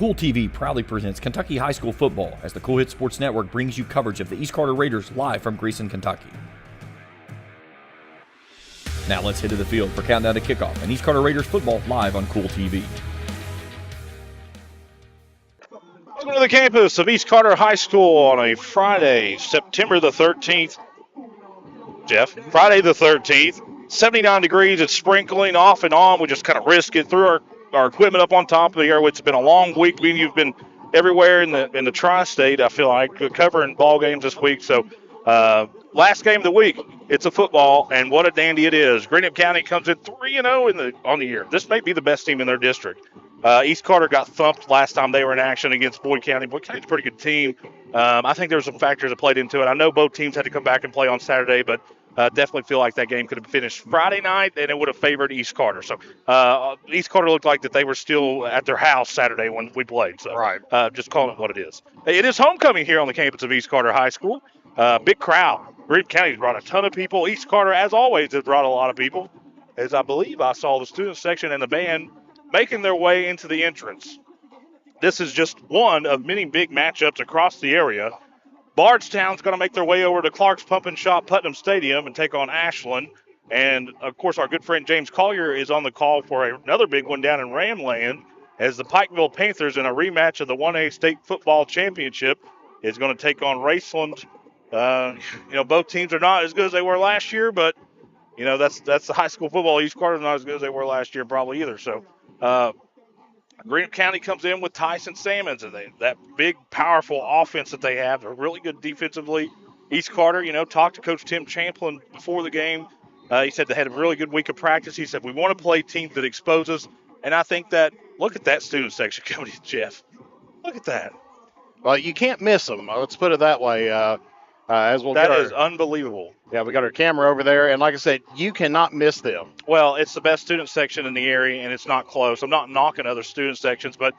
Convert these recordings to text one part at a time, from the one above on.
Kool TV proudly presents Kentucky High School football as the Kool Hit Sports Network brings you coverage of the East Carter Raiders live from Grayson, Kentucky. Now let's head to the field for Countdown to Kickoff and East Carter Raiders football live on Kool TV. Welcome to the campus of East Carter High School on a Friday, September the 13th. Jeff, Friday the 13th, 79 degrees. It's sprinkling off and on. We just kind of risk it through our equipment up on top of the air. It's been a long week. You've been everywhere in the tri-state, I feel like, covering ball games this week. So last game of the week, it's a football, and what a dandy it is. Greenup County comes in 3-0 on the year. This may be the best team in their district. East Carter got thumped last time they were in action against Boyd County. Boyd County's a pretty good team. I think there were some factors that played into it. I know both teams had to come back and play on Saturday, but definitely feel like that game could have finished Friday night, and it would have favored East Carter. So East Carter looked like that they were still at their house Saturday when we played. So right. Just calling it what it is. It is homecoming here on the campus of East Carter High School. Big crowd. Greenup County's brought a ton of people. East Carter, as always, has brought a lot of people. As I believe I saw the student section and the band making their way into the entrance. This is just one of many big matchups across the area. Bardstown's going to make their way over to Clark's Pump and Shop Putnam Stadium and take on Ashland. And, of course, our good friend James Collier is on the call for another big one down in Ramland as the Pikeville Panthers in a rematch of the 1A State Football Championship is going to take on Raceland. Both teams are not as good as they were last year, but, that's the high school football. East Carter's not as good as they were last year probably either. So, Greenup County comes in with Tyson Salmons, and that big, powerful offense that they have. They're really good defensively. East Carter, talked to Coach Tim Champlin before the game. He said they had a really good week of practice. He said, we want to play teams that expose us. And I think that, look at that student section coming in, Jeff. Look at that. Well, you can't miss them. Let's put it that way. That is unbelievable. Yeah, we got our camera over there, and like I said, you cannot miss them. Well, it's the best student section in the area, and it's not close. I'm not knocking other student sections, but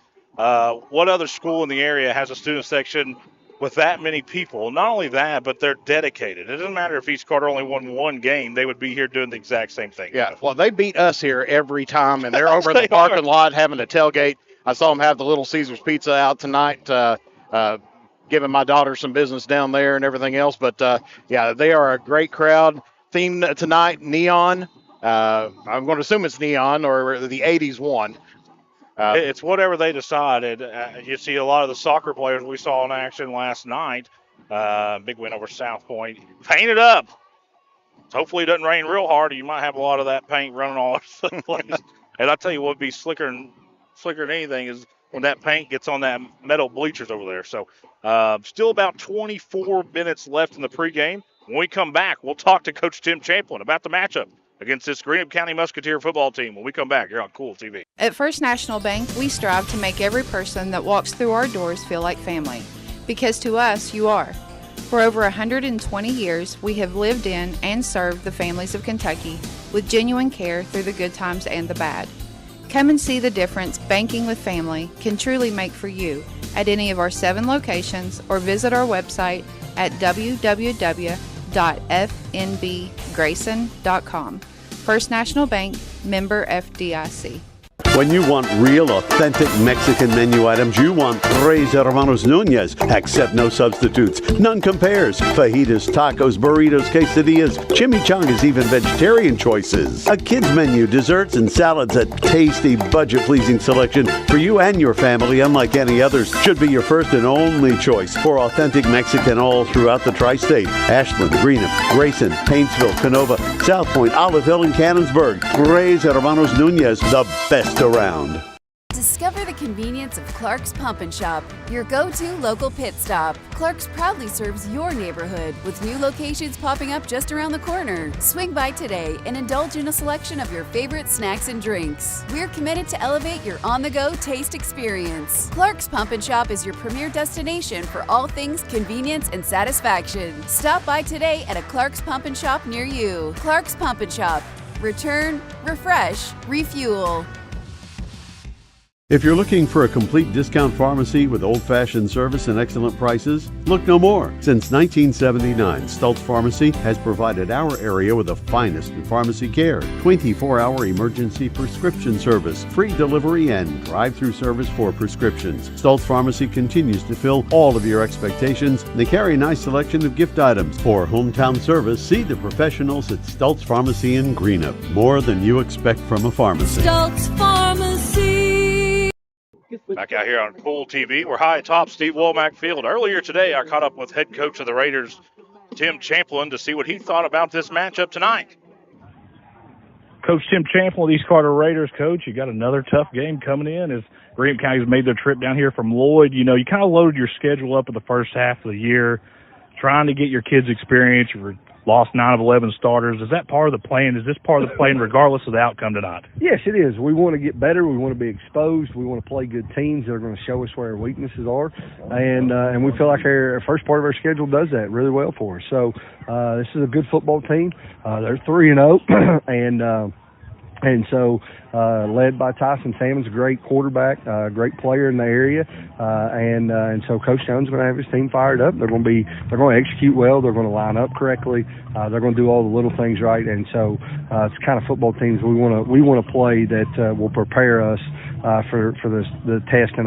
what other school in the area has a student section with that many people? Not only that, but they're dedicated. It doesn't matter if East Carter only won one game. They would be here doing the exact same thing. Yeah, well, they beat us here every time, and they're over in the parking lot having a tailgate. I saw them have the Little Caesars Pizza out tonight, giving my daughter some business down there and everything else. But, they are a great crowd. Theme tonight, neon. I'm going to assume it's neon or the 80s one. It's whatever they decided. You see a lot of the soccer players we saw in action last night. Big win over South Point. Paint it up. Hopefully it doesn't rain real hard. You might have a lot of that paint running all over the place. And I'll tell you what would be slicker than anything is when that paint gets on that metal bleachers over there. So still about 24 minutes left in the pregame. When we come back, we'll talk to Coach Tim Champlin about the matchup against this Greenup County Musketeer football team when we come back here on Kool TV. At First National Bank, we strive to make every person that walks through our doors feel like family, because to us, you are. For over 120 years, we have lived in and served the families of Kentucky with genuine care through the good times and the bad. Come and see the difference banking with family can truly make for you at any of our 7 locations or visit our website at www.fnbgrayson.com. First National Bank, member FDIC. When you want real, authentic Mexican menu items, you want Tres Hermanos Nunez. Accept no substitutes. None compares. Fajitas, tacos, burritos, quesadillas, chimichangas, even vegetarian choices. A kids menu, desserts and salads, a tasty, budget-pleasing selection for you and your family, unlike any others. Should be your first and only choice for authentic Mexican all throughout the tri-state. Ashland, Greenup, Grayson, Paintsville, Canova, South Point, Olive Hill, and Cannonsburg. Tres Hermanos Nunez, the best around. Discover the convenience of Clark's Pump and Shop, your go-to local pit stop. Clark's proudly serves your neighborhood with new locations popping up just around the corner. Swing by today and indulge in a selection of your favorite snacks and drinks. We're committed to elevate your on-the-go taste experience. Clark's Pump and Shop is your premier destination for all things convenience and satisfaction. Stop by today at a Clark's Pump and Shop near you. Clark's Pump and Shop. Return, refresh, refuel. If you're looking for a complete discount pharmacy with old-fashioned service and excellent prices, look no more. Since 1979, Stultz Pharmacy has provided our area with the finest in pharmacy care, 24-hour emergency prescription service, free delivery, and drive-through service for prescriptions. Stultz Pharmacy continues to fill all of your expectations. They carry a nice selection of gift items. For hometown service, see the professionals at Stultz Pharmacy in Greenup. More than you expect from a pharmacy. Stultz Pharmacy. Back out here on Kool TV, we're high atop Steve Womack Field. Earlier today, I caught up with head coach of the Raiders, Tim Champlin, to see what he thought about this matchup tonight. Coach Tim Champlin, East Carter Raiders coach. You got another tough game coming in as Greenup County's made their trip down here from Lloyd. You know, you kind of loaded your schedule up in the first half of the year, trying to get your kids experience. You lost 9 of 11 starters. Is that part of the plan? Is this part of the plan regardless of the outcome tonight? Yes, it is. We want to get better. We want to be exposed. We want to play good teams that are going to show us where our weaknesses are. And we feel like our first part of our schedule does that really well for us. So this is a good football team. They're 3-0, and so led by Tyson Salmon's a great quarterback, great player in the area, and so Coach Jones is going to have his team fired up. They're going to execute well. They're going to line up correctly. They're going to do all the little things right, and so it's the kind of football teams we want to play that will prepare us for the test in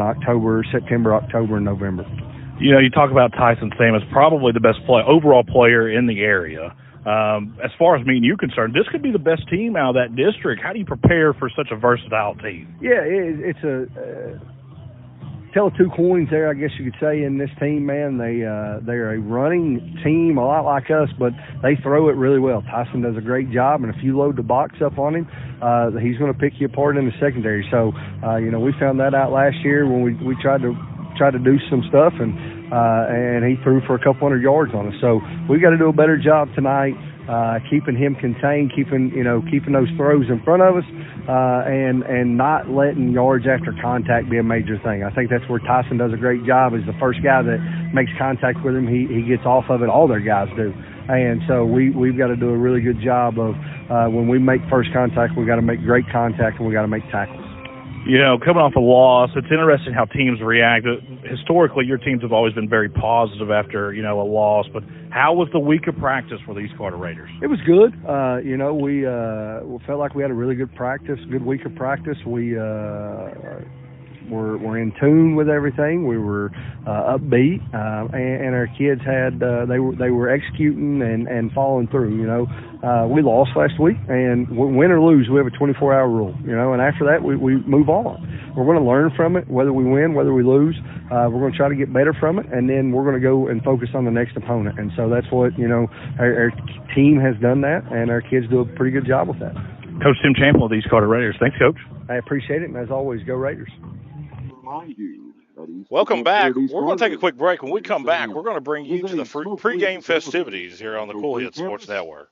September, October, and November. You know, you talk about Tyson Salmon as probably the best overall player in the area. As far as me and you concerned, this could be the best team out of that district. How do you prepare for such a versatile team? Yeah, it's a tell of two coins there, I guess you could say, in this team, man. They're a running team, a lot like us, but they throw it really well. Tyson does a great job, and if you load the box up on him, he's going to pick you apart in the secondary. So, we found that out last year when we tried to do some stuff, and he threw for a couple hundred yards on us. So we got to do a better job tonight, keeping him contained, keeping those throws in front of us, and not letting yards after contact be a major thing. I think that's where Tyson does a great job. Is the first guy that makes contact with him, he gets off of it. All their guys do. And so we've got to do a really good job of when we make first contact, we've got to make great contact, and we've got to make tackles. You know, coming off a loss, it's interesting how teams react. Historically, your teams have always been very positive after, a loss. But how was the week of practice for the East Carter Raiders? It was good. We felt like we had a really good week of practice. We were in tune with everything. We were upbeat, and our kids had they were executing and following through. We lost last week, and win or lose, we have a 24-hour rule. And after that, we move on. We're going to learn from it, whether we win, whether we lose. We're going to try to get better from it, and then we're going to go and focus on the next opponent. And so that's what our team has done that, and our kids do a pretty good job with that. Coach Tim Champlin of the East Carter Raiders. Thanks, Coach. I appreciate it, and as always, go Raiders. Welcome back. We're going to take a quick break. When we come back, we're going to bring you to the pregame festivities here on the Kool Sports Network.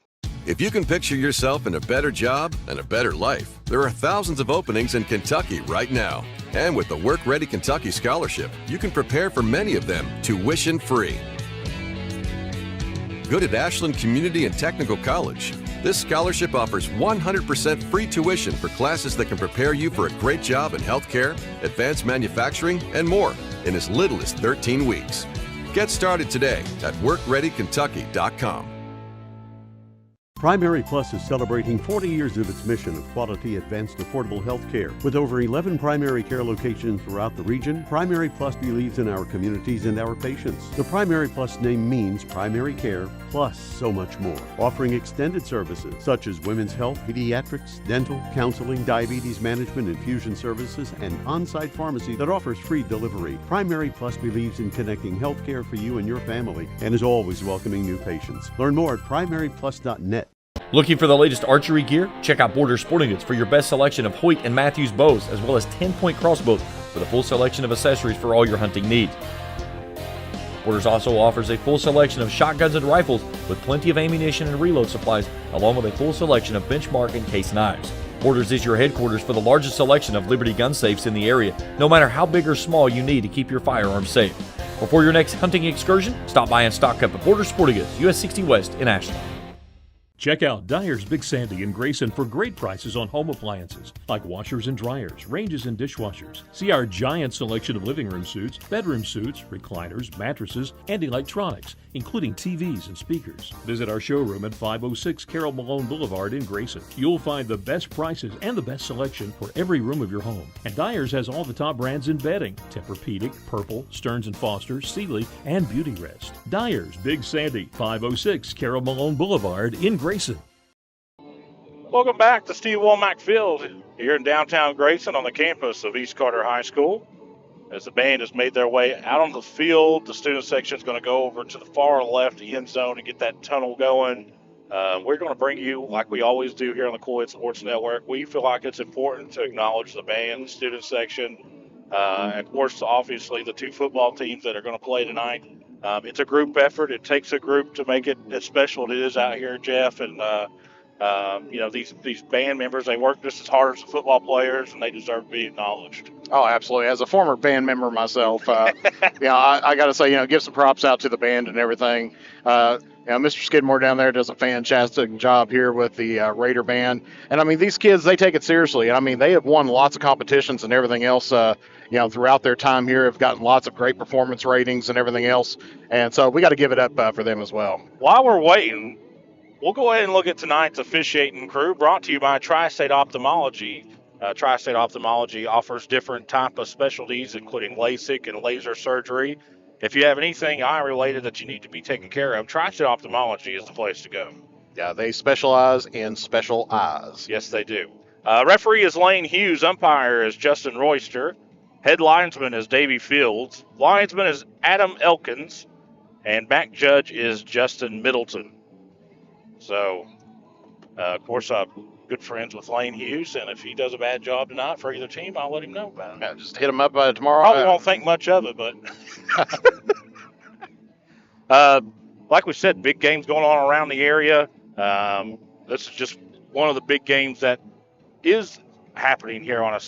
If you can picture yourself in a better job and a better life, there are thousands of openings in Kentucky right now. And with the Work Ready Kentucky Scholarship, you can prepare for many of them tuition-free. Good at Ashland Community and Technical College. This scholarship offers 100% free tuition for classes that can prepare you for a great job in healthcare, advanced manufacturing, and more in as little as 13 weeks. Get started today at WorkReadyKentucky.com. Primary Plus is celebrating 40 years of its mission of quality, advanced, affordable health care. With over 11 primary care locations throughout the region, Primary Plus believes in our communities and our patients. The Primary Plus name means primary care plus so much more. Offering extended services such as women's health, pediatrics, dental, counseling, diabetes management, infusion services, and on-site pharmacy that offers free delivery. Primary Plus believes in connecting health care for you and your family and is always welcoming new patients. Learn more at primaryplus.net. Looking for the latest archery gear? Check out Borders Sporting Goods for your best selection of Hoyt and Matthews bows, as well as 10-point crossbows with a full selection of accessories for all your hunting needs. Borders also offers a full selection of shotguns and rifles with plenty of ammunition and reload supplies, along with a full selection of benchmark and case knives. Borders is your headquarters for the largest selection of Liberty gun safes in the area, no matter how big or small you need to keep your firearms safe. Before your next hunting excursion, stop by and stock up at Borders Sporting Goods, US 60 West in Ashland. Check out Dyer's Big Sandy in Grayson for great prices on home appliances like washers and dryers, ranges and dishwashers. See our giant selection of living room suites, bedroom suites, recliners, mattresses, and electronics, including TVs and speakers. Visit our showroom at 506 Carroll Malone Boulevard in Grayson. You'll find the best prices and the best selection for every room of your home. And Dyer's has all the top brands in bedding: Tempur-Pedic, Purple, Stearns & Foster, Sealy, and Beauty Rest. Dyer's Big Sandy, 506 Carroll Malone Boulevard in Grayson. Welcome back to Steve Womack Field here in downtown Grayson on the campus of East Carter High School. As the band has made their way out on the field, the student section is going to go over to the far left, the end zone, and get that tunnel going. We're going to bring you, like we always do here on the Kool Sports Network, we feel like it's important to acknowledge the band, the student section, and of course, obviously, the two football teams that are going to play tonight. It's a group effort. It takes a group to make it as special as it is out here, Jeff. And, these band members, they work just as hard as the football players, and they deserve to be acknowledged. Oh, absolutely. As a former band member myself, I got to say, give some props out to the band and everything. Mr. Skidmore down there does a fantastic job here with the Raider band. And, these kids, they take it seriously. And, they have won lots of competitions and everything else, throughout their time here, have gotten lots of great performance ratings and everything else. And so we got to give it up for them as well. While we're waiting, we'll go ahead and look at tonight's officiating crew, brought to you by Tri-State Ophthalmology. Tri-State Ophthalmology offers different type of specialties, including LASIK and laser surgery. If you have anything eye-related that you need to be taken care of, Tri-State Ophthalmology is the place to go. Yeah, they specialize in special eyes. Yes, they do. Referee is Lane Hughes. Umpire is Justin Royster. Head linesman is Davey Fields. Linesman is Adam Elkins. And back judge is Justin Middleton. So, of course, I'm good friends with Lane Hughes, and if he does a bad job tonight for either team, I'll let him know about it. Yeah, just hit him up tomorrow. Probably won't think much of it, but like we said, big games going on around the area. This is just one of the big games that is happening here on a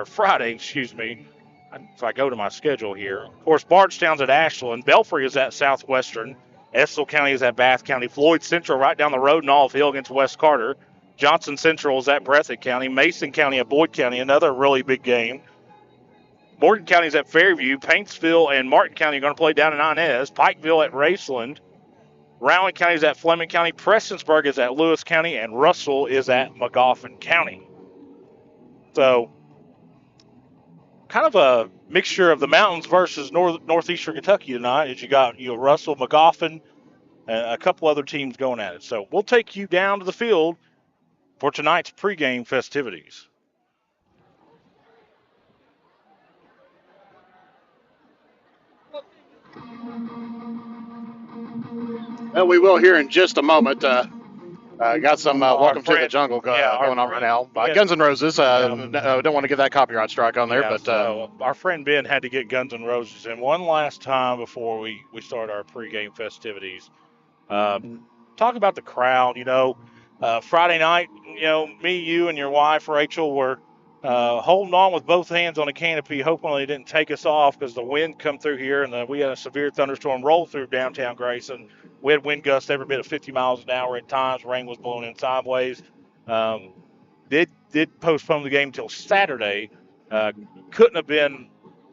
Friday, if I go to my schedule here. Of course, Bardstown's at Ashland. Belfry is at Southwestern. Estill County is at Bath County. Floyd Central right down the road in Olive Hill against West Carter. Johnson Central is at Breathitt County. Mason County at Boyd County, another really big game. Morgan County is at Fairview. Paintsville and Martin County are going to play down in Inez. Pikeville at Raceland. Rowan County is at Fleming County. Prestonsburg is at Lewis County. And Russell is at Magoffin County. So, kind of a mixture of the mountains versus northeastern Kentucky tonight. As you got Russell, Magoffin, and a couple other teams going at it. So we'll take you down to the field for tonight's pregame festivities. Well, we will here in just a moment. Got some Welcome to the Jungle going on right now by Guns N' Roses. Don't want to get that copyright strike on there. So our friend Ben had to get Guns N' Roses in one last time before we start our pregame festivities. Talk about the crowd. Friday night, me, you, and your wife, Rachel, were holding on with both hands on the canopy, hoping they didn't take us off because the wind come through here, and we had a severe thunderstorm roll through downtown Grayson. We had wind gusts every bit of 50 miles an hour at times. Rain was blowing in sideways. Did postpone the game until Saturday. Couldn't have been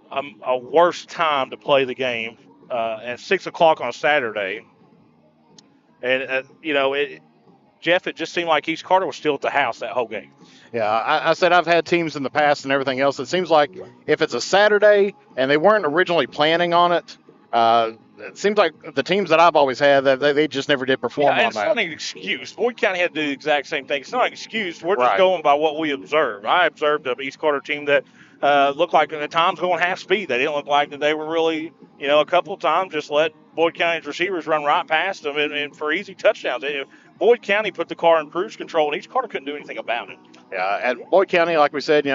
a worse time to play the game at 6 o'clock on Saturday. And, Jeff, it just seemed like East Carter was still at the house that whole game. Yeah, I said I've had teams in the past and everything else. It seems like if it's a Saturday and they weren't originally planning on it, it seems like the teams that I've always had, they just never did perform on that. It's not an excuse. Boyd County had to do the exact same thing. It's not an excuse. We're just going by what we observed. I observed an East Carter team that looked like at times going half speed. They didn't look like that they were really, a couple of times just let Boyd County's receivers run right past them and for easy touchdowns. Boyd County put the car in cruise control, and East Carter couldn't do anything about it. Yeah, and Boyd County, like we said,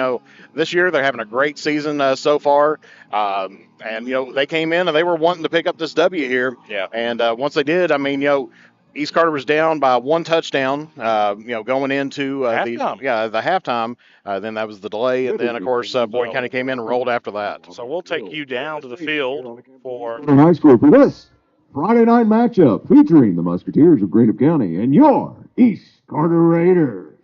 this year they're having a great season so far. And, they came in and they were wanting to pick up this W here. Yeah. And once they did, East Carter was down by one touchdown, going into the halftime. Then that was the delay. And then, of course, Boyd County came in and rolled after that. So we'll take you down to the field for high school for this Friday night matchup featuring the Musketeers of Greenup County and your East Carter Raiders.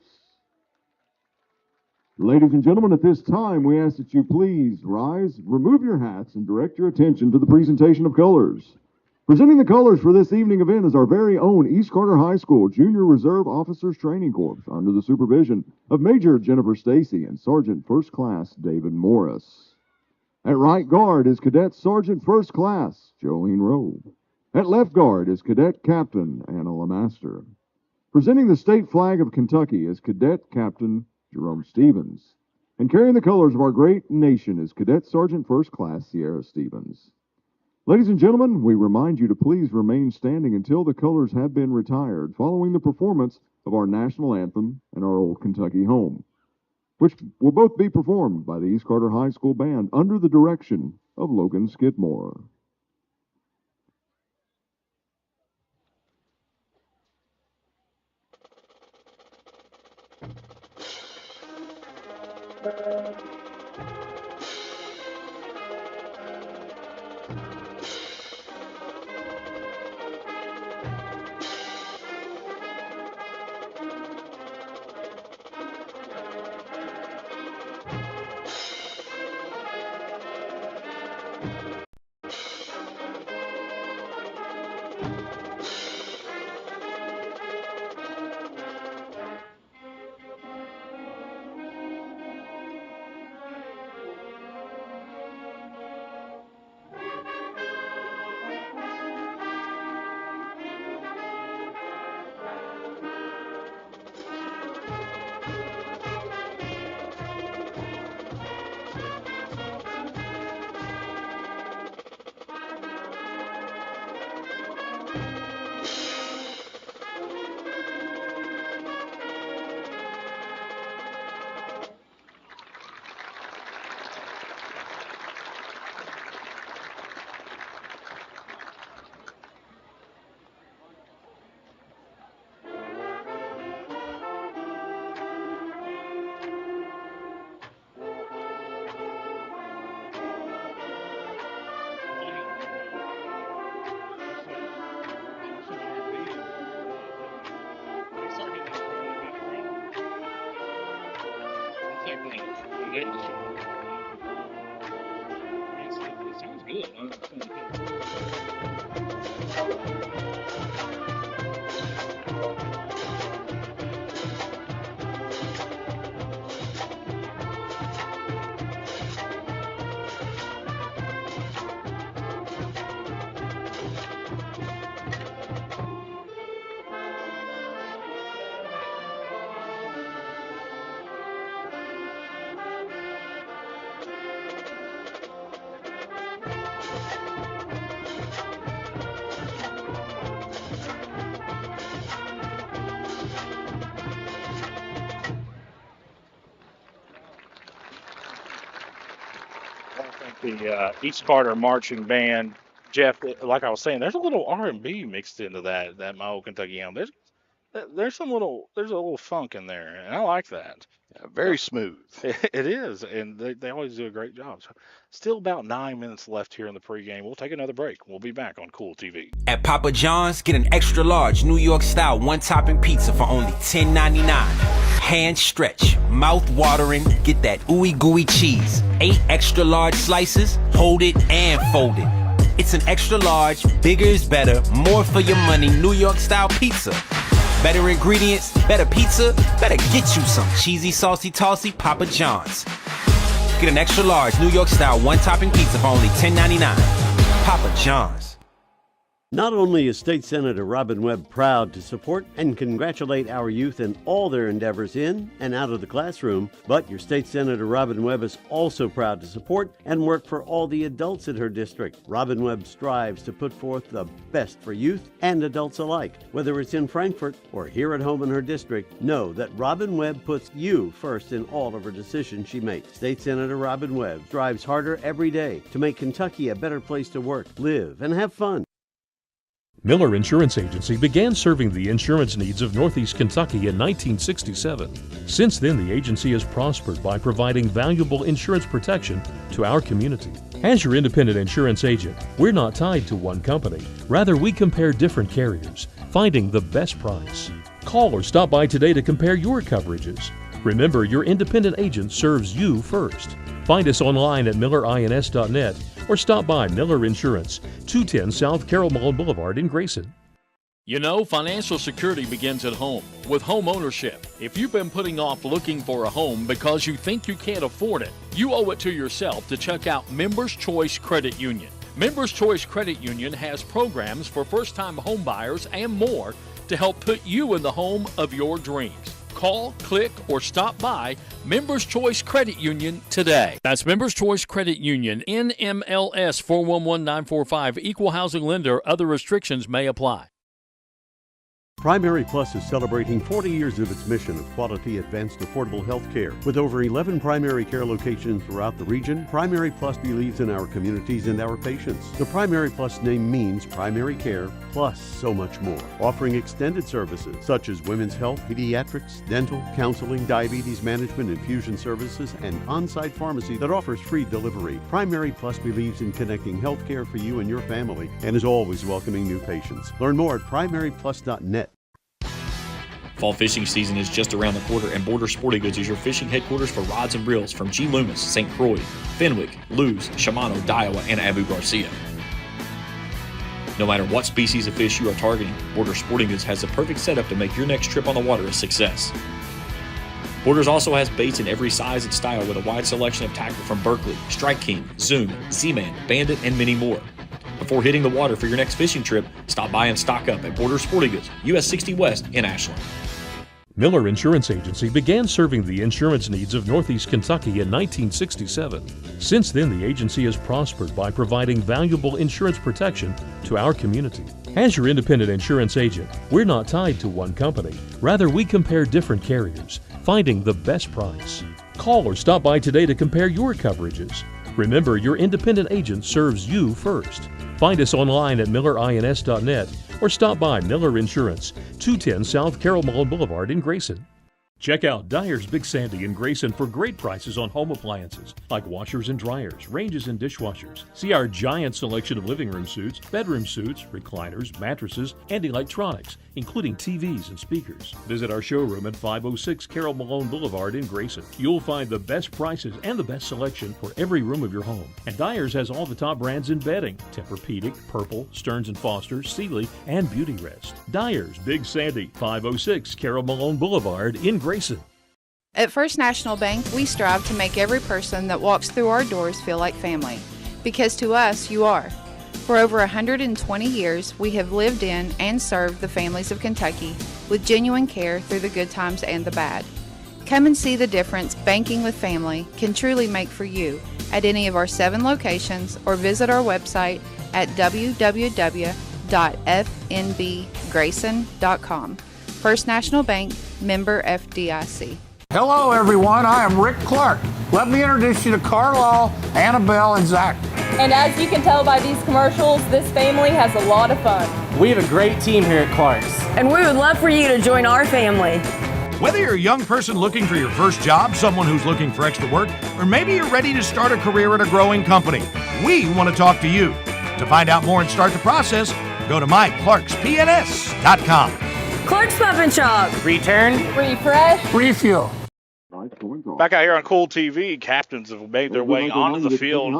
Ladies and gentlemen, at this time, we ask that you please rise, remove your hats, and direct your attention to the presentation of colors. Presenting the colors for this evening event is our very own East Carter High School Junior Reserve Officers Training Corps under the supervision of Major Jennifer Stacy and Sergeant First Class David Morris. At right guard is Cadet Sergeant First Class Jolene Rowe. At left guard is Cadet Captain Anna Lamaster. Presenting the state flag of Kentucky is Cadet Captain Jerome Stevens. And carrying the colors of our great nation is Cadet Sergeant First Class Sierra Stevens. Ladies and gentlemen, we remind you to please remain standing until the colors have been retired following the performance of our national anthem and our Old Kentucky Home, which will both be performed by the East Carter High School Band under the direction of Logan Skidmore. The East Carter marching band, Jeff, like I was saying, there's a little R&B mixed into that My Old Kentucky Home. There's a little funk in there, and I like that. Yeah, very smooth. It is, and they always do a great job. So, still about 9 minutes left here in the pregame. We'll take another break. We'll be back on Kool TV. At Papa John's, get an extra large New York style one-topping pizza for only $10.99. Hand stretch, mouth watering, get that ooey gooey cheese. 8 extra large slices, hold it and fold it. It's an extra large, bigger is better, more for your money New York style pizza. Better ingredients, better pizza, better get you some cheesy, saucy, tossy Papa John's. Get an extra large New York style one-topping pizza for only $10.99. Papa John's. Not only is State Senator Robin Webb proud to support and congratulate our youth in all their endeavors in and out of the classroom, but your State Senator Robin Webb is also proud to support and work for all the adults in her district. Robin Webb strives to put forth the best for youth and adults alike. Whether it's in Frankfort or here at home in her district, know that Robin Webb puts you first in all of her decisions she makes. State Senator Robin Webb strives harder every day to make Kentucky a better place to work, live, and have fun. Miller Insurance Agency began serving the insurance needs of Northeast Kentucky in 1967. Since then, the agency has prospered by providing valuable insurance protection to our community. As your independent insurance agent, we're not tied to one company. Rather, we compare different carriers, finding the best price. Call or stop by today to compare your coverages. Remember, your independent agent serves you first. Find us online at millerins.net or stop by Miller Insurance, 210 South Carroll Malone Boulevard in Grayson. You know, financial security begins at home with home ownership. If you've been putting off looking for a home because you think you can't afford it, you owe it to yourself to check out Members Choice Credit Union. Members Choice Credit Union has programs for first-time home buyers and more to help put you in the home of your dreams. Call, click, or stop by Members Choice Credit Union today. That's Members Choice Credit Union, NMLS 411945, Equal Housing Lender. Other restrictions may apply. Primary Plus is celebrating 40 years of its mission of quality, advanced, affordable health care. With over 11 primary care locations throughout the region, Primary Plus believes in our communities and our patients. The Primary Plus name means primary care plus so much more, offering extended services such as women's health, pediatrics, dental, counseling, diabetes management, infusion services, and on-site pharmacy that offers free delivery. Primary Plus believes in connecting health care for you and your family and is always welcoming new patients. Learn more at primaryplus.net. Fall fishing season is just around the corner, and Border Sporting Goods is your fishing headquarters for rods and reels from G. Loomis, St. Croix, Fenwick, Lewes, Shimano, Daiwa, and Abu Garcia. No matter what species of fish you are targeting, Border Sporting Goods has the perfect setup to make your next trip on the water a success. Borders also has baits in every size and style with a wide selection of tackle from Berkley, Strike King, Zoom, Z-Man, Bandit, and many more. Before hitting the water for your next fishing trip, stop by and stock up at Border Sporting Goods, US 60 West in Ashland. Miller Insurance Agency began serving the insurance needs of Northeast Kentucky in 1967. Since then, the agency has prospered by providing valuable insurance protection to our community. As your independent insurance agent, we're not tied to one company. Rather, we compare different carriers, finding the best price. Call or stop by today to compare your coverages. Remember, your independent agent serves you first. Find us online at millerins.net or stop by Miller Insurance, 210 South Carroll Malone Boulevard in Grayson. Check out Dyer's Big Sandy in Grayson for great prices on home appliances like washers and dryers, ranges and dishwashers. See our giant selection of living room suites, bedroom suites, recliners, mattresses, and electronics, including TVs and speakers. Visit our showroom at 506 Carroll Malone Boulevard in Grayson. You'll find the best prices and the best selection for every room of your home. And Dyer's has all the top brands in bedding: Tempur-Pedic, Purple, Stearns & Foster, Sealy, and Beauty Rest. Dyer's Big Sandy, 506 Carroll Malone Boulevard in Grayson. At First National Bank, we strive to make every person that walks through our doors feel like family. Because to us, you are. For over 120 years, we have lived in and served the families of Kentucky with genuine care through the good times and the bad. Come and see the difference banking with family can truly make for you at any of our 7 locations, or visit our website at www.fnbgrayson.com. First National Bank, member FDIC. Hello, everyone. I am Rick Clark. Let me introduce you to Carlisle, Annabelle, and Zach. And as you can tell by these commercials, this family has a lot of fun. We have a great team here at Clark's. And we would love for you to join our family. Whether you're a young person looking for your first job, someone who's looking for extra work, or maybe you're ready to start a career at a growing company, we want to talk to you. To find out more and start the process, go to myclarkspns.com. Clark's Pump and Shop. Return. Refresh. Refuel. Back out here on Kool TV, captains have made their way onto the field.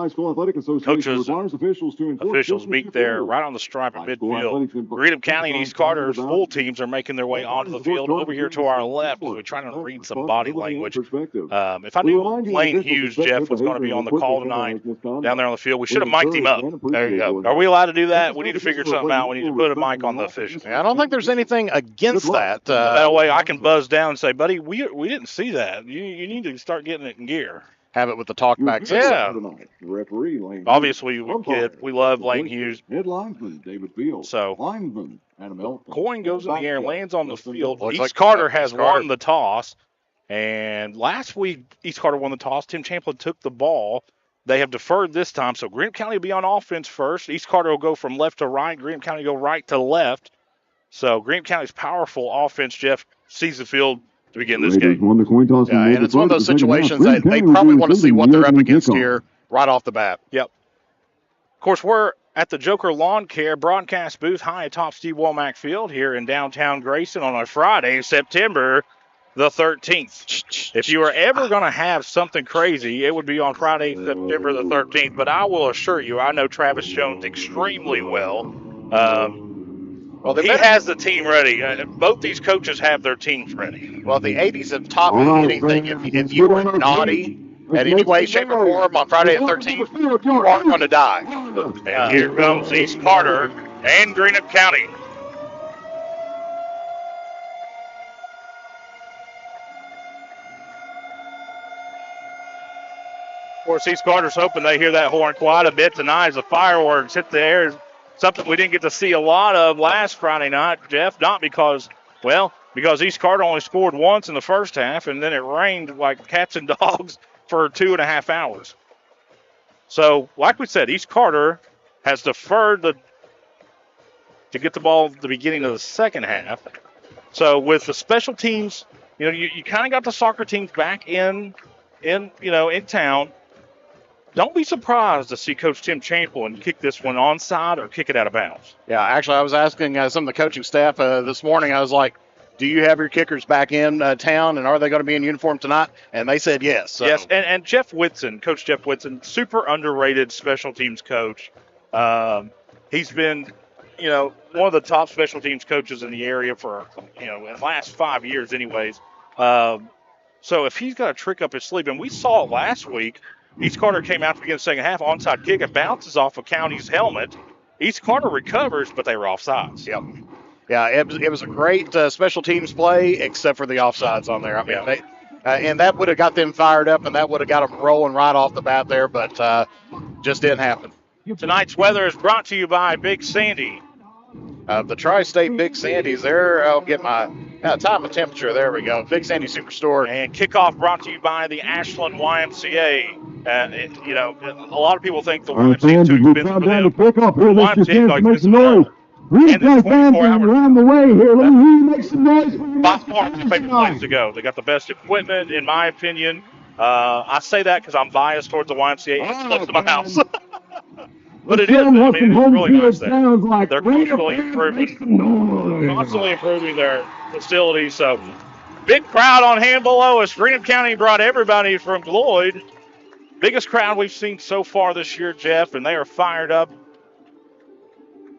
Coaches, officials meet there right on the stripe at midfield. Greenup County and East Carter's full teams are making their way onto the field. Over here to our left, we're trying to read some body language. If I knew Lane Hughes, Jeff, was going to be on the call tonight down there on the field, we should have mic'd him up. There you go. Are we allowed to do that? We need to figure something out. We need to put a mic on the official. Yeah, I don't think there's anything against that. That way I can buzz down and say, buddy, we didn't see that. You need to start getting it in gear. Have it with the talkback system. Yeah. Obviously, we love Lane Hughes. Head linesman David Field. So, linesman Adam Elton. Coin goes in the air, lands on the field. East Carter has won the toss. And last week, East Carter won the toss. Tim Champlin took the ball. They have deferred this time. So, Greenup County will be on offense first. East Carter will go from left to right. Greenup County will go right to left. So, Greenup County's powerful offense, Jeff, sees the field to begin this game. Won the coin toss and it's one of those situations that they probably want to see what they're up against here right off the bat. Yep. Of course, we're at the Joker Lawn Care broadcast booth high atop Steve Womack Field here in downtown Grayson on a Friday, September the 13th. If you were ever going to have something crazy, it would be on Friday, September the 13th. But I will assure you, I know Travis Jones extremely well. He has the team ready. Both these coaches have their teams ready. Well, the 80s have taught me anything. If you were naughty in any way, shape, or form on Friday the 13th, you aren't going to die. And here comes East Carter and Greenup County. Of course, East Carter's hoping they hear that horn quite a bit tonight as the fireworks hit the air. Something we didn't get to see a lot of last Friday night, Jeff. Not because East Carter only scored once in the first half, and then it rained like cats and dogs for 2.5 hours. So, like we said, East Carter has deferred to get the ball at the beginning of the second half. So, with the special teams, you kind of got the soccer teams back in town. Don't be surprised to see Coach Tim Chamberlain kick this one onside or kick it out of bounds. Yeah, actually, I was asking some of the coaching staff this morning. I was like, do you have your kickers back in town, and are they going to be in uniform tonight? And they said yes. So. Yes, and Jeff Whitson, Coach Jeff Whitson, super underrated special teams coach. He's been, one of the top special teams coaches in the area for, in the last 5 years anyways. So if he's got a trick up his sleeve, and we saw it last week, East Carter came out to begin the second half, onside kick. It bounces off of County's helmet. East Carter recovers, but they were offsides. Yep. Yeah, it was a great special teams play, except for the offsides on there. I mean, and that would have got them fired up, and that would have got them rolling right off the bat there, but just didn't happen. Tonight's weather is brought to you by Big Sandy. The Tri-State Big Sandy's there. I'll get my time and temperature. There we go. Big Sandy Superstore. And kickoff brought to you by the Ashland YMCA. And, a lot of people think the YMCA is too expensive for them. To pick up here. Let's just YMCA make some noise. Real fans around the way here. Let me hear you make some noise for your by far my favorite place to go. They got the best equipment, in my opinion. I say that because I'm biased towards the YMCA. It's close to my house. But it is. I mean, it's really nice there. They're constantly improving their facilities. So, big crowd on hand below us. Greenup County brought everybody from Lloyd. Biggest crowd we've seen so far this year, Jeff, and they are fired up.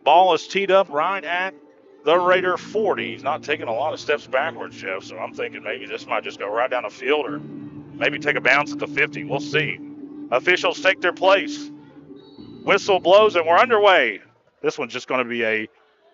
Ball is teed up right at the Raider 40. He's not taking a lot of steps backwards, Jeff, so I'm thinking maybe this might just go right down the field or maybe take a bounce at the 50. We'll see. Officials take their place. Whistle blows, and we're underway. This one's just going to be a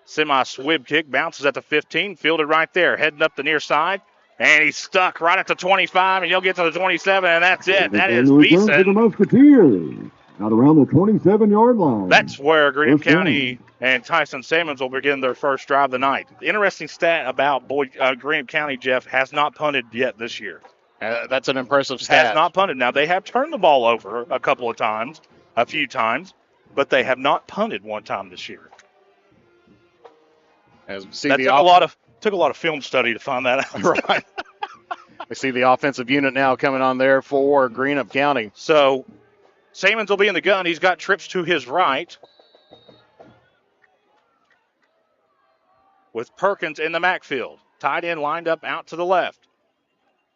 semi-swib kick. Bounces at the 15, fielded right there, heading up the near side. And he's stuck right at the 25, and he'll get to the 27, and that's it. That is Beeson. To the Musketeers. Out around the 27-yard line. That's where Greenup County and Tyson Salmons will begin their first drive of the night. The interesting stat about Greenup County, Jeff, has not punted yet this year. That's an impressive stat. Has not punted. Now, they have turned the ball over a few times, but they have not punted one time this year. Took a lot of film study to find that out. Right. We see the offensive unit now coming on there for Greenup County. So Salmons will be in the gun. He's got trips to his right, with Perkins in the backfield. Tight end lined up out to the left.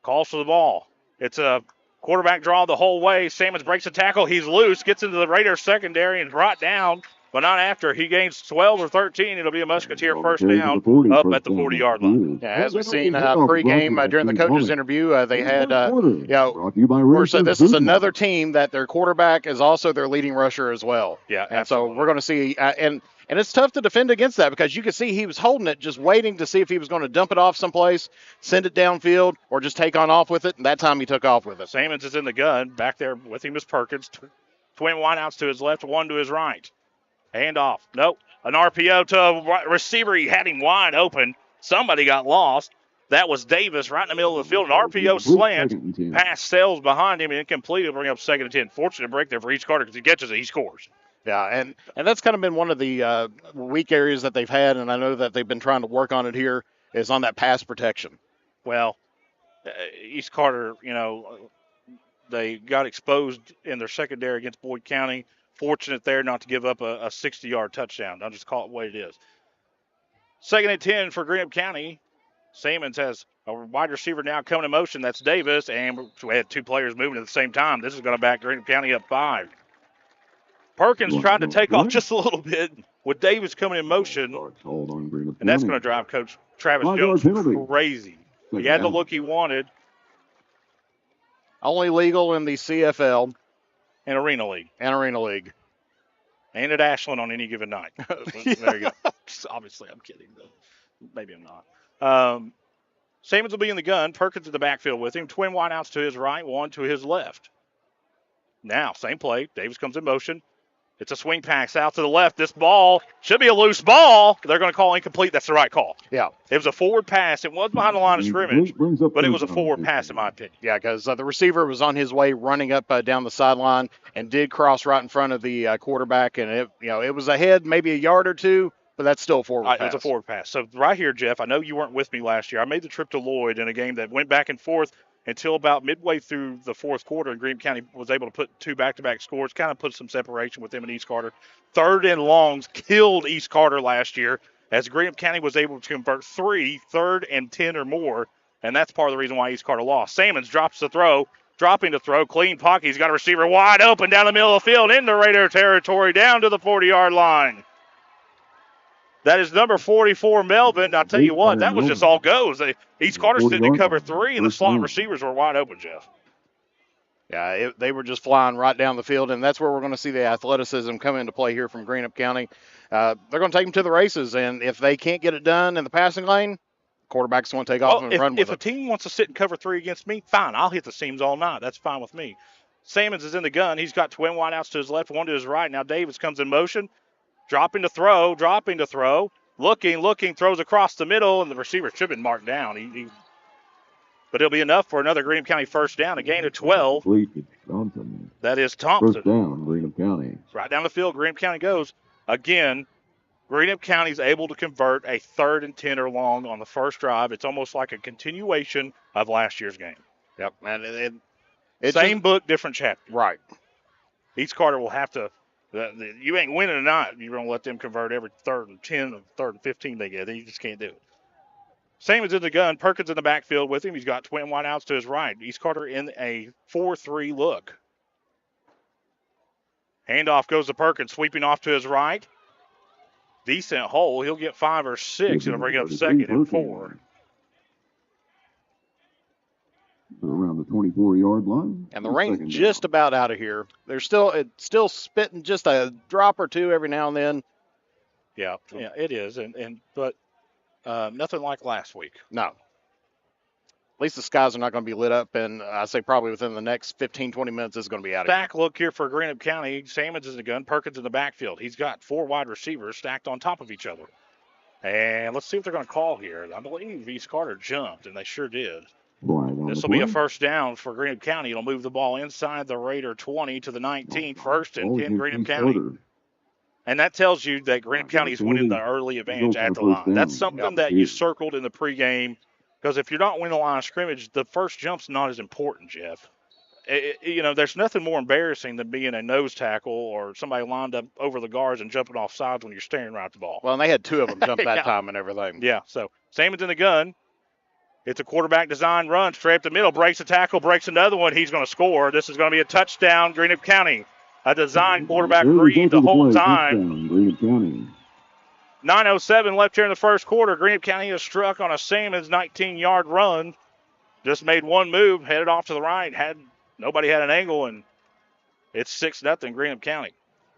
Calls for the ball. It's a quarterback draw the whole way. Salmons breaks a tackle. He's loose. Gets into the Raiders secondary and brought down, but not after. He gains 12 or 13. It'll be a Musketeer first down up at the 40-yard line. Yeah, as we've seen pregame during the coaches' interview, they had, of course, this is another team that their quarterback is also their leading rusher as well. Yeah, and so we're going to see, and it's tough to defend against that because you could see he was holding it, just waiting to see if he was going to dump it off someplace, send it downfield, or just take on off with it. And that time he took off with it. Salmons is in the gun. Back there with him is Perkins. Twin wideouts to his left, one to his right. Hand off. Nope. An RPO to a receiver. He had him wide open. Somebody got lost. That was Davis right in the middle of the field. An RPO slant. Pass sails behind him and incomplete. It'll bring up 2nd and 10. Fortunate break there for East Carter because he catches it. He scores. Yeah, and that's kind of been one of the weak areas that they've had, and I know that they've been trying to work on it here, is on that pass protection. Well, East Carter, they got exposed in their secondary against Boyd County. fortunate there not to give up a 60-yard touchdown. I'll just call it what it is. 2nd and 10 for Greenup County. Simmons has a wide receiver now coming in motion. That's Davis, and we had 2 players moving at the same time. This is going to back Greenup County up 5. Perkins tried to take off just a little bit with Davis coming in motion, and that's going to drive Coach Travis Jones crazy. He had the look he wanted. Only legal in the CFL and Arena League. And at Ashland on any given night. There you go. Obviously, I'm kidding, but maybe I'm not. Simmons will be in the gun. Perkins in the backfield with him. Twin wideouts to his right, one to his left. Now, same play. Davis comes in motion. It's a swing pass out to the left. This ball should be a loose ball. They're going to call incomplete. That's the right call. Yeah. It was a forward pass. It was behind the line of scrimmage, but it was a forward pass in my opinion. Yeah, because the receiver was on his way running up down the sideline and did cross right in front of the quarterback, and it was ahead maybe a yard or two, but that's still a forward pass. It was a forward pass. So right here, Jeff, I know you weren't with me last year. I made the trip to Lloyd in a game that went back and forth until about midway through the fourth quarter, and Greenup County was able to put 2 back-to-back scores, kind of put some separation with them and East Carter. 3rd and longs killed East Carter last year, as Greenup County was able to convert 3 3rd and 10 or more, and that's part of the reason why East Carter lost. Simmons dropping to throw, clean pocket. He's got a receiver wide open down the middle of the field into Raider territory, down to the 40-yard line. That is number 44, Melvin. I'll tell you what, that was just all goes. East Carter sitting in cover 3, and the slot receivers were wide open, Jeff. Yeah, they were just flying right down the field, and that's where we're going to see the athleticism come into play here from Greenup County. They're going to take them to the races, and if they can't get it done in the passing lane, quarterback's going to take off and run with it. If a team wants to sit in cover 3 against me, fine. I'll hit the seams all night. That's fine with me. Simmons is in the gun. He's got twin wideouts to his left, one to his right. Now Davis comes in motion. Dropping to throw, looking, throws across the middle, and the receiver should have been marked down. But it'll be enough for another Greenup County first down, a gain of 12. That is Thompson. First down, Greenup County. Right down the field, Greenup County goes. Again, Greenup County is able to convert a 3rd and 10 or long on the first drive. It's almost like a continuation of last year's game. Yep, and same book, different chapter. Right. East Carter will have to. You ain't winning tonight. You're going to let them convert every 3rd and 10 and 3rd and 15 they get. You just can't do it. Simmons in the gun. Perkins in the backfield with him. He's got twin wideouts to his right. East Carter in a 4-3 look. Handoff goes to Perkins, sweeping off to his right. Decent hole. He'll get 5 or 6. It'll bring up 2nd and 4. Around the 24-yard line. And the rain's just about out of here. It's still spitting just a drop or two every now and then. Yeah, it is. But nothing like last week. No. At least the skies are not going to be lit up, and I say probably within the next 15, 20 minutes it's going to be out of here. Back look here for Greenup County. Simmons is in the gun. Perkins in the backfield. He's got 4 wide receivers stacked on top of each other. And let's see what they're going to call here. I believe East Carter jumped, and they sure did. This will be a first down for Greenup County. It'll move the ball inside the Raider 20 to the 19. 1st and 10, Greenup County. And that tells you that Greenup County is winning the early advantage at the line. That's something that you circled in the pregame, because if you're not winning the line of scrimmage, the first jump's not as important, Jeff. There's nothing more embarrassing than being a nose tackle or somebody lined up over the guards and jumping off sides when you're staring right at the ball. Well, and they had 2 of them jump that time and everything. Yeah, so Simmons in the gun. It's a quarterback design run, straight up the middle, breaks a tackle, breaks another one. He's going to score. This is going to be a touchdown, Greenup County. A design quarterback read the whole time. 9:07 left here in the first quarter. Greenup County is struck on a Simmons 19-yard run. Just made one move, headed off to the right. Nobody had an angle, and it's 6-0 Greenup County.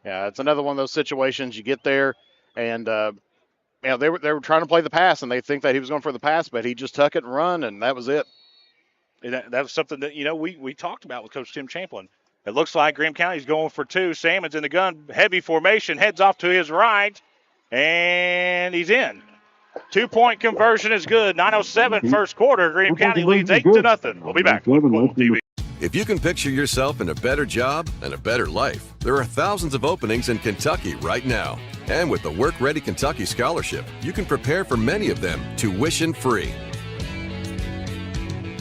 Yeah, it's another one of those situations. You get there, and they were trying to play the pass, and they think that he was going for the pass, but he just tuck it and run, and that was it. And that was something that we talked about with Coach Tim Champlin. It looks like Greenup County's going for 2. Simmons in the gun, heavy formation, heads off to his right, and he's in. 2-point conversion is good. 9:07 first quarter. Greenup County leads 8-0. We'll be back with Kool TV. If you can picture yourself in a better job and a better life, there are thousands of openings in Kentucky right now. And with the Work Ready Kentucky Scholarship, you can prepare for many of them tuition-free.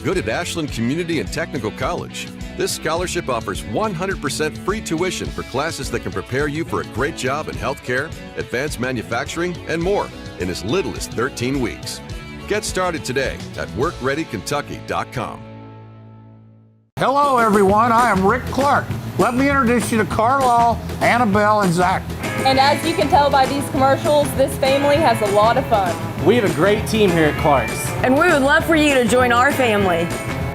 Good at Ashland Community and Technical College. This scholarship offers 100% free tuition for classes that can prepare you for a great job in healthcare, advanced manufacturing, and more in as little as 13 weeks. Get started today at WorkReadyKentucky.com. Hello, everyone. I am Rick Clark. Let me introduce you to Carlisle, Annabelle, and Zach. And as you can tell by these commercials, this family has a lot of fun. We have a great team here at Clark's. And we would love for you to join our family.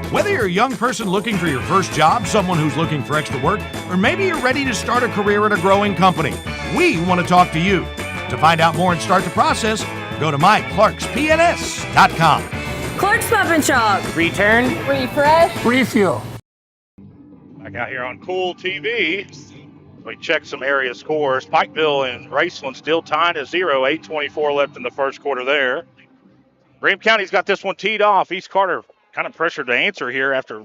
Whether you're a young person looking for your first job, someone who's looking for extra work, or maybe you're ready to start a career at a growing company, we want to talk to you. To find out more and start the process, go to myclarkspns.com. Clark's Pump and Shop. Return. Refresh. Refuel. Back out here on Kool TV, we check some area scores. Pikeville and Grayson still tied at 0. 8:24 left in the first quarter there. Greenup County's got this one teed off. East Carter kind of pressured to answer here after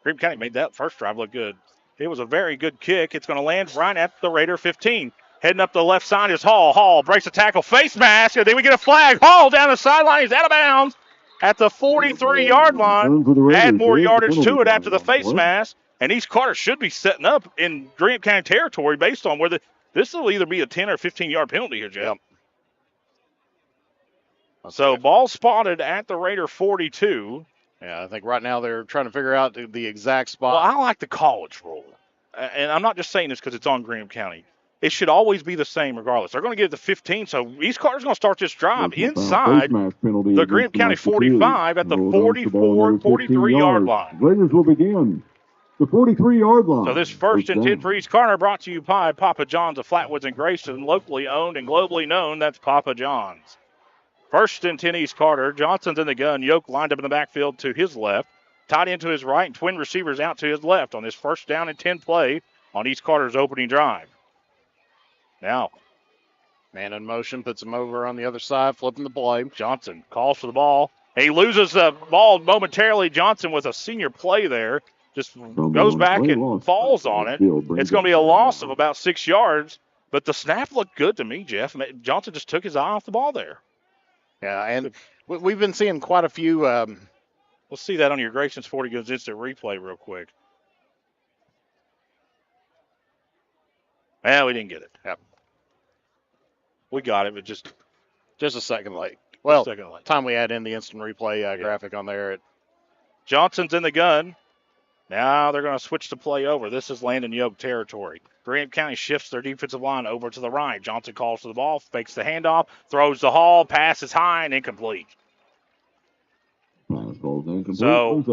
Greenup County made that first drive look good. It was a very good kick. It's going to land right at the Raider 15. Heading up the left side is Hall. Hall breaks a tackle, face mask, and then we get a flag. Hall down the sideline. He's out of bounds at the 43-yard line. Add more yardage to it after the face mask. And East Carter should be setting up in Greenup County territory based on where this will either be a 10 or 15-yard penalty here, Jeff. Yep. So ball spotted at the Raider 42. Yeah, I think right now they're trying to figure out the exact spot. Well, I like the college rule. And I'm not just saying this because it's on Greenup County. It should always be the same regardless. They're going to get it to 15, so East Carter's going to start this drive inside the Greenup County 45 at the 43-yard line. Raiders will begin the 43-yard line. So this first and 10 for East Carter brought to you by Papa John's of Flatwoods and Grayson, locally owned and globally known. That's Papa John's. First and 10 East Carter. Johnson's in the gun. Yoke lined up in the backfield to his left. Tight end to his right and twin receivers out to his left on this first down and 10 play on East Carter's opening drive. Now, man in motion, puts him over on the other side, flipping the play. Johnson calls for the ball. He loses the ball momentarily. Johnson with a senior play there. Just goes back and falls on it. It's going to be a loss of about 6 yards, but the snap looked good to me, Jeff. Johnson just took his eye off the ball there. Yeah, and we've been seeing quite a few. We'll see that on your Grayson's 40 Goods instant replay real quick. Well, we didn't get it. Yep. We got it, but just a second late. Well, second late. Time we add in the instant replay graphic on there. Johnson's in the gun. Now they're going to switch the play over. This is Landon Yoke territory. Greenup County shifts their defensive line over to the right. Johnson calls for the ball, fakes the handoff, throws the Hall, passes high and incomplete. So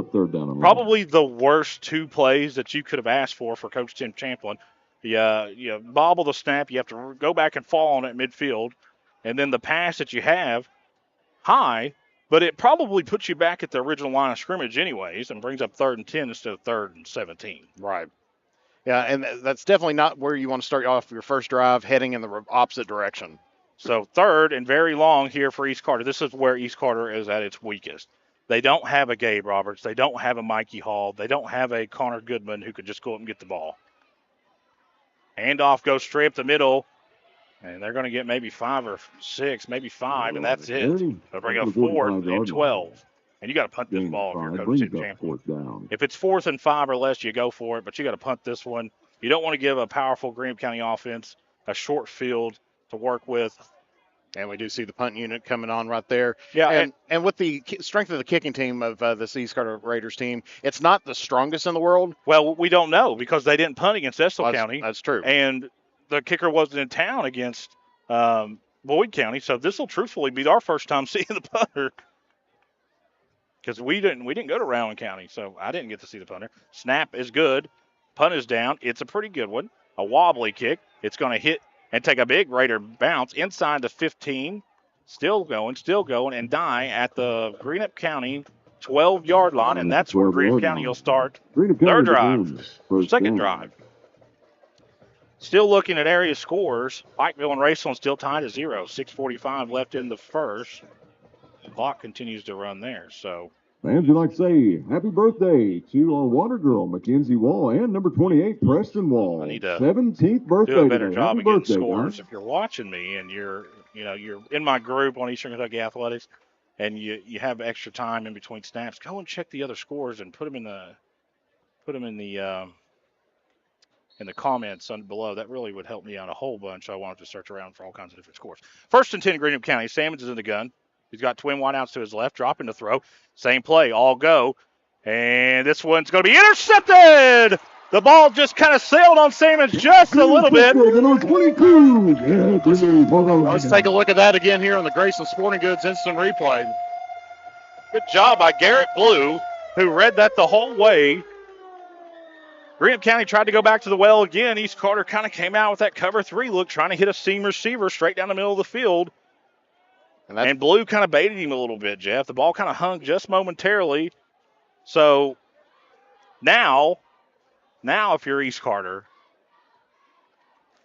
probably the worst two plays that you could have asked for Coach Tim Champlin. You bobble the snap, you have to go back and fall on it midfield, and then the pass that you have high, but it probably puts you back at the original line of scrimmage anyways and brings up 3rd and 10 instead of 3rd and 17. Right. Yeah, and that's definitely not where you want to start off your first drive, heading in the opposite direction. So 3rd and very long here for East Carter. This is where East Carter is at its weakest. They don't have a Gabe Roberts. They don't have a Mikey Hall. They don't have a Connor Goodman who could just go up and get the ball. Handoff goes straight up the middle, and they're going to get maybe 5 or 6, maybe 5, and that's it. They'll bring up 4th and 12. And you got to punt this ball if you're Coach Tim Champlin. If it's 4th and 5 or less, you go for it, but you got to punt this one. You don't want to give a powerful Greenup County offense a short field to work with. And we do see the punt unit coming on right there. Yeah, and with the strength of the kicking team of this East Carter Raiders team, it's not the strongest in the world. Well, we don't know because they didn't punt against Estill County. That's true. And the kicker wasn't in town against Boyd County, so this will truthfully be our first time seeing the punter because we didn't go to Rowan County, so I didn't get to see the punter. Snap is good. Punt is down. It's a pretty good one. A wobbly kick. It's going to hit and take a big Raider bounce inside the 15. Still going, and die at the Greenup County 12-yard line, and that's where Greenup County will start their drive, second drive. Still looking at area scores. Pikeville and Raceland still tied at 0. 6:45 left in the first. The clock continues to run there, so. Fans, we'd like to say happy birthday to our water girl, Mackenzie Wall, and number 28, Preston Wall. I need to 17th birthday do a better today. job Happy of getting birthday, scores. guys. If you're watching me and you're in my group on Eastern Kentucky Athletics, and you have extra time in between snaps, go and check the other scores and put them in the put them in the comments below. That really would help me out a whole bunch. I wanted to search around for all kinds of different scores. 1st and 10, Greenup County. Salmons is in the gun. He's got twin wideouts to his left, dropping to throw. Same play, all go. And this one's going to be intercepted. The ball just kind of sailed on Salmons just a little bit. Let's take a look at that again here on the Grayson Sporting Goods instant replay. Good job by Garrett Blue, who read that the whole way. Greenup County tried to go back to the well again. East Carter kind of came out with that cover 3 look, trying to hit a seam receiver straight down the middle of the field. And Blue kind of baited him a little bit, Jeff. The ball kind of hung just momentarily. So now if you're East Carter,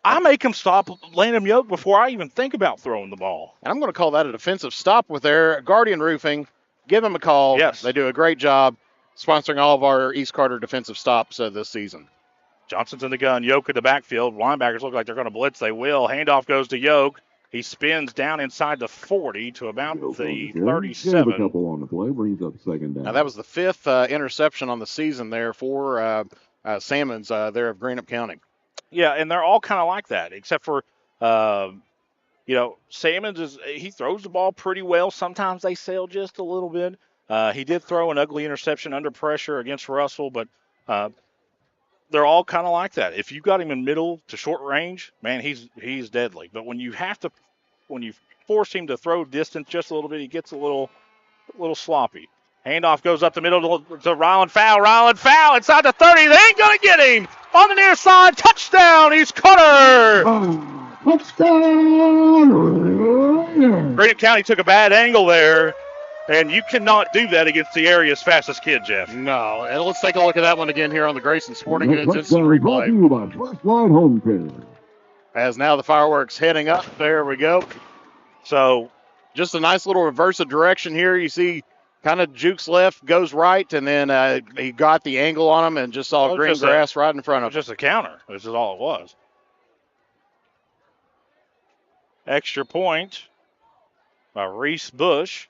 I make him stop Landon Yoke before I even think about throwing the ball. And I'm going to call that a defensive stop with their Guardian Roofing. Give them a call. Yes. They do a great job sponsoring all of our East Carter defensive stops this season. Johnson's in the gun. Yoke in the backfield. Linebackers look like they're going to blitz. They will. Handoff goes to Yoke. He spins down inside the 40 to about the 37. A couple on the play, brings up 2nd down. Now, that was the 5th interception on the season there for Salmons there of Greenup County. Yeah, and they're all kind of like that, except for, Salmons he throws the ball pretty well. Sometimes they sail just a little bit. He did throw an ugly interception under pressure against Russell, but they're all kind of like that. If you got him in middle to short range, man, he's deadly. But when you force him to throw distance just a little bit, he gets a little sloppy. Handoff goes up the middle to Ryland Fowl. Ryland Fowl inside the 30. They ain't going to get him. On the near side, touchdown, East Carter. Touchdown. Greenup County took a bad angle there, and you cannot do that against the area's fastest kid, Jeff. No, and let's take a look at that one again here on the Grayson Sporting Goods instant Brought to replay. you by First Line Home Care. As now the fireworks heading up. There we go. So just a nice little reverse of direction here. You see kind of jukes left, goes right, and then he got the angle on him and just saw green grass right in front of him. Just a counter. This is all it was. Extra point by Reese Bush.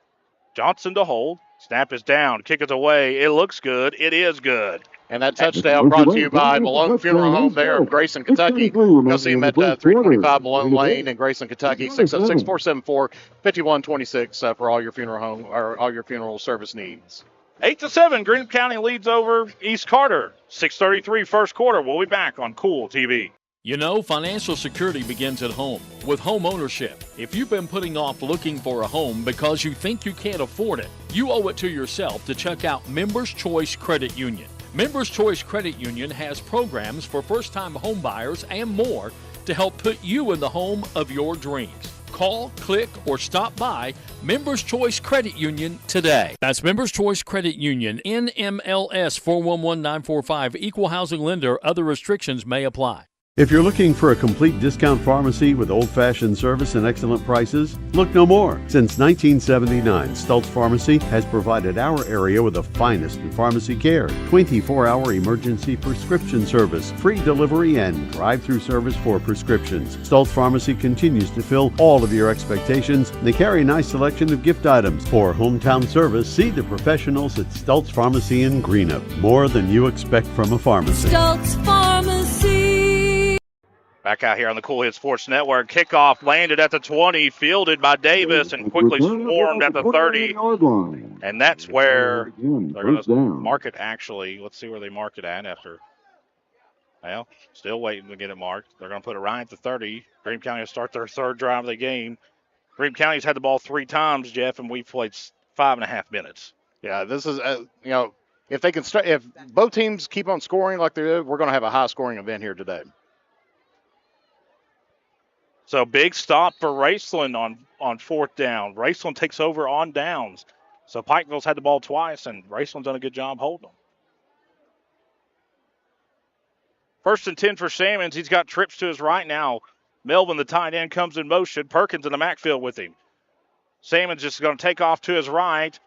Johnson to hold. Snap is down. Kick is away. It looks good. It is good. And that touchdown brought to you by Malone Funeral Home there of Grayson, Kentucky. You'll see him at 325 Malone Lane in Grayson, Kentucky. 606-474-5126 for all your funeral home or all your funeral service needs. 8-7, Greenup County leads over East Carter. 6:33 first quarter. We'll be back on Kool TV. You know, financial security begins at home with home ownership. If you've been putting off looking for a home because you think you can't afford it, you owe it to yourself to check out Members Choice Credit Union. Members Choice Credit Union has programs for first-time home buyers and more to help put you in the home of your dreams. Call, click, or stop by Members Choice Credit Union today. That's Members Choice Credit Union, NMLS 411945, Equal Housing Lender. Other restrictions may apply. If you're looking for a complete discount pharmacy with old-fashioned service and excellent prices, look no more. Since 1979, Stultz Pharmacy has provided our area with the finest in pharmacy care, 24-hour emergency prescription service, free delivery, and drive-through service for prescriptions. Stultz Pharmacy continues to fill all of your expectations. They carry a nice selection of gift items. For hometown service, see the professionals at Stultz Pharmacy in Greenup. More than you expect from a pharmacy. Stultz Pharmacy. Back out here on the Kool Hit Sports Network. Kickoff landed at the 20, fielded by Davis, and quickly swarmed at the 30. And that's where they're going to mark it, actually. Let's see where they mark it at after. Well, still waiting to get it marked. They're going to put it right at the 30. Greenup County will start their third drive of the game. Greenup County's had the ball 3 times, Jeff, and we've played 5.5 minutes. Yeah, this is, if they can if both teams keep on scoring like they do, we're going to have a high-scoring event here today. So big stop for Raceland on fourth down. Raceland takes over on downs. So Pikeville's had the ball twice, and Raceland's done a good job holding them. 1st and 10 for Salmons. He's got trips to his right now. Melvin, the tight end, comes in motion. Perkins in the backfield with him. Salmons just going to take off to his right.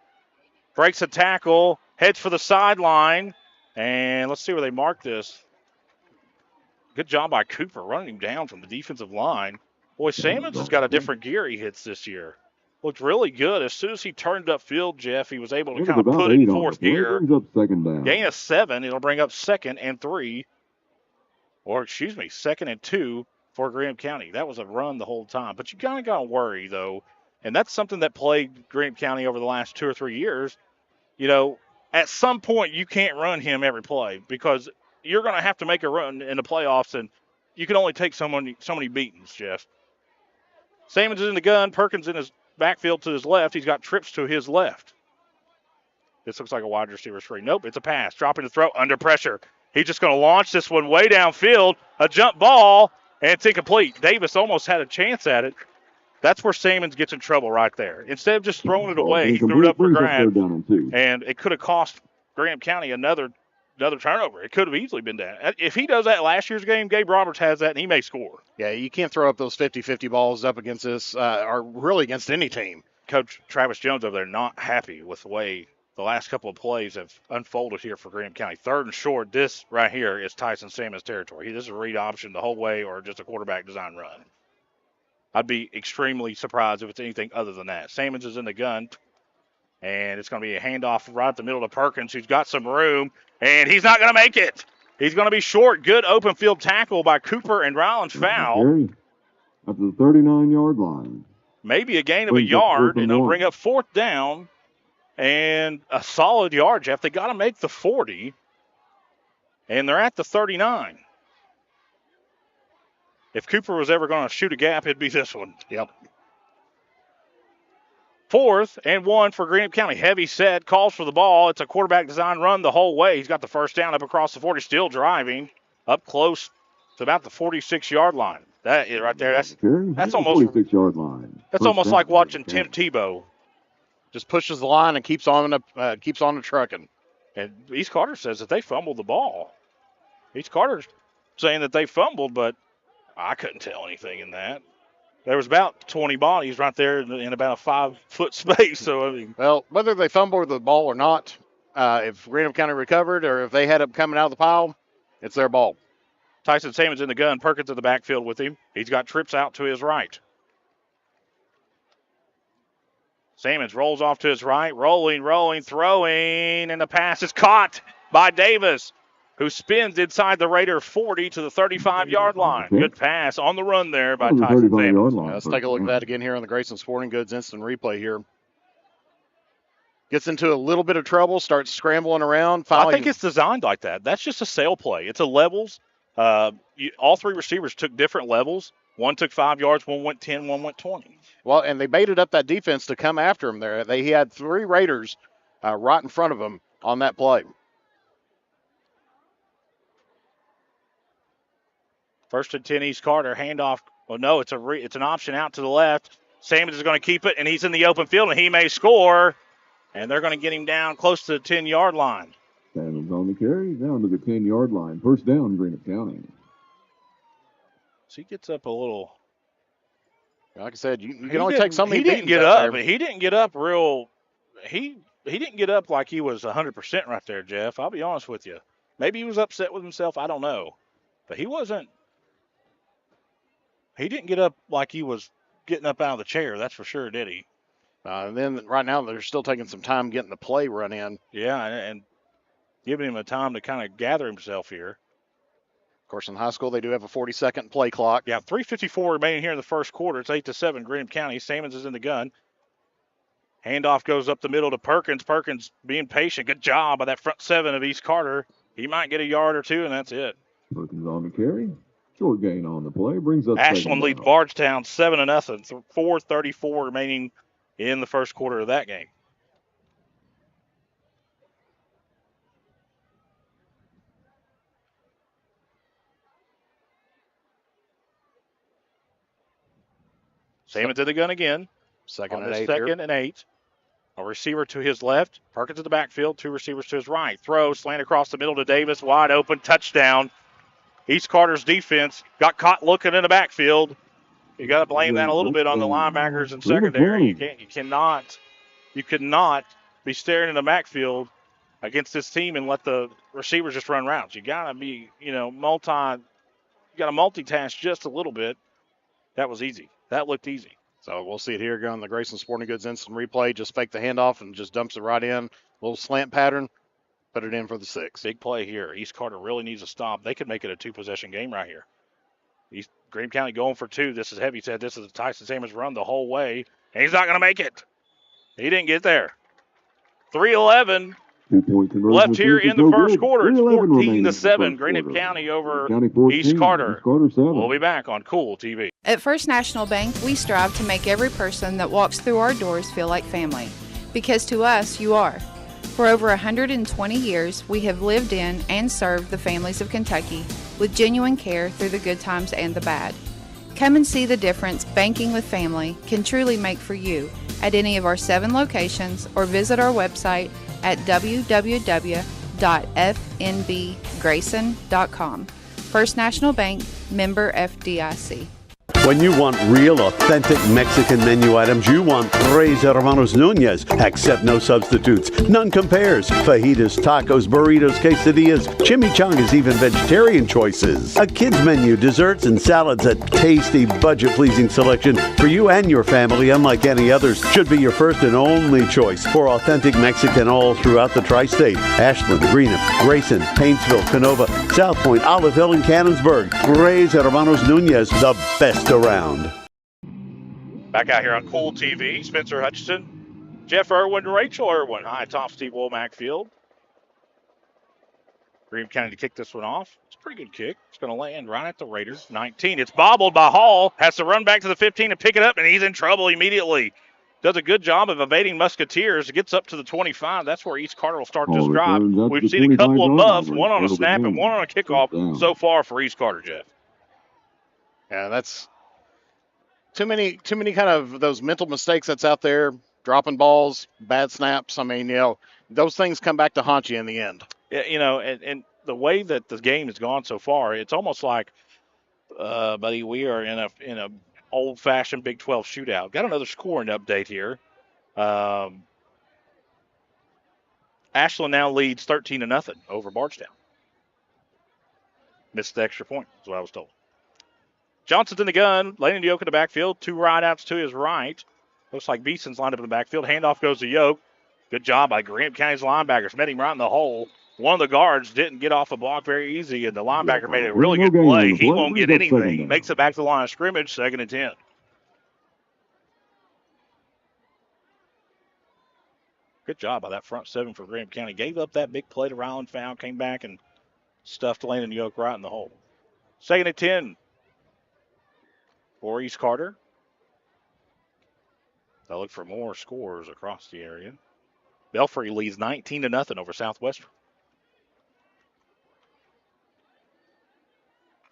Breaks a tackle. Heads for the sideline. And let's see where they mark this. Good job by Cooper running him down from the defensive line. Boy, Salmons has got a different gear he hits this year. looked really good. As soon as he turned upfield, Jeff, he was able to Look kind at of about put it 8 in on the fourth play. gear. Brings up second down. Gain of 7. It'll bring up second and 2 for Greenup County. That was a run the whole time. But you kind of got to worry, though, and that's something that plagued Greenup County over the last 2 or 3 years. You know, at some point you can't run him every play because you're going to have to make a run in the playoffs, and you can only take so many beatings, Jeff. Sammons is in the gun. Perkins in his backfield to his left. He's got trips to his left. This looks like a wide receiver screen. Nope, it's a pass. Dropping the throw under pressure. He's just going to launch this one way downfield. A jump ball, and it's incomplete. Davis almost had a chance at it. That's where Sammons gets in trouble right there. Instead of just throwing it away, he threw it up for grab, and it could have cost Greenup County another turnover. It could have easily been that. If he does that last year's game, Gabe Roberts has that, and he may score. Yeah, you can't throw up those 50-50 balls up against this, or really against any team. Coach Travis Jones over there not happy with the way the last couple of plays have unfolded here for Greenup County. 3rd and short, this right here is Tyson Sammons' territory. This is a read option the whole way or just a quarterback design run. I'd be extremely surprised if it's anything other than that. Sammons is in the gun, and it's going to be a handoff right at the middle to Perkins, who's got some room, and he's not going to make it. He's going to be short. Good open field tackle by Cooper, and Ryland's foul. Up to the 39-yard line. Maybe a gain of a yard, and it'll bring up 4th down and a solid yard, Jeff. They got to make the 40, and they're at the 39. If Cooper was ever going to shoot a gap, it'd be this one. Yep. 4th and 1 for Greenup County. Heavy set, calls for the ball. It's a quarterback design run the whole way. He's got the first down up across the 40, still driving up close to about the 46-yard line. That is right there. That's almost 46-yard line. That's almost like watching Tim Tebow. Just pushes the line and keeps on the trucking. And East Carter says that they fumbled the ball. East Carter's saying that they fumbled, but I couldn't tell anything in that. There was about 20 bodies right there in about a 5-foot space. So, I mean, well, whether they fumbled the ball or not, if Greenup County recovered or if they had it coming out of the pile, it's their ball. Tyson Sammons in the gun. Perkins in the backfield with him. He's got trips out to his right. Sammons rolls off to his right. Rolling, throwing, and the pass is caught by Davis, who spins inside the Raider 40 to the 35-yard line. Good pass on the run there by Tyson Sammons. Let's take a look at that again here on the Grayson Sporting Goods instant replay here. Gets into a little bit of trouble, starts scrambling around. I think it's designed like that. That's just a sail play. It's a levels. All 3 receivers took different levels. One took 5 yards, one went 10, one went 20. Well, and they baited up that defense to come after him there. He had 3 Raiders right in front of him on that play. 1st and 10, East Carter. Handoff. Well, no, it's an option out to the left. Sammons is going to keep it, and he's in the open field, and he may score. And they're going to get him down close to the 10-yard line. Sammons on the carry, down to the 10-yard line. 1st down, Greenup County. So he gets up a little. Like I said, you can only take so many. He didn't get up. He didn't get up real. He didn't get up like he was 100% right there, Jeff. I'll be honest with you. Maybe he was upset with himself. I don't know, but he wasn't. He didn't get up like he was getting up out of the chair. That's for sure, did he? And then right now they're still taking some time getting the play run in. Yeah, and giving him a time to kind of gather himself here. Of course, in high school, they do have a 40-second play clock. Yeah, 3:54 remaining here in the first quarter. It's 8-7, Greenup County. Sammons is in the gun. Handoff goes up the middle to Perkins. Perkins being patient. Good job by that front 7 of East Carter. He might get a yard or 2, and that's it. Perkins on the carry. Short gain on the play. Brings up Ashland leads Bardstown 7-0. 4:34 remaining in the first quarter of that game. Sammons in the gun again. Second and 8. A receiver to his left. Perkins in the backfield. 2 receivers to his right. Throw, slant across the middle to Davis. Wide open. Touchdown. East Carter's defense got caught looking in the backfield. You got to blame that a little bit on the linebackers and secondary. You cannot be staring in the backfield against this team and let the receivers just run routes. You got to be, you got to multitask just a little bit. That was easy. That looked easy. So we'll see it here going the Grayson Sporting Goods instant replay. Just fake the handoff and just dumps it right in. Little slant pattern. Put it in for the 6. Big play here. East Carter really needs to stop. They could make it a 2-possession game right here. Greenup County going for 2. This is heavy. Said this is a Tyson Sammons run the whole way. And he's not going to make it. He didn't get there. 3:11 left here in the first quarter. It's 14-7. Greenup County over East Carter. We'll be back on Kool TV. At First National Bank, we strive to make every person that walks through our doors feel like family. Because to us, you are. For over 120 years, we have lived in and served the families of Kentucky with genuine care through the good times and the bad. Come and see the difference banking with family can truly make for you at any of our 7 locations or visit our website at www.fnbgrayson.com. First National Bank, member FDIC. When you want real, authentic Mexican menu items, you want Tres Hermanos Nunez. Accept no substitutes. None compares. Fajitas, tacos, burritos, quesadillas, chimichangas, even vegetarian choices. A kids menu, desserts and salads, a tasty, budget-pleasing selection for you and your family, unlike any others, should be your first and only choice for authentic Mexican all throughout the tri-state. Ashland, Greenup, Grayson, Paintsville, Canova, South Point, Olive Hill, and Cannonsburg. Tres Hermanos Nunez, the best around. Back out here on Kool TV, Spencer Hutchinson, Jeff Irwin, Rachel Irwin. Hi, top Steve Womack Field. Greenup County to kick this one off. It's a pretty good kick. It's going to land right at the Raiders. 19. It's bobbled by Hall. Has to run back to the 15 and pick it up, and he's in trouble immediately. Does a good job of evading Musketeers. Gets up to the 25. That's where East Carter will start this drive. We've seen a couple of buffs, one on a snap and one on a kickoff so far for East Carter, Jeff. Yeah, that's too many kind of those mental mistakes that's out there, dropping balls, bad snaps. I mean, those things come back to haunt you in the end. Yeah, and the way that the game has gone so far, it's almost like, buddy, we are in a old-fashioned Big 12 shootout. Got another scoring update here. Ashland now leads 13-0 over Bardstown. Missed the extra point, is what I was told. Johnson's in the gun. Landon Yoke in the backfield. 2 wideouts to his right. Looks like Beeson's lined up in the backfield. Handoff goes to Yoke. Good job by Greenup County's linebackers. Met him right in the hole. One of the guards didn't get off a block very easy, and the linebacker made a really good play. He won't get anything. He makes it back to the line of scrimmage, 2nd and 10. Good job by that front 7 for Greenup County. Gave up that big play to Ryland Fowl, came back and stuffed Landon Yoke right in the hole. 2nd and 10. For East Carter. They'll look for more scores across the area. Belfry leads 19-0 over Southwestern.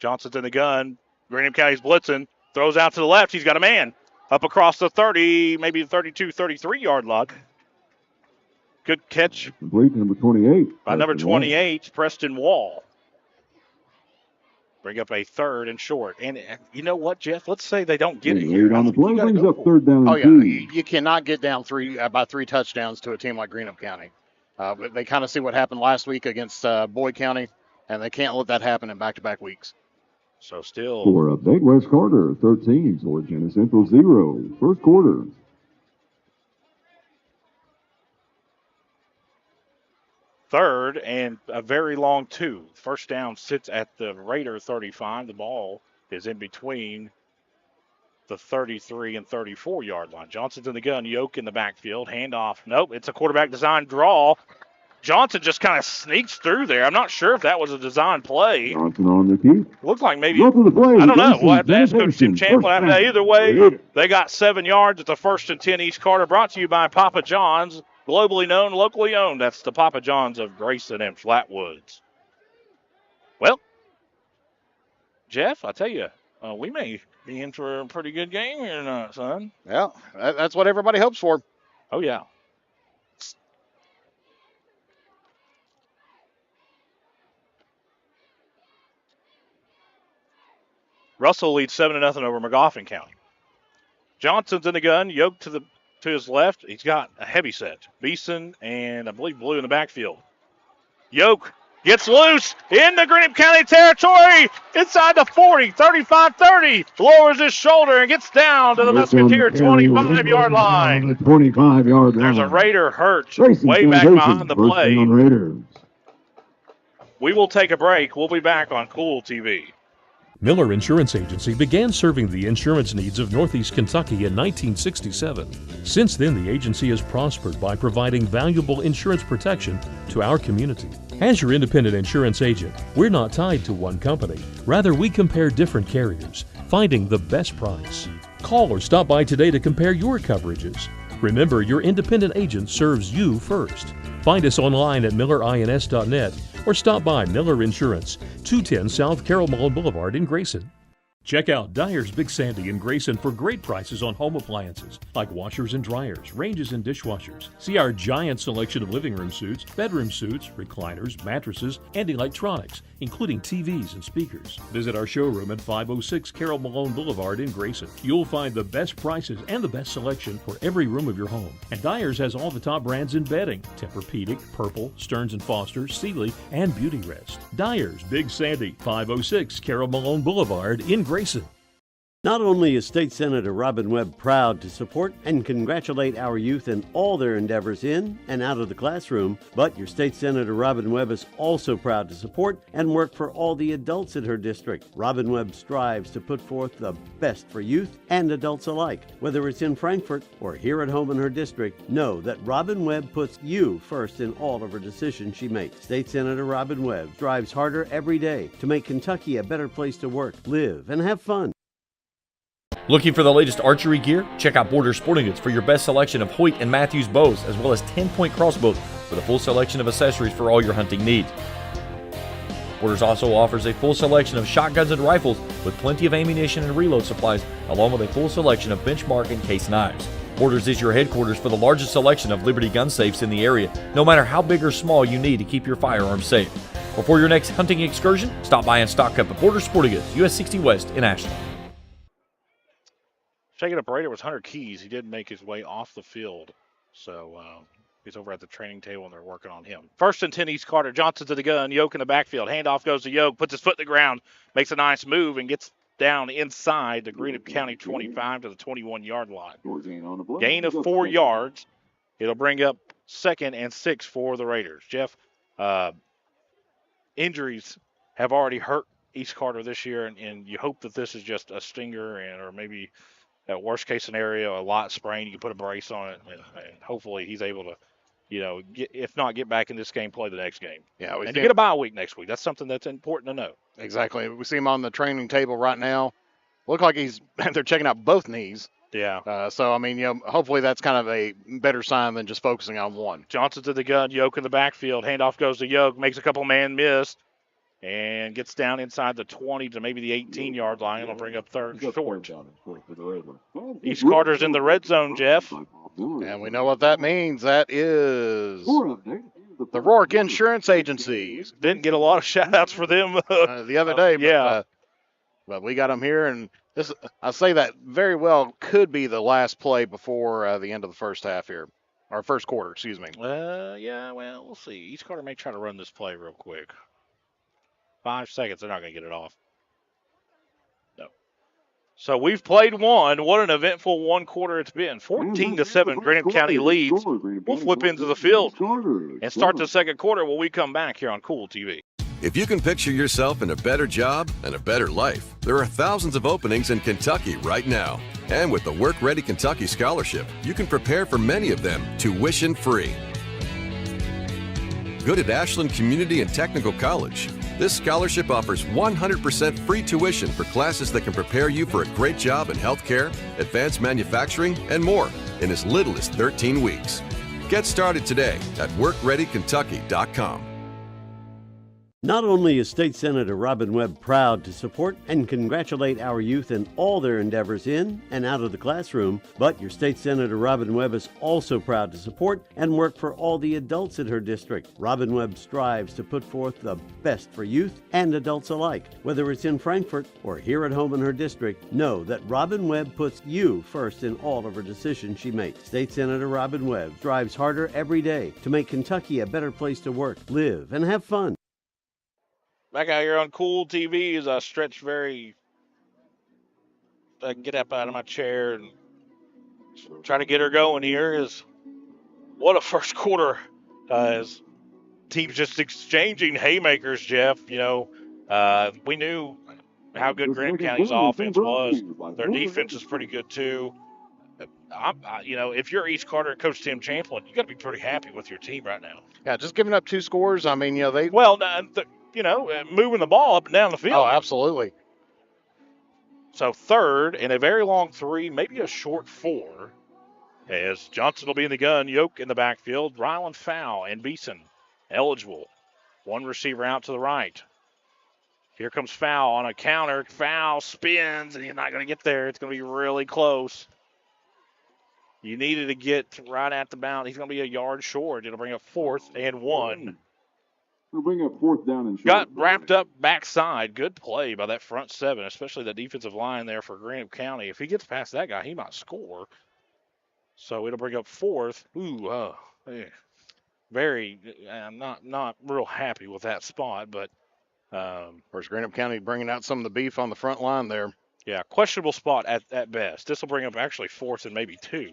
Johnson's in the gun. Greenup County's blitzing. Throws out to the left. He's got a man. Up across the 30, maybe the 32, 33-yard line. Good catch. Complete number 28. By number 28, Preston Wall. Bring up a 3rd and short. And you know what, Jeff? Let's say they don't get it here. On the play brings up 3rd down. Oh, yeah. You cannot get down by 3 touchdowns to a team like Greenup County. But they kind of see what happened last week against Boyd County, and they can't let that happen in back-to-back weeks. So still. For update, West Carter 13, Georgia Central 0. First quarter. Third and a very long 2. First down sits at the Raider 35. The ball is in between the 33 and 34-yard line. Johnson's in the gun. Yoke in the backfield. Handoff. Nope, it's a quarterback design draw. Johnson just kind of sneaks through there. I'm not sure if that was a design play. Johnson on the key. Looked like maybe, I don't know. We'll have to ask Coach Tim Champlin. Either way, they got 7 yards at the 1st and 10 East Carter. Brought to you by Papa John's. Globally known, locally owned. That's the Papa John's of Grayson and Flatwoods. Well, Jeff, I tell you, we may be in for a pretty good game here tonight, son. Yeah, that's what everybody hopes for. Oh, yeah. Russell leads 7-0 over McGoffin County. Johnson's in the gun. Yoke to his left. He's got a heavy set. Beeson and I believe Blue in the backfield. Yoke Gets loose in the Greenup County territory. Inside the 40, 35-30. Lowers his shoulder and gets down to the Musketeer 25-yard line. The 25-yard line. There's a Raider hurt Grayson way back behind the first play. down Raiders. We will take a break. We'll be back on Kool TV. Miller Insurance Agency began serving the insurance needs of Northeast Kentucky in 1967. Since then, the agency has prospered by providing valuable insurance protection to our community. As your independent insurance agent, we're not tied to one company. Rather, we compare different carriers, finding the best price. Call or stop by today to compare your coverages. Remember, your independent agent serves you first. Find us online at millerins.net or stop by Miller Insurance, 210 South Carroll Malone Boulevard in Grayson. Check out Dyer's Big Sandy in Grayson for great prices on home appliances like washers and dryers, ranges and dishwashers. See our giant selection of living room suites, bedroom suites, recliners, mattresses, and electronics, including TVs and speakers. Visit our showroom at 506 Carroll Malone Boulevard in Grayson. You'll find the best prices and the best selection for every room of your home. And Dyer's has all the top brands in bedding: Tempur-Pedic, Purple, Stearns & Foster, Sealy, and Beautyrest. Dyer's Big Sandy, 506 Carroll Malone Boulevard in Grayson. Not only is State Senator Robin Webb proud to support and congratulate our youth in all their endeavors in and out of the classroom, but your State Senator Robin Webb is also proud to support and work for all the adults in her district. Robin Webb strives to put forth the best for youth and adults alike. Whether it's in Frankfort or here at home in her district, know that Robin Webb puts you first in all of her decisions she makes. State Senator Robin Webb strives harder every day to make Kentucky a better place to work, live, and have fun. Looking for the latest archery gear? Check out Border Sporting Goods for your best selection of Hoyt and Matthews bows, as well as 10-point crossbows with a full selection of accessories for all your hunting needs. Borders also offers a full selection of shotguns and rifles with plenty of ammunition and reload supplies, along with a full selection of benchmark and case knives. Borders is your headquarters for the largest selection of Liberty gun safes in the area, no matter how big or small you need to keep your firearms safe. Before your next hunting excursion, stop by and stock up at Border Sporting Goods, US 60 West in Ashland. Shaking up Raider was Hunter Keys. He did make his way off the field. So he's over at the training table, and they're working on him. 1st and 10 East Carter. Johnson to the gun. Yoke in the backfield. Handoff goes to Yoke. Puts his foot in the ground. Makes a nice move and gets down inside the Greenup County 25 to the 21-yard line. Gain of 4 yards. It'll bring up 2nd and 6 for the Raiders. Jeff, injuries have already hurt East Carter this year, and you hope that this is just a stinger or maybe – at worst case scenario, a light sprain, you can put a brace on it, and hopefully he's able to, get back in this game, play the next game. Yeah, and you get a bye week next week. That's something that's important to know. Exactly. We see him on the training table right now. Look like they're checking out both knees. Yeah. So, hopefully that's kind of a better sign than just focusing on one. Johnson to the gun, Yoke in the backfield. Handoff goes to Yoke, makes a couple man miss, and gets down inside the 20 to maybe the 18-yard line. It'll bring up 3rd and short. East Carter's in the red zone, Jeff. And we know what that means. That is the Rourke Insurance Agency. Didn't get a lot of shout-outs for them the other day. But, but we got them here, and this, I say that very well could be the last play before the end of the first half here. Or first quarter, excuse me. We'll see. East Carter may try to run this play real quick. 5 seconds, they're not going to get it off. No. So we've played one. What an eventful one quarter it's been. 14-7, Greenup County leads. We'll flip into the field and start the second quarter when we come back here on Kool TV. If you can picture yourself in a better job and a better life, there are thousands of openings in Kentucky right now. And with the Work Ready Kentucky Scholarship, you can prepare for many of them tuition-free. Good at Ashland Community and Technical College. This scholarship offers 100% free tuition for classes that can prepare you for a great job in healthcare, advanced manufacturing, and more in as little as 13 weeks. Get started today at workreadykentucky.com. Not only is State Senator Robin Webb proud to support and congratulate our youth in all their endeavors in and out of the classroom, but your State Senator Robin Webb is also proud to support and work for all the adults in her district. Robin Webb strives to put forth the best for youth and adults alike. Whether it's in Frankfort or here at home in her district, know that Robin Webb puts you first in all of her decisions she makes. State Senator Robin Webb strives harder every day to make Kentucky a better place to work, live, and have fun. Back out here on Kool TV as I stretch I can get up out of my chair and try to get her going here. Is what a first quarter as teams just exchanging haymakers, Jeff. We knew how good Greenup County's offense was. Their defense is pretty good too. If you're East Carter and Coach Tim Champlin, you got to be pretty happy with your team right now. Yeah, just giving up 2 scores. I mean, they. Well, moving the ball up and down the field. Oh, absolutely. So third and a very long 3, maybe a short 4. As Johnson will be in the gun, Yoke in the backfield, Ryland foul, and Beeson eligible. 1 receiver out to the right. Here comes foul on a counter. Foul spins, and he's not going to get there. It's going to be really close. You needed to get right at the bound. He's going to be a yard short. It'll bring up 4th and 1. We'll bring up 4th down and short. Got wrapped up backside. Good play by that front 7, especially the defensive line there for Greenup County. If he gets past that guy, he might score. So it'll bring up 4th. I'm not real happy with that spot, but of course, Greenup County bringing out some of the beef on the front line there. Yeah, questionable spot at best. This will bring up actually 4th and maybe 2.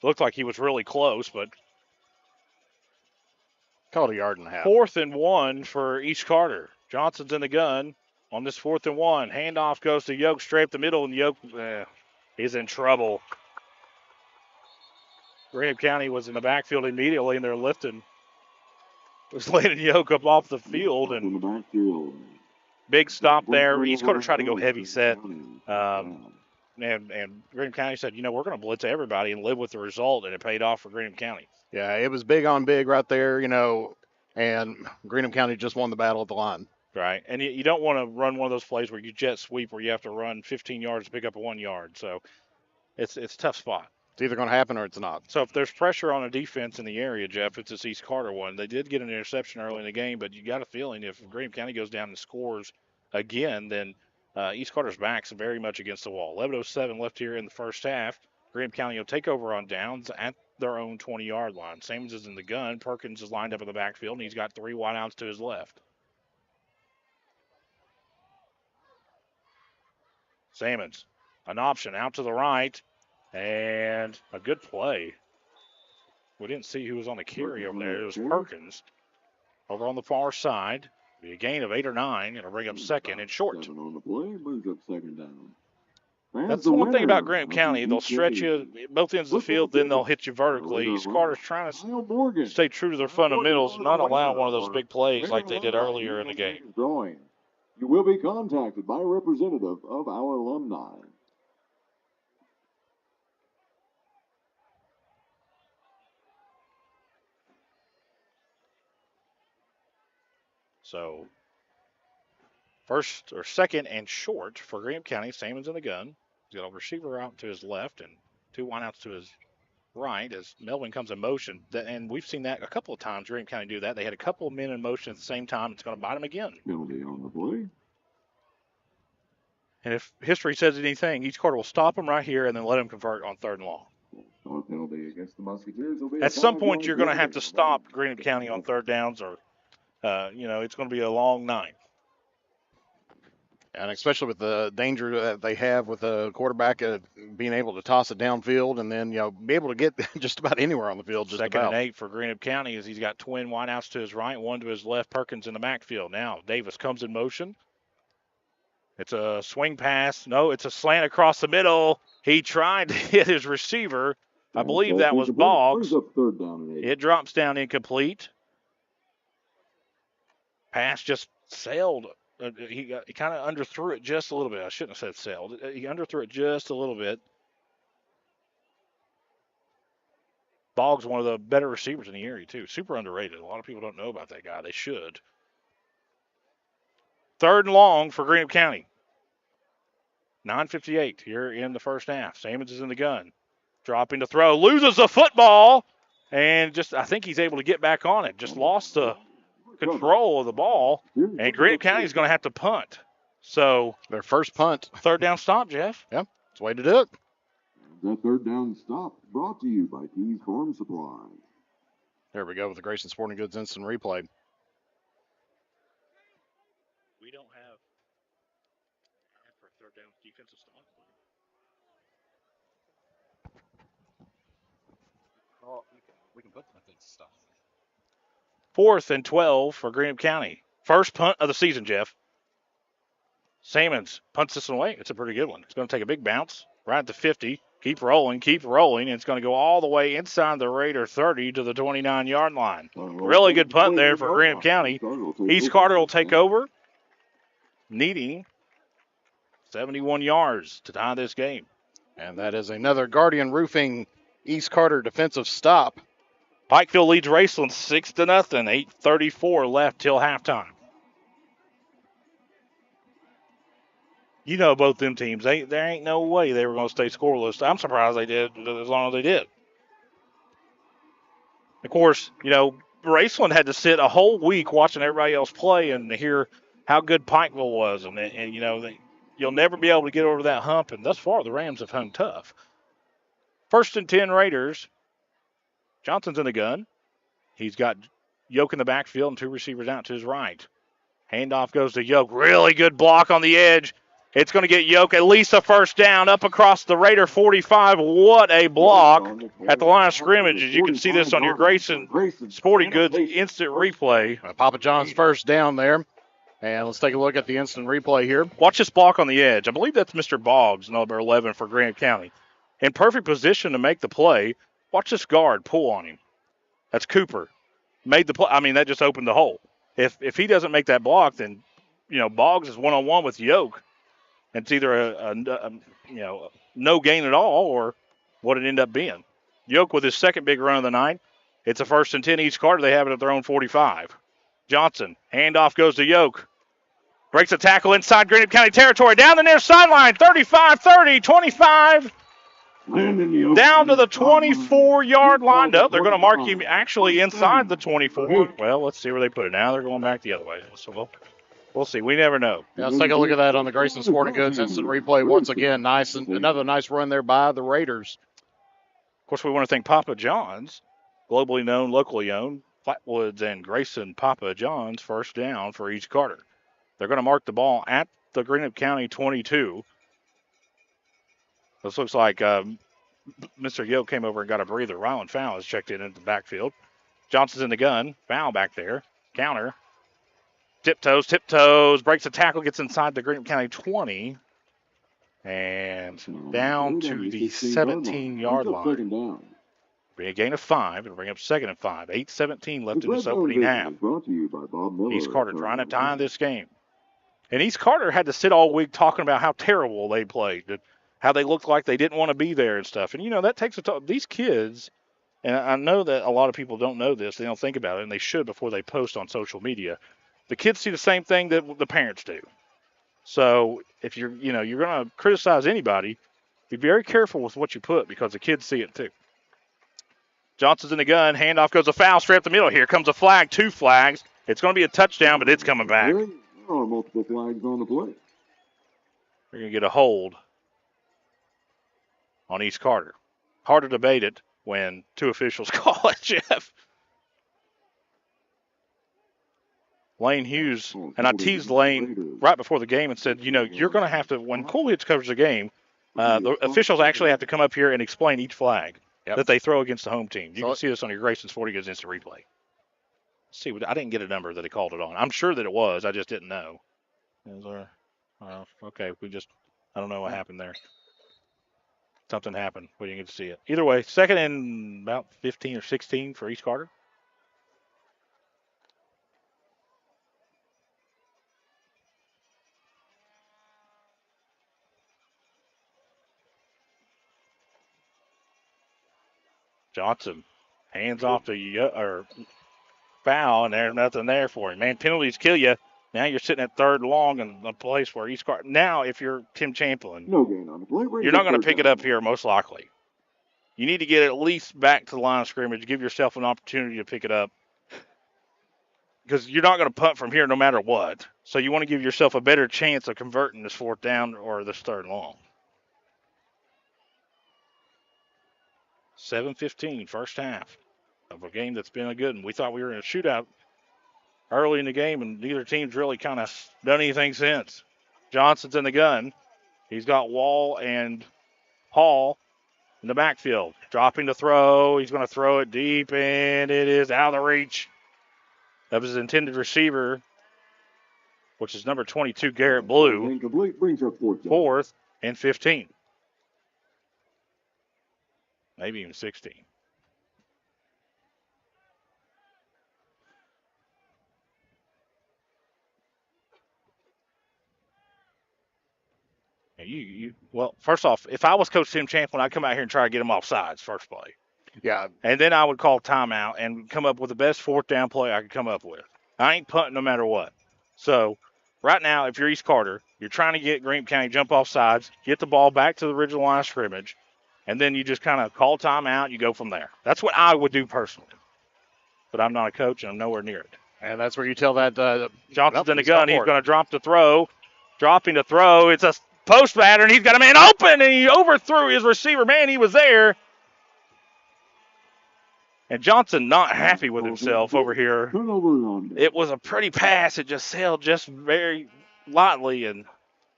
Looked like he was really close, but called a 1.5 yards. 4th and 1 for East Carter. Johnson's in the gun on this 4th and 1. Handoff goes to Yoke straight up the middle, and Yoke is in trouble. Greenup County was in the backfield immediately, and they're lifting. Was landing Yoke up off the field, and big stop there. East Carter tried to go heavy set, and Greenup County said, we're going to blitz everybody and live with the result, and it paid off for Greenup County. Yeah, it was big on big right there, and Greenup County just won the battle at the line. Right, and you don't want to run one of those plays where you jet sweep where you have to run 15 yards to pick up a 1 yard. So it's a tough spot. It's either going to happen or it's not. So if there's pressure on a defense in the area, Jeff, it's this East Carter one. They did get an interception early in the game, but you got a feeling if Greenup County goes down and scores again, then East Carter's back's very much against the wall. 11:07 left here in the first half. Greenup County will take over on downs at their own 20-yard line. Sammons is in the gun. Perkins is lined up in the backfield, and he's got 3 wideouts to his left. Sammons, an option out to the right. And a good play. We didn't see who was on the carry over there. It was Perkins. Over on the far side. Be a gain of 8 or 9. It'll bring up 2nd and short. On the play, brings up 2nd down. That's the one thing about Greenup County. They'll stretch you both ends of the field, then they'll hit you vertically. East Carter's trying to stay true to their fundamentals, not allow one of those big plays like they did earlier in the game. You will be contacted by a representative of our alumni. So, 1st or 2nd and short for Greenup County. Sammons in the gun. He's got a receiver out to his left and 2 wideouts to his right as Melvin comes in motion. And we've seen that a couple of times. Greenup County do that. They had a couple of men in motion at the same time. It's going to bite them again. Penalty on the play. And if history says anything, East Carter will stop them right here and then let them convert on 3rd and long. Penalty against the Musketeers will be at some point, you're going to have to stop Greenup County on 3rd downs or it's going to be a long night. And especially with the danger that they have with the quarterback being able to toss it downfield and then, be able to get just about anywhere on the field. Just 2nd and 8 for Greenup County as he's got twin wideouts to his right, 1 to his left. Perkins in the backfield. Now Davis comes in motion. It's a swing pass. No, it's a slant across the middle. He tried to hit his receiver. I believe that was Boggs. It drops down incomplete. Pass just sailed. He kind of underthrew it just a little bit. I shouldn't have said sailed. He underthrew it just a little bit. Boggs, one of the better receivers in the area, too. Super underrated. A lot of people don't know about that guy. They should. 3rd and long for Greenup County. 9:58 here in the first half. Sammons is in the gun. Dropping to throw. Loses the football. And I think he's able to get back on it. Just lost the control of the ball, and Greenup County is going to have to punt. So their first punt. 3rd down stop, Jeff. Yep, it's the way to do it. That 3rd down stop brought to you by Keys Farm Supply. There we go with the Grayson Sporting Goods instant replay. We don't have for third down defensive stop. We can put defensive stop. 4th and 12 for Greenup County. First punt of the season, Jeff. Salmons punts this one away. It's a pretty good one. It's going to take a big bounce right at the 50. Keep rolling. And it's going to go all the way inside the Raider 30 to the 29-yard line. Really good punt there for Greenup County. East Carter will take over, needing 71 yards to tie this game. And that is another Guardian Roofing East Carter defensive stop. Pikeville leads Raceland 6-0. 8:34 left till halftime. You know both them teams. There ain't no way they were going to stay scoreless. I'm surprised they did as long as they did. Of course, Raceland had to sit a whole week watching everybody else play and to hear how good Pikeville was. And you'll never be able to get over that hump. And thus far, the Rams have hung tough. 1st and 10 Raiders. Johnson's in the gun. He's got Yoke in the backfield and 2 receivers out to his right. Handoff goes to Yoke. Really good block on the edge. It's going to get Yoke at least a first down up across the Raider 45. What a block at the line of scrimmage. As you can see this on your Grayson Sporting Goods instant replay. Papa John's first down there. And let's take a look at the instant replay here. Watch this block on the edge. I believe that's Mr. Boggs, number 11 for Greenup County. In perfect position to make the play. Watch this guard pull on him. That's Cooper. Made the play. I mean, that just opened the hole. If he doesn't make that block, then, Boggs is one-on-one with Yoke. It's either a no gain at all or what it ended up being. Yoke with his second big run of the night. It's a 1st and 10 East Carter. They have it at their own 45. Johnson, handoff goes to Yoke. Breaks a tackle inside Greenup County territory. Down the near sideline, 35-30, 25. Down to the 24-yard line. No, they're going to mark him actually inside the 24. Well, let's see where they put it now. They're going back the other way. So we'll see. We never know. Yeah, let's take a look at that on the Grayson Sporting Goods instant replay once again. Another nice run there by the Raiders. Of course, we want to thank Papa John's, globally known, locally owned. Flatwoods and Grayson Papa John's, first down for each Carter. They're going to mark the ball at the Greenup County 22. This looks like Mr. Yoke came over and got a breather. Rylan Fowl has checked in the backfield. Johnson's in the gun. Fowl back there. Counter. Tiptoes. Breaks a tackle. Gets inside the Greenup County 20. And down to the 17-yard line. Be a gain of 5. It'll bring up 2nd and 5. 8:17 left in this opening half. East Carter trying to tie this game. And East Carter had to sit all week talking about how terrible they played. How they looked like they didn't want to be there and stuff. And, that takes a toll. These kids, and I know that a lot of people don't know this. They don't think about it, and they should before they post on social media. The kids see the same thing that the parents do. So if you're going to criticize anybody, be very careful with what you put because the kids see it too. Johnson's in the gun. Handoff goes a foul straight up the middle. Here comes a flag. 2 flags. It's going to be a touchdown, but it's coming back. There are multiple flags on the play. We're going to get a hold on East Carter. Hard to debate it when 2 officials call it, Jeff. Lane Hughes, and I teased Lane right before the game and said, you're going to have to, when Kool covers the game, the officials actually have to come up here and explain each flag that they throw against the home team. You can see this on your Grayson Sporting Goods instant replay. See, I didn't get a number that he called it on. I'm sure that it was. I just didn't know. Okay, I don't know what happened there. Something happened. We didn't get to see it. Either way, 2nd and about 15 or 16 for East Carter. Johnson, hands off to Foul, and there's nothing there for him. Man, penalties kill you. Now you're sitting at 3rd long in a place where East Carter. Now, if you're Tim Champlin, no gain on the play. You're not going to pick it up here, most likely. You need to get at least back to the line of scrimmage. Give yourself an opportunity to pick it up. Because you're not going to punt from here no matter what. So you want to give yourself a better chance of converting this 4th down or this 3rd long. 7:15, first half of a game that's been a good one. We thought we were in a shootout early in the game, and neither team's really kind of done anything since. Johnson's in the gun. He's got Wall and Hall in the backfield. Dropping the throw. He's going to throw it deep, and it is out of the reach of his intended receiver, which is number 22, Garrett Blue. Incomplete, brings up 14. 4th and 15. Maybe even 16. Well, first off, if I was Coach Tim Champlin, I'd come out here and try to get him off sides first play. Yeah. And then I would call timeout and come up with the best 4th down play I could come up with. I ain't punting no matter what. So right now, if you're East Carter, you're trying to get Greenup County jump off sides, get the ball back to the original line of scrimmage, and then you just kind of call timeout, you go from there. That's what I would do personally. But I'm not a coach, and I'm nowhere near it. And that's where you tell that. Johnson's in the gun. He's going to drop the throw. Dropping the throw. It's a post pattern. He's got a man open, and he overthrew his receiver. Man, he was there. And Johnson not happy with himself over here. It was a pretty pass. It just sailed just very lightly. And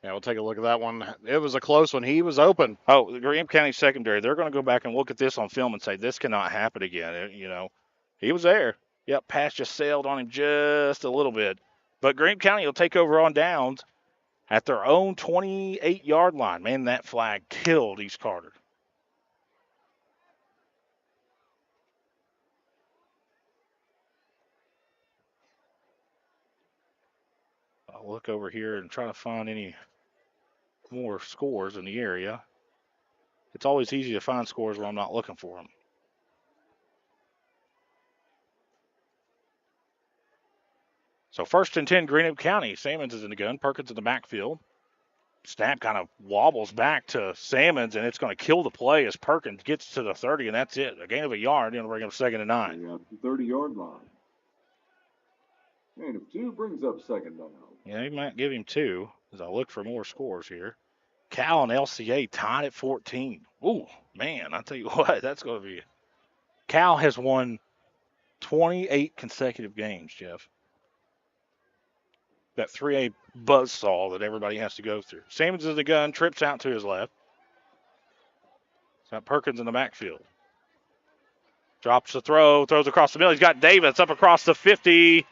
yeah, we'll take a look at that one. It was a close one. He was open. Oh, the Greenup County secondary, they're going to go back and look at this on film and say, this cannot happen again. He was there. Yep, pass just sailed on him just a little bit. But Greenup County will take over on downs at their own 28-yard line. Man, that flag killed East Carter. I'll look over here and try to find any more scores in the area. It's always easy to find scores when I'm not looking for them. So 1st and 10, Greenup County. Salmons is in the gun. Perkins in the backfield. Snap kind of wobbles back to Salmons, and it's going to kill the play as Perkins gets to the 30, and that's it. A gain of a yard. Going to bring up 2nd and 9. Yeah, the 30-yard line. And if 2 brings up 2nd down. Yeah, he might give him 2 as I look for more scores here. Cal and LCA tied at 14. Ooh, man, I tell you what, that's going to be. Cal has won 28 consecutive games, Jeff. That 3A buzzsaw that everybody has to go through. Salmons is the gun, trips out to his left. It's got Perkins in the backfield. Drops the throw, throws across the middle. He's got Davis up across the 50.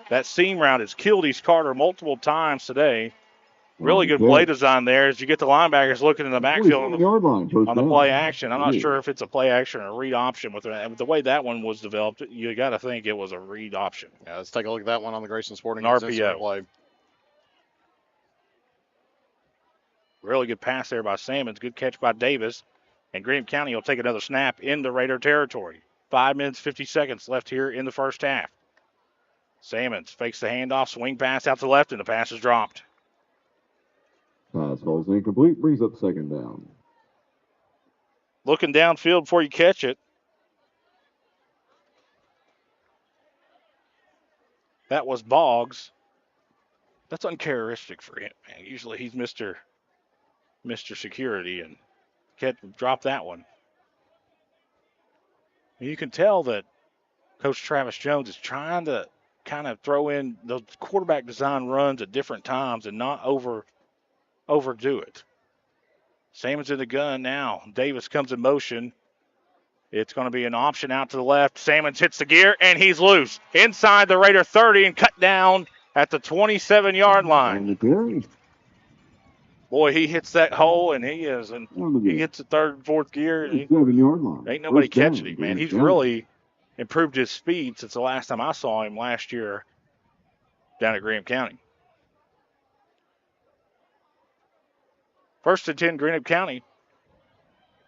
That seam route has killed East Carter multiple times today. Really good play design there as you get the linebackers looking in the backfield on the play action. I'm not sure if it's a play action or a read option. With the way that one was developed, you got to think it was a read option. Yeah, let's take a look at that one on the Grayson Sporting An Goods RPO. play. Really good pass there by Salmons. Good catch by Davis. And Greenup County will take another snap into Raider territory. 5 minutes, 50 seconds left here in the first half. Salmons fakes the handoff, swing pass out to the left, and the pass is dropped. Pass falls incomplete, brings up 2nd down. Looking downfield before you catch it. That was Boggs. That's uncharacteristic for him, man. Usually he's Mr. Security and drop that one. And you can tell that Coach Travis Jones is trying to kind of throw in those quarterback design runs at different times and not overdo it. Salmon's in the gun now. Davis comes in motion. It's going to be an option out to the left. Salmons hits the gear, and he's loose. Inside the Raider 30 and cut down at the 27-yard line. Boy, he hits that hole, and he hits the 3rd and 4th gear. 7-yard line. Ain't nobody catching him, man. He's really improved his speed since the last time I saw him last year down at Greenup County. 1st and 10, Greenup County.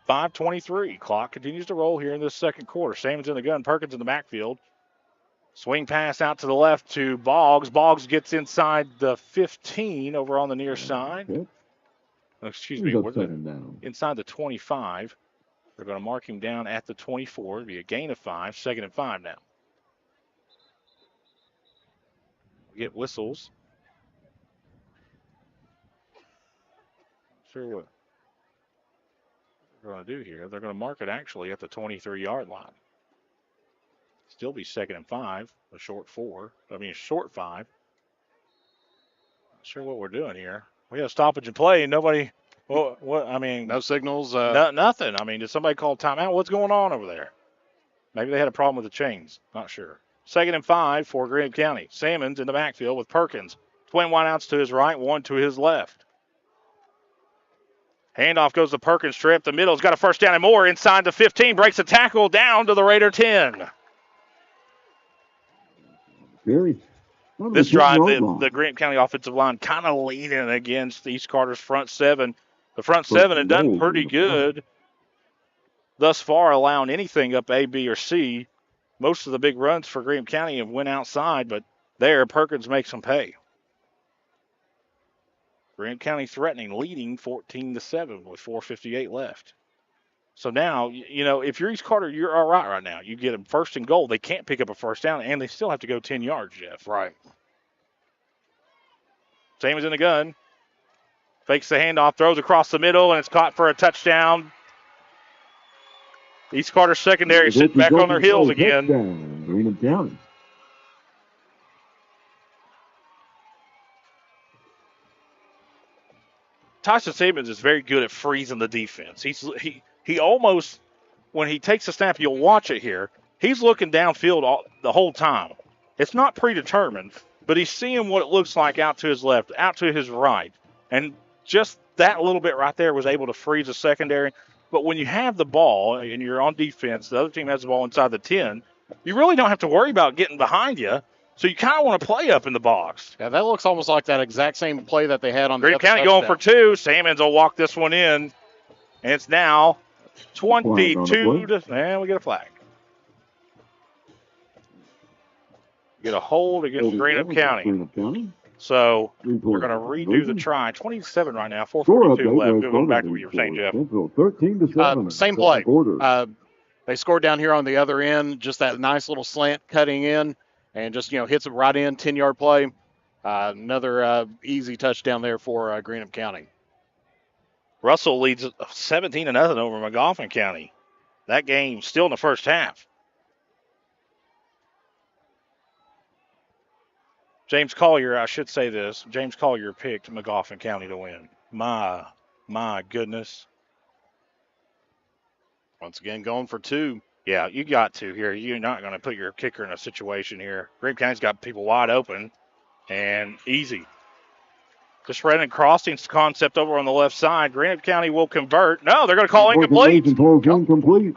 5:23. Clock continues to roll here in this second quarter. Salmon's in the gun. Perkins in the backfield. Swing pass out to the left to Boggs. Boggs gets inside the 15 over on the near side. Okay. Excuse me. Inside the 25. They're going to mark him down at the 24. It'll be a gain of 5. 2nd and 5 now. We get whistles. Sure what they're going to do here. They're going to mark it actually at the 23-yard line. still be 2nd and 5, a short 5. Not sure what we're doing here. We got a stoppage and play, and nobody. Well, what? I mean, no signals. Nothing. I mean, did somebody call timeout? What's going on over there? Maybe they had a problem with the chains. Not sure. 2nd and 5 for Greenup County. Salmons in the backfield with Perkins. Twin wideouts to his right, one to his left. Handoff goes to Perkins, strip. The middle's got a first down and more inside the 15. Breaks a tackle down to the Raider 10. This drive, the Greenup County offensive line kind of leaning against East Carter's front 7. The front 7 had done pretty good thus far, allowing anything up A, B, or C. Most of the big runs for Greenup County have went outside, but there Perkins makes them pay. Greenup County threatening, leading 14-7 with 4:58 left. So now, if you're East Carter, you're all right now. You get them 1st and goal. They can't pick up a first down, and they still have to go 10 yards, Jeff. Right. Same as in the gun. Fakes the handoff, throws across the middle, and it's caught for a touchdown. East Carter secondary sitting back on their heels again. Greenup County. Tyson Simmons is very good at freezing the defense. He almost, when he takes a snap, you'll watch it here, he's looking downfield the whole time. It's not predetermined, but he's seeing what it looks like out to his left, out to his right. And just that little bit right there was able to freeze the secondary. But when you have the ball and you're on defense, the other team has the ball inside the 10, you really don't have to worry about getting behind you. So you kind of want to play up in the box. Yeah, that looks almost like that exact same play that they had on Greenup County going for 2. Salmons will walk this one in. And it's now 22 to, and we get a flag. Get a hold against Greenup County. So we're going to redo the try. 27 right now, 4:42 left. Going back to what you were saying, Jeff. 13-7. Same play. They scored down here on the other end, just that nice little slant cutting in, and just, hits it right in, 10-yard play. Another easy touchdown there for Greenup County. Russell leads 17-0 over McGoffin County. That game still in the first half. James Collier, I should say this. James Collier picked McGoffin County to win. My goodness. Once again, going for 2. Yeah, you got to here. You're not going to put your kicker in a situation here. Greenup County's got people wide open and easy. The spread and crossings concept over on the left side. Greenup County will convert. No, they're going to call incomplete.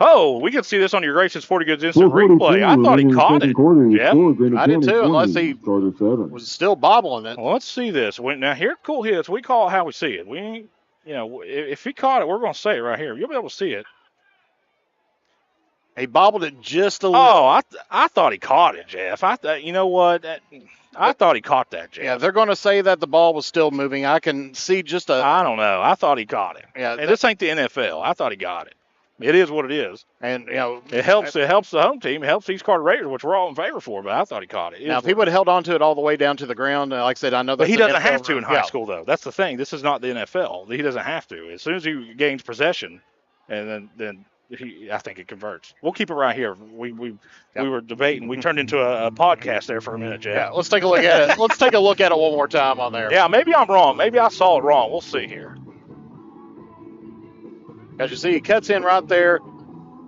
Oh, we can see this on your Grayson's 40 Goods instant replay. I thought he caught it. Yep. I did too, unless he was still bobbling it. Well, let's see this. Now, here, Kool hits. We call it how we see it. We ain't, if he caught it, we're going to say it right here. You'll be able to see it. He bobbled it just a little. Oh, I thought he caught it, Jeff. You know what? I thought he caught that, Jeff. Yeah, they're going to say that the ball was still moving. I can see just a. I don't know. I thought he caught it. Yeah, and this ain't the NFL. I thought he got it. It is what it is. And, it helps the home team. It helps East Carter Raiders, which we're all in favor for, but I thought he caught it. Now, if he would have held on to it all the way down to the ground, like I said, I know that. But he doesn't have to in high school, though. That's the thing. This is not the NFL. He doesn't have to. As soon as he gains possession, and then I think it converts. We'll keep it right here. We were debating. We turned into a podcast there for a minute, Jeff. Yeah, let's take a look at it. Let's take a look at it one more time on there. Yeah, maybe I'm wrong. Maybe I saw it wrong. We'll see here. As you see, he cuts in right there.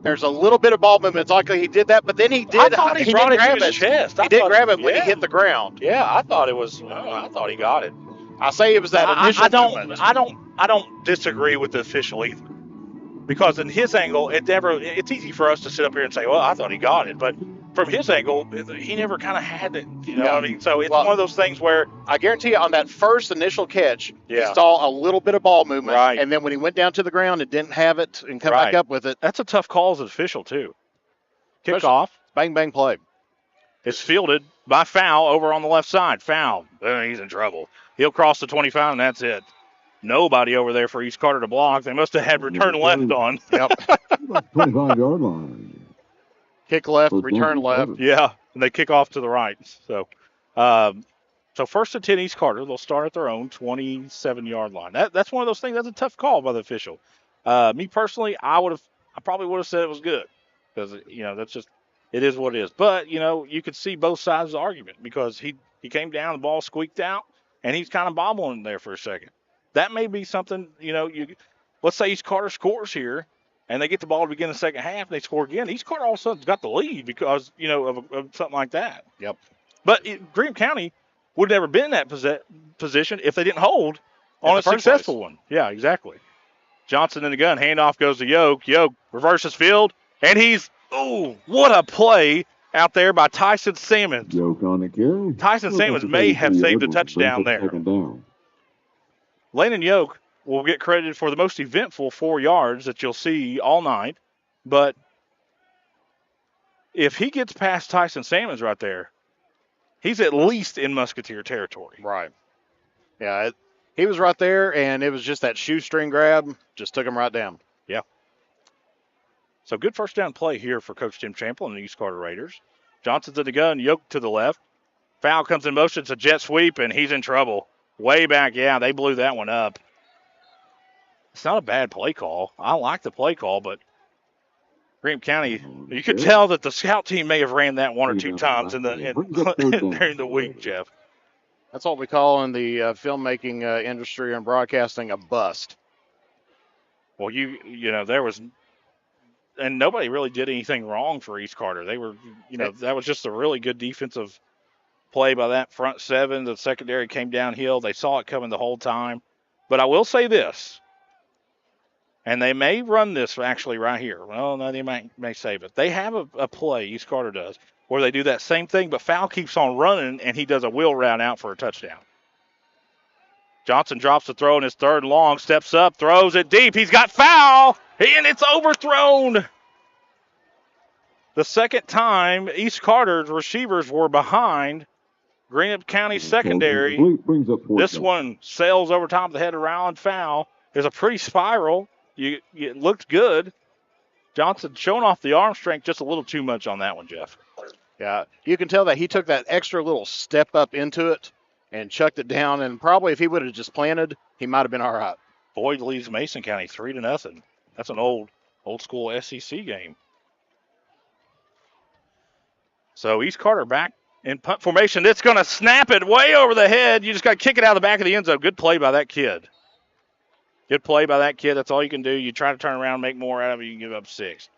There's a little bit of ball movement. It's likely he did that, but then he did. I thought he brought it to his chest. He did grab it when he hit the ground. Yeah, I thought it was. I thought he got it. I say it was that initial movement. I don't disagree with the official either. Because in his angle, it's easy for us to sit up here and say, well, I thought he got it. But from his angle, he never kind of had it. You know what I mean? So it's one of those things where I guarantee you on that first initial catch, he saw a little bit of ball movement. Right. And then when he went down to the ground and didn't have it and come back up with it. That's a tough call as an official, too. Kickoff. Bang, bang play. It's fielded by Foul over on the left side. Foul. He's in trouble. He'll cross the 25, and that's it. Nobody over there for East Carter to block. They must have had return left on. Yep. 25-yard line. Kick left, return left. Yeah, and they kick off to the right. So, first and 10 East Carter. They'll start at their own 27-yard line. That's one of those things. That's a tough call by the official. Me personally, I probably would have said it was good because that's just It is what it is. But, you could see both sides of the argument because he came down, the ball squeaked out, and he's kind of bobbling there for a second. That may be something, let's say East Carter scores here, and they get the ball to begin the second half, and they score again. East Carter all of a sudden got the lead because, of something like that. Yep. But Greenup County would have never been in that position if they didn't hold on a successful one. Yeah, exactly. Johnson in the gun. Handoff goes to Yoke. Yoke reverses field, and what a play out there by Tyson Sammons. Yoke on the carry. Tyson Sammons may have saved a touchdown there. Landon Yoke will get credited for the most eventful 4 yards that you'll see all night, but if he gets past Tyson Sammons right there, he's at least in Musketeer territory. Right. Yeah, he was right there, and it was just that shoestring grab, just took him right down. Yeah. So good first down play here for Coach Tim Champlin and the East Carter Raiders. Johnson's in the gun, Yoke to the left. Foul comes in motion. It's a jet sweep, and he's in trouble. Way back, yeah, they blew that one up. It's not a bad play call. I like the play call, but Greenup County, you could tell that the scout team may have ran that one or two times during the week, Jeff. That's what we call in the filmmaking industry and broadcasting a bust. Well, there was, and nobody really did anything wrong for East Carter. They were, that was just a really good defensive play by that front seven. The secondary came downhill. They saw it coming the whole time. But I will say this, and they may run this actually right here. Well, no, they may save it. They have a play, East Carter does, where they do that same thing, but Fowl keeps on running, and he does a wheel route out for a touchdown. Johnson drops the throw in his third and long, steps up, throws it deep. He's got Fowl, and it's overthrown. The second time East Carter's receivers were behind Greenup County secondary. This one sails over top of the head of Ryland Fowl. There's a pretty spiral. It looked good. Johnson showing off the arm strength just a little too much on that one, Jeff. Yeah, you can tell that he took that extra little step up into it and chucked it down, and probably if he would have just planted, he might have been all right. Boyd leads Mason County 3-0. That's an old school SEC game. So East Carter back in punt formation. It's going to snap it way over the head. You just got to kick it out of the back of the end zone. Good play by that kid. Good play by that kid. That's all you can do. You try to turn around and make more out of it, you can give up 6.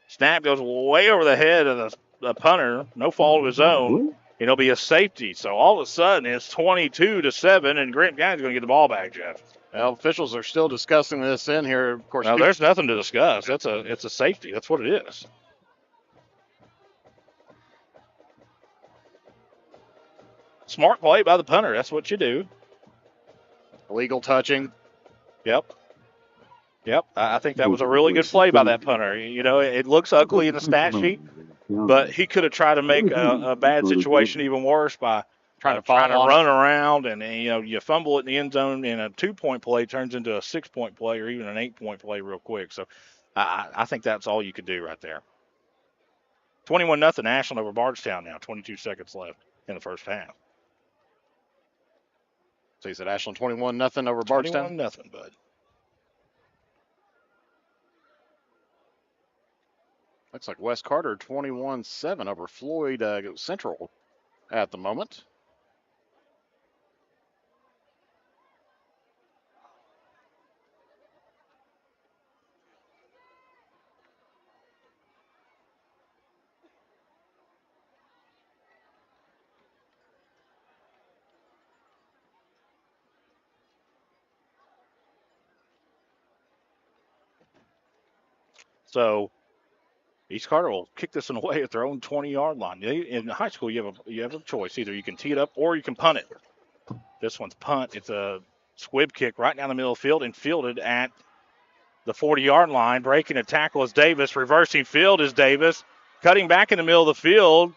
Snap goes way over the head of the punter. No fault of his own. It'll be a safety. So all of a sudden it's 22-7, and Greenup County's going to get the ball back, Jeff. Well, officials are still discussing this in here. Of course, no, there's nothing to discuss. It's a safety. That's what it is. Smart play by the punter. That's what you do. Illegal touching. Yep. I think that was a really good play by that punter. It looks ugly in the stat sheet, but he could have tried to make a bad situation even worse by trying to run around, and you fumble it in the end zone, and a 2-point play turns into a 6-point play or even an 8-point play real quick. So I think that's all you could do right there. 21-0 Ashland over Bardstown now. 22 seconds left in the first half. So you said Ashland 21-0 over Bardstown? 21-0, bud. Looks like West Carter 21-7 over Floyd Central at the moment. So East Carter will kick this one away at their own 20-yard line. In high school, you have a choice. Either you can tee it up or you can punt it. This one's punt. It's a squib kick right down the middle of the field and fielded at the 40-yard line. Breaking a tackle is Davis. Reversing field is Davis. Cutting back in the middle of the field.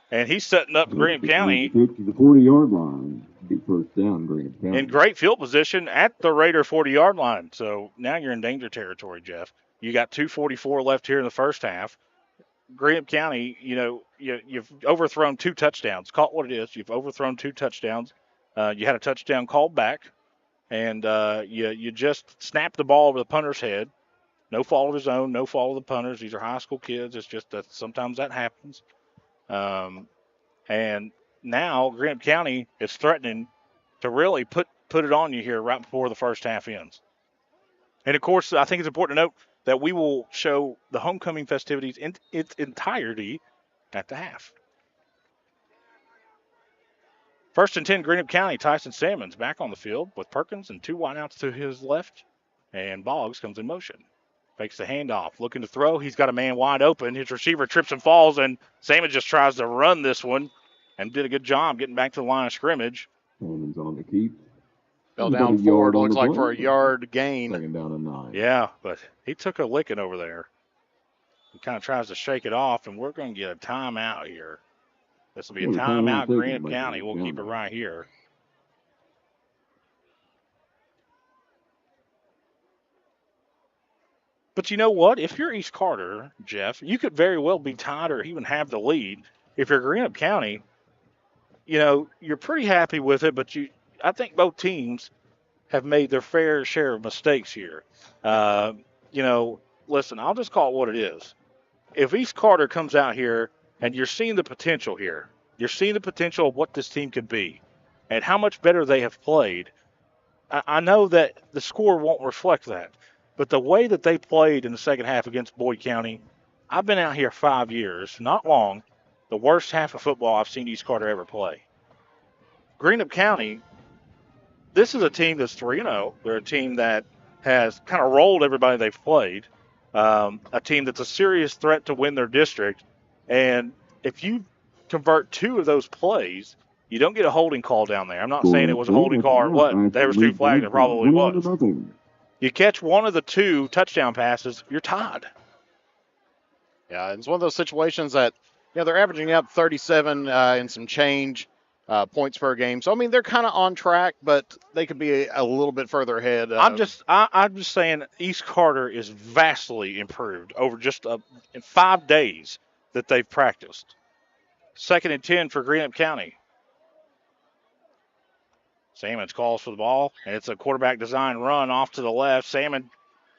And he's setting up Greenup County. To the 40-yard line. Big first down, Greenup County. In great field position at the Raider 40-yard line. So now you're in danger territory, Jeff. You got 2:44 left here in the first half. Greenup County, you've overthrown 2 touchdowns. Call it what it is. You've overthrown 2 touchdowns. You had a touchdown called back, and you just snapped the ball over the punter's head. No fault of his own, no fault of the punters. These are high school kids. It's just that sometimes that happens. And now Greenup County is threatening to really put it on you here right before the first half ends. And, of course, I think it's important to note that we will show the homecoming festivities in its entirety at the half. 1st and 10, Greenup County. Tyson Salmons back on the field with Perkins and 2 wideouts to his left. And Boggs comes in motion. Fakes the handoff, looking to throw. He's got a man wide open. His receiver trips and falls, and Salmons just tries to run this one and did a good job getting back to the line of scrimmage. Salmons on the keep. Fell down forward, looks like for a yard gain. 2nd down and 9. Yeah, but he took a licking over there. He kind of tries to shake it off, and we're going to get a timeout here. This will be a timeout, Greenup County. We'll keep it right here. But you know what? If you're East Carter, Jeff, you could very well be tied or even have the lead. If you're Greenup County, you know, you're pretty happy with it, but I think both teams have made their fair share of mistakes here. You know, listen, I'll just call it what it is. If East Carter comes out here and you're seeing the potential here, you're seeing the potential of what this team could be and how much better they have played, I know that the score won't reflect that. But the way that they played in the second half against Boyd County, I've been out here 5 years, not long, the worst half of football I've seen East Carter ever play. Greenup County, this is a team that's 3-0. They're a team that has kind of rolled everybody they've played, a team that's a serious threat to win their district. And if you convert 2 of those plays, you don't get a holding call down there. I'm not saying it was a holding call or what. There was 2 flags. It probably was. You catch one of the 2 touchdown passes, you're tied. Yeah, it's one of those situations that, you know, they're averaging up 37 and some change points per game. So, I mean, they're kind of on track, but they could be a little bit further ahead. I'm just saying East Carter is vastly improved over just in 5 days that they've practiced. 2nd and 10 for Greenup County. Salmons calls for the ball, and it's a quarterback design run off to the left. Salmon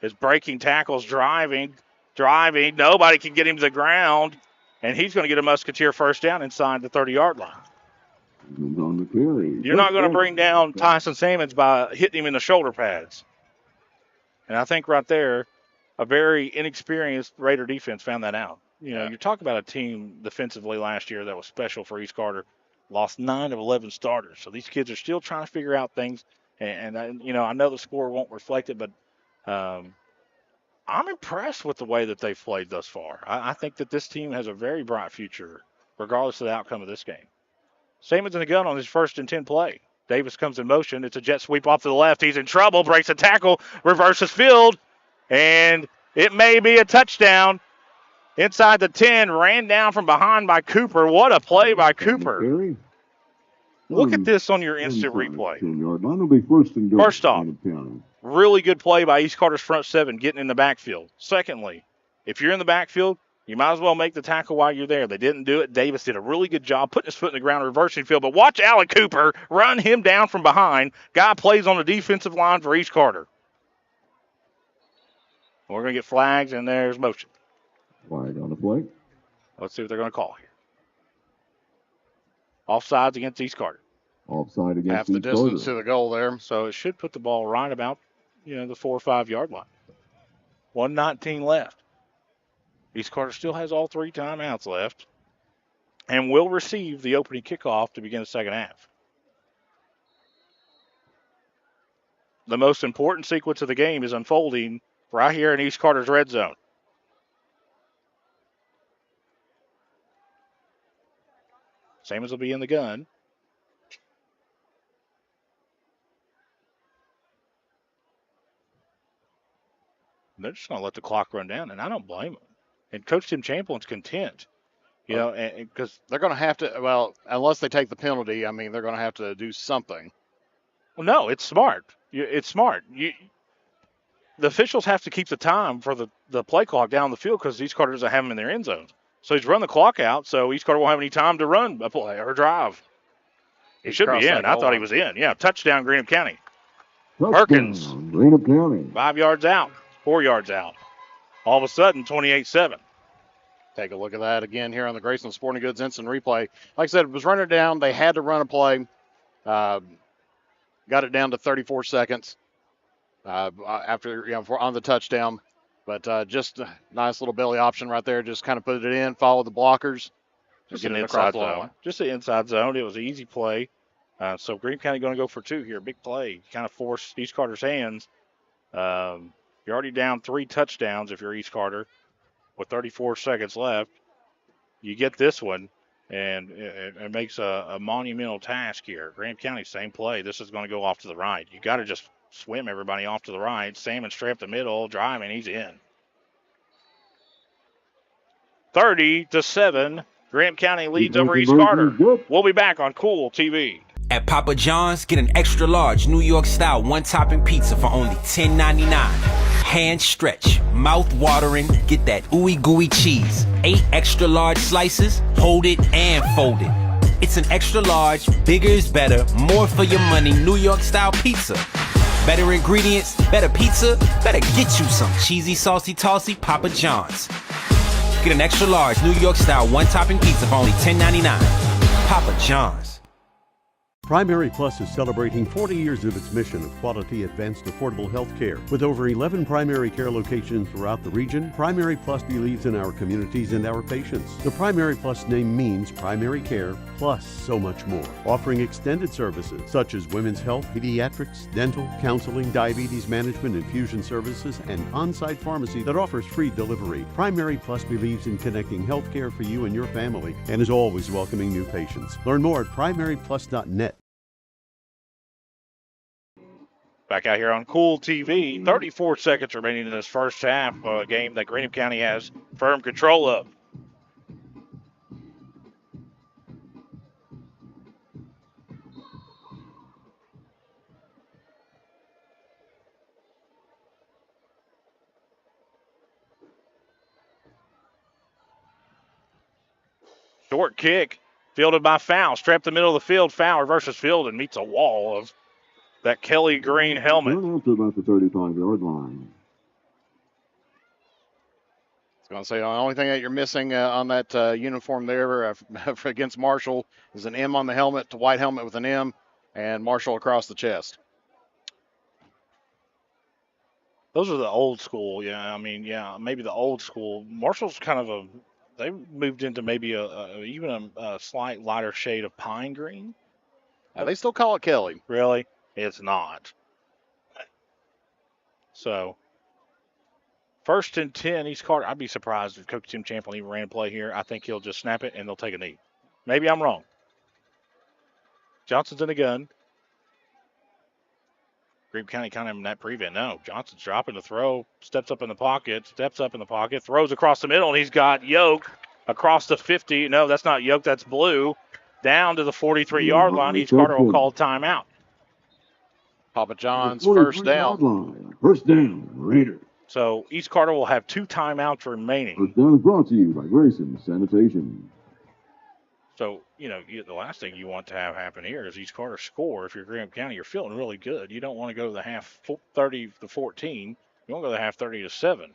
is breaking tackles, driving. Nobody can get him to the ground, and he's going to get a Musketeer first down inside the 30-yard line. On the carry. You're not going to bring down Tyson Salmons by hitting him in the shoulder pads. And I think right there, a very inexperienced Raider defense found that out. You know, you're talking about a team defensively last year that was special for East Carter. Lost 9 of 11 starters. So these kids are still trying to figure out things. And you know, I know the score won't reflect it, but I'm impressed with the way that they've played thus far. I think that this team has a very bright future, regardless of the outcome of this game. Salmons in the gun on his 1st and 10 play. Davis comes in motion. It's a jet sweep off to the left. He's in trouble, breaks a tackle, reverses field, and it may be a touchdown. Inside the 10, ran down from behind by Cooper. What a play by Cooper. Look at this on your instant replay. First off, really good play by East Carter's front 7 getting in the backfield. Secondly, if you're in the backfield, you might as well make the tackle while you're there. They didn't do it. Davis did a really good job putting his foot in the ground, reversing field. But watch Allen Cooper run him down from behind. Guy plays on the defensive line for East Carter. We're going to get flags, and there's motion. Flag on the play. Let's see what they're going to call here. Offsides against East Carter. Offside against half the distance to the goal there. So it should put the ball right about, the 4 or 5 yard line. 1:19 left. East Carter still has all 3 timeouts left and will receive the opening kickoff to begin the second half. The most important sequence of the game is unfolding right here in East Carter's red zone. Salmons will be in the gun. They're just going to let the clock run down, and I don't blame them. And Coach Tim Champlin's content, because they're going to have to, well, unless they take the penalty, I mean, they're going to have to do something. Well, no, it's smart. It's smart. The officials have to keep the time for the play clock down the field because East Carter doesn't have them in their end zone. So he's run the clock out, so East Carter won't have any time to run a play or drive. He should be in. I thought he was in. Yeah, touchdown, Greenup County. Perkins. Greenup County. 5 yards out, 4 yards out. all of a sudden 28-7. Take a look at that again here on the Grayson Sporting Goods instant replay. Like I said, it was running down. They had to run a play. Got it down to 34 seconds after on the touchdown. But just a nice little belly option right there. Just kind of put it in, follow the blockers. Just get an it across inside the line. zone. Just an inside zone. It was an easy play. So Greenup County going to go for 2 here. Big play. Kind of force East Carter's hands. You're already down 3 touchdowns if you're East Carter with 34 seconds left. You get this one, and it makes a monumental task here. Greenup County, same play. This is going to go off to the right. You got to just swim everybody off to the right. Salmon straight up the middle, driving, he's in. 30-7. Greenup County leads over East Carter. We'll be back on Kool TV. At Papa John's, get an extra large New York style one topping pizza for only $10.99. Hand stretch, mouth watering, get that ooey gooey cheese. 8 extra large slices, hold it and fold it. It's an extra large, bigger is better, more for your money New York style pizza. Better ingredients, better pizza, better get you some cheesy, saucy, tossy Papa John's. Get an extra large New York style one topping pizza for only $10.99. Papa John's. Primary Plus is celebrating 40 years of its mission of quality, advanced, affordable health care. With over 11 primary care locations throughout the region, Primary Plus believes in our communities and our patients. The Primary Plus name means primary care plus so much more. Offering extended services such as women's health, pediatrics, dental, counseling, diabetes management, infusion services, and on-site pharmacy that offers free delivery. Primary Plus believes in connecting health care for you and your family and is always welcoming new patients. Learn more at primaryplus.net. Back out here on Kool TV. 34 seconds remaining in this first half. A game that Greenup County has firm control of. Short kick, fielded by Fowl. Strapped the middle of the field. Fowl reverses field and meets a wall of that Kelly green helmet. Run out to about the 35-yard line. I was going to say, the only thing that you're missing on that uniform there against Marshall is an M on the helmet, to white helmet with an M, and Marshall across the chest. Those are the old school, maybe the old school. Marshall's kind of they moved into maybe even a slight lighter shade of pine green. They still call it Kelly. Really? It's not. So, 1st and 10, East Carter. I'd be surprised if Coach Tim Champlin even ran a play here. I think he'll just snap it and they'll take a knee. Maybe I'm wrong. Johnson's in the gun. Greenup County kind of in that prevent. No, Johnson's dropping the throw, steps up in the pocket, throws across the middle, and he's got Yoke across the 50. No, that's not Yoke, that's Blue. Down to the 43-yard line. East Carter will call timeout. Papa John's first down. First down, Raiders. So East Carter will have 2 timeouts remaining. First down is brought to you by Grayson Sanitation. So, the last thing you want to have happen here is East Carter score. If you're Greenup County, you're feeling really good. You don't want to go to the half 30-14. You want to go to the half 30-7. Of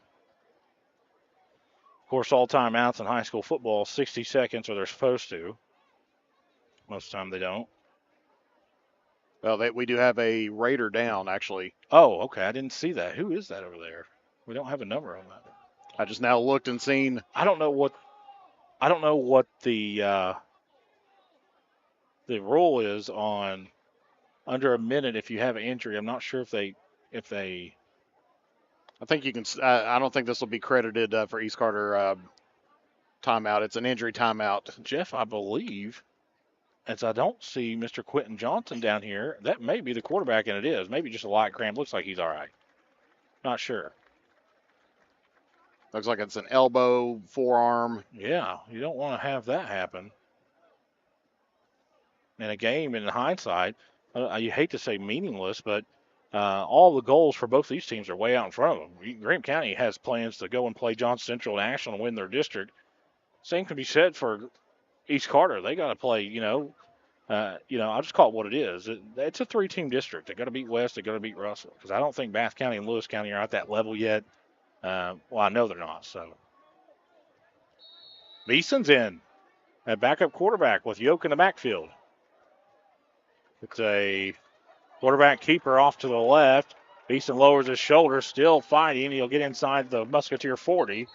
course, all timeouts in high school football, 60 seconds, or they're supposed to. Most of the time they don't. Well, we do have a Raider down, actually. Oh, okay. I didn't see that. Who is that over there? We don't have a number on that. I just now looked and seen. I don't know what the rule is on under a minute if you have an injury. I'm not sure if they. I think you can. I don't think this will be credited for East Carter timeout. It's an injury timeout. Jeff, I believe, as I don't see Mr. Quentin Johnson down here, that may be the quarterback, and it is. Maybe just a light cramp. Looks like he's all right. Not sure. Looks like it's an elbow, forearm. Yeah, you don't want to have that happen. In a game, in hindsight, you hate to say meaningless, but all the goals for both these teams are way out in front of them. Greenup County has plans to go and play Johnson Central National and win their district. Same can be said for East Carter. They got to play, I'll just call it what it is. It's a 3-team district. They got to beat West. They got to beat Russell. Because I don't think Bath County and Lewis County are at that level yet. Well, I know they're not. So Beeson's in at backup quarterback with Yoke in the backfield. It's a quarterback keeper off to the left. Beeson lowers his shoulder, still fighting. He'll get inside the Musketeer 40.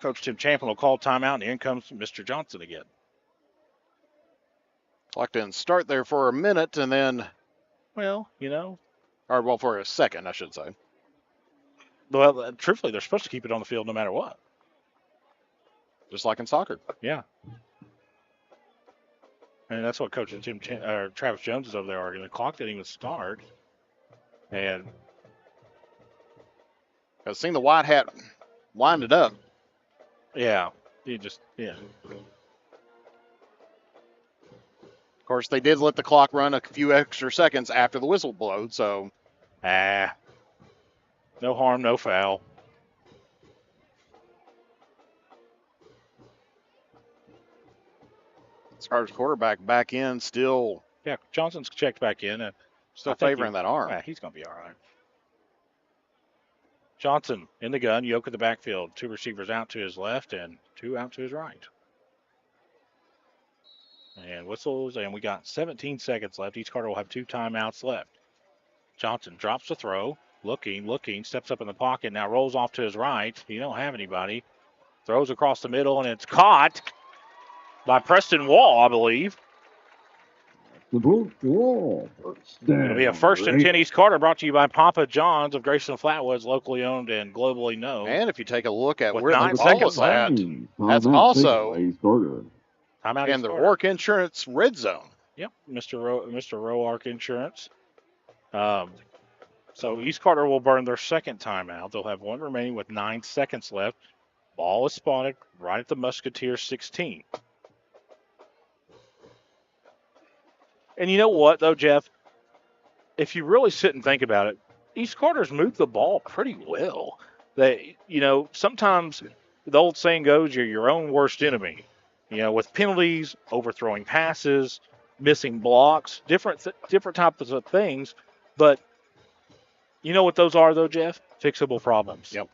Coach Tim Champlin will call timeout, and in comes Mr. Johnson again. Clock didn't start there for a minute, and then... Well, for a second, I should say. Well, truthfully, they're supposed to keep it on the field no matter what. Just like in soccer. Yeah. And that's what Coach Travis Jones is over there arguing. The clock didn't even start. And I've seen the white hat wind it up. Yeah. Of course, they did let the clock run a few extra seconds after the whistle blowed, so. No harm, no foul. Scar's quarterback back in still. Yeah, Johnson's checked back in. Still favoring that arm. Yeah, he's going to be all right. Johnson in the gun, Yoke in the backfield. 2 receivers out to his left and 2 out to his right. And whistles, and we got 17 seconds left. Each Carter will have 2 timeouts left. Johnson drops the throw, looking, steps up in the pocket, now rolls off to his right. He don't have anybody. Throws across the middle, and it's caught by Preston Wall, I believe. It'll be a 1st and 10 East Carter, brought to you by Papa John's of Grayson Flatwoods, locally owned and globally known. And if you take a look at with where 9 the ball seconds is at, left, that's also in timeout the Rourke Insurance red zone. Yep, Mr. Roark Insurance. So East Carter will burn their 2nd timeout. They'll have 1 remaining with 9 seconds left. Ball is spotted right at the Musketeer 16. And you know what, though, Jeff? If you really sit and think about it, East Carter's moved the ball pretty well. Sometimes the old saying goes, you're your own worst enemy. With penalties, overthrowing passes, missing blocks, different types of things. But you know what those are, though, Jeff? Fixable problems. Yep.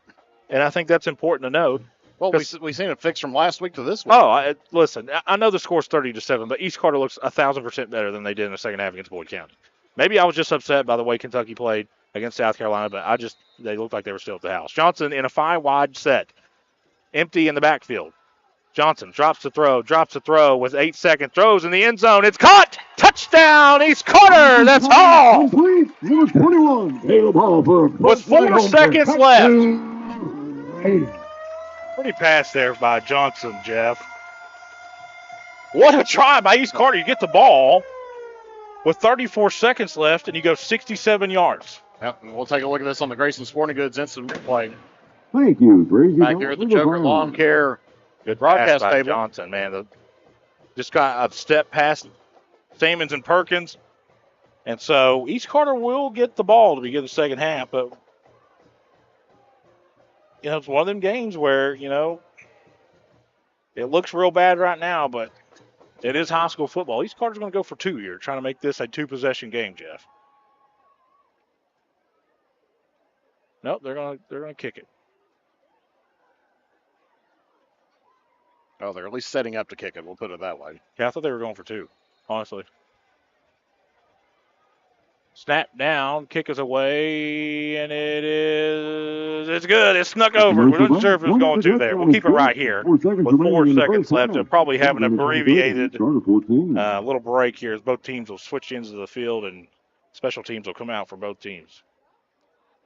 And I think that's important to note. Well, we've seen it fixed from last week to this week. Listen, I know the score's 30-7, but East Carter looks 1,000% better than they did in the second half against Boyd County. Maybe I was just upset by the way Kentucky played against South Carolina, but they looked like they were still at the house. Johnson in a 5-wide set, empty in the backfield. Johnson drops the throw with 8 seconds, throws in the end zone. It's caught! Touchdown, East Carter! That's all! Number 21, Caleb Hall for with 4 seconds left. Pretty pass there by Johnson, Jeff. What a try by East Carter. You get the ball with 34 seconds left, and you go 67 yards. Yep, we'll take a look at this on the Grayson Sporting Goods instant replay. Thank you, Grayson. Back here at the Joker Lawn Care Good broadcast pass by table. Johnson, man. Just got a step past Samons and Perkins. And so East Carter will get the ball to begin the second half, but it's one of them games where, it looks real bad right now, but it is high school football. East Carter's going to go for 2 here, trying to make this a 2-possession game, Jeff. Nope, they're going to kick it. Oh, they're at least setting up to kick it. We'll put it that way. Yeah, I thought they were going for 2, honestly. Snap down, kick is away, and it's good. It snuck over. We're not sure if it was going to there. We'll keep it right here. With 4 seconds left, they'll probably have an abbreviated little break here as both teams will switch ends of the field and special teams will come out for both teams.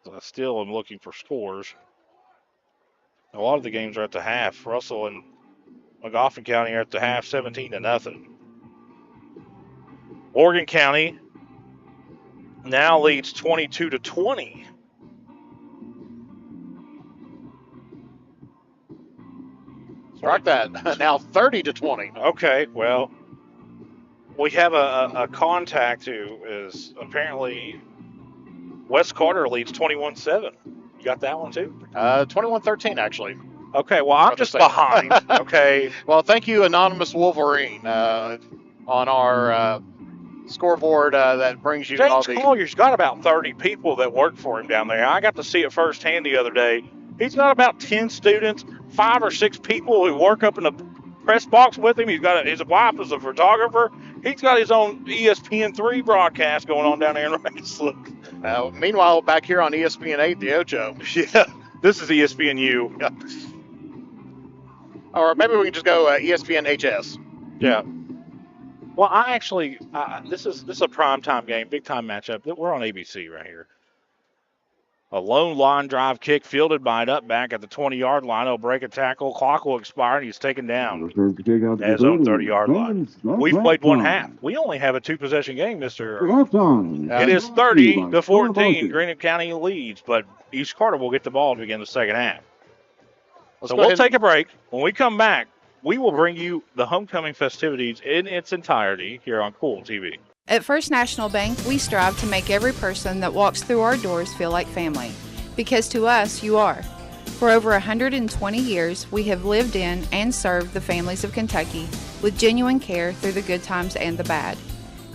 So I still am looking for scores. A lot of the games are at the half. Russell and McGoffin County are at the half, 17-0. Morgan County now leads 22-20. Strike that. Now 30-20. Okay, well, we have a contact who is apparently West Carter leads 21-7. You got that one too? 21-13 actually. Okay, well, I'm just behind. Okay. Well, thank you, Anonymous Wolverine, on our scoreboard that brings you all James the. Collier's got about 30 people that work for him down there. I got to see it firsthand the other day. He's got about 10 students, 5 or 6 people who work up in the press box with him. His wife is a photographer. He's got his own ESPN3 broadcast going on down there in Raceland. Meanwhile, back here on ESPN8, the Ocho. Yeah, this is ESPNU. Yeah. Or maybe we can just go ESPN HS. Yeah. Well, I actually, this is a primetime game, big time matchup. We're on ABC right here. A lone line drive kick fielded by an up back at the 20-yard line. He'll break a tackle. Clock will expire, and he's taken down at his own 30-yard line. We've played one half. We only have a 2-possession game, Mr. It is 30-14. Greenup County leads, but East Carter will get the ball to begin the second half. So we'll take a break. When we come back, we will bring you the homecoming festivities in its entirety here on Kool TV. At First National Bank, we strive to make every person that walks through our doors feel like family. Because to us, you are. For over 120 years, we have lived in and served the families of Kentucky with genuine care through the good times and the bad.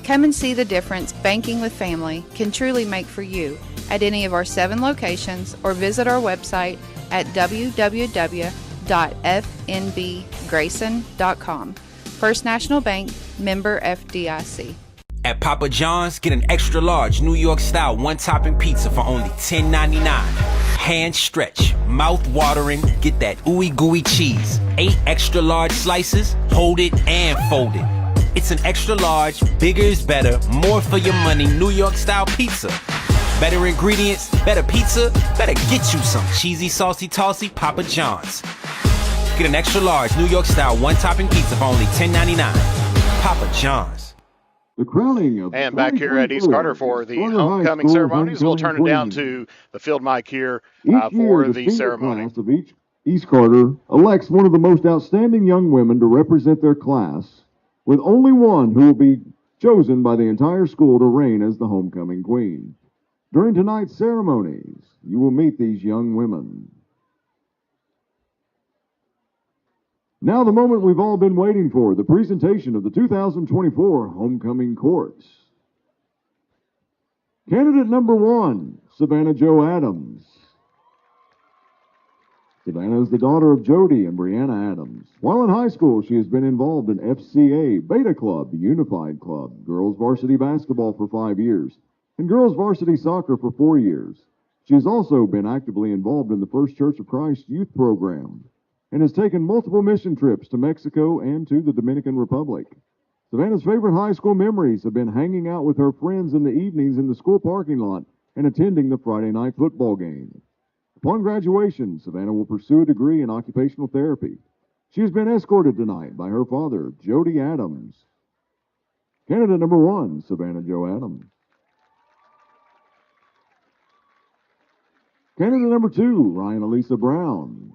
Come and see the difference banking with family can truly make for you at any of our 7 locations or visit our website at www.fnbgrayson.com. First National Bank, member FDIC. At Papa John's, get an extra large New York style one-topping pizza for only $10.99. Hand stretch, mouth watering, get that ooey gooey cheese. 8 extra large slices, hold it and fold it. It's an extra large, bigger is better, more for your money New York style pizza. Better ingredients, better pizza, better get you some cheesy, saucy, tossy Papa John's. Get an extra large New York style one-topping pizza for only $10.99. Papa John's. The crowning of and back here at East Carter for the homecoming ceremonies, we'll turn it down to the field mic here for the ceremony. Class of each East Carter elects one of the most outstanding young women to represent their class, with only one who will be chosen by the entire school to reign as the homecoming queen. During tonight's ceremonies, you will meet these young women. Now the moment we've all been waiting for, the presentation of the 2024 Homecoming Courts. Candidate number 1, Savannah Jo Adams. Savannah is the daughter of Jody and Brianna Adams. While in high school, she has been involved in FCA, Beta Club, Unified Club, girls varsity basketball for 5 years, and girls varsity soccer for 4 years. She has also been actively involved in the First Church of Christ youth program, and has taken multiple mission trips to Mexico and to the Dominican Republic. Savannah's favorite high school memories have been hanging out with her friends in the evenings in the school parking lot and attending the Friday night football game. Upon graduation, Savannah will pursue a degree in occupational therapy. She has been escorted tonight by her father, Jody Adams. Candidate number 1, Savannah Jo Adams. Candidate number 2, Ryan Elisa Brown.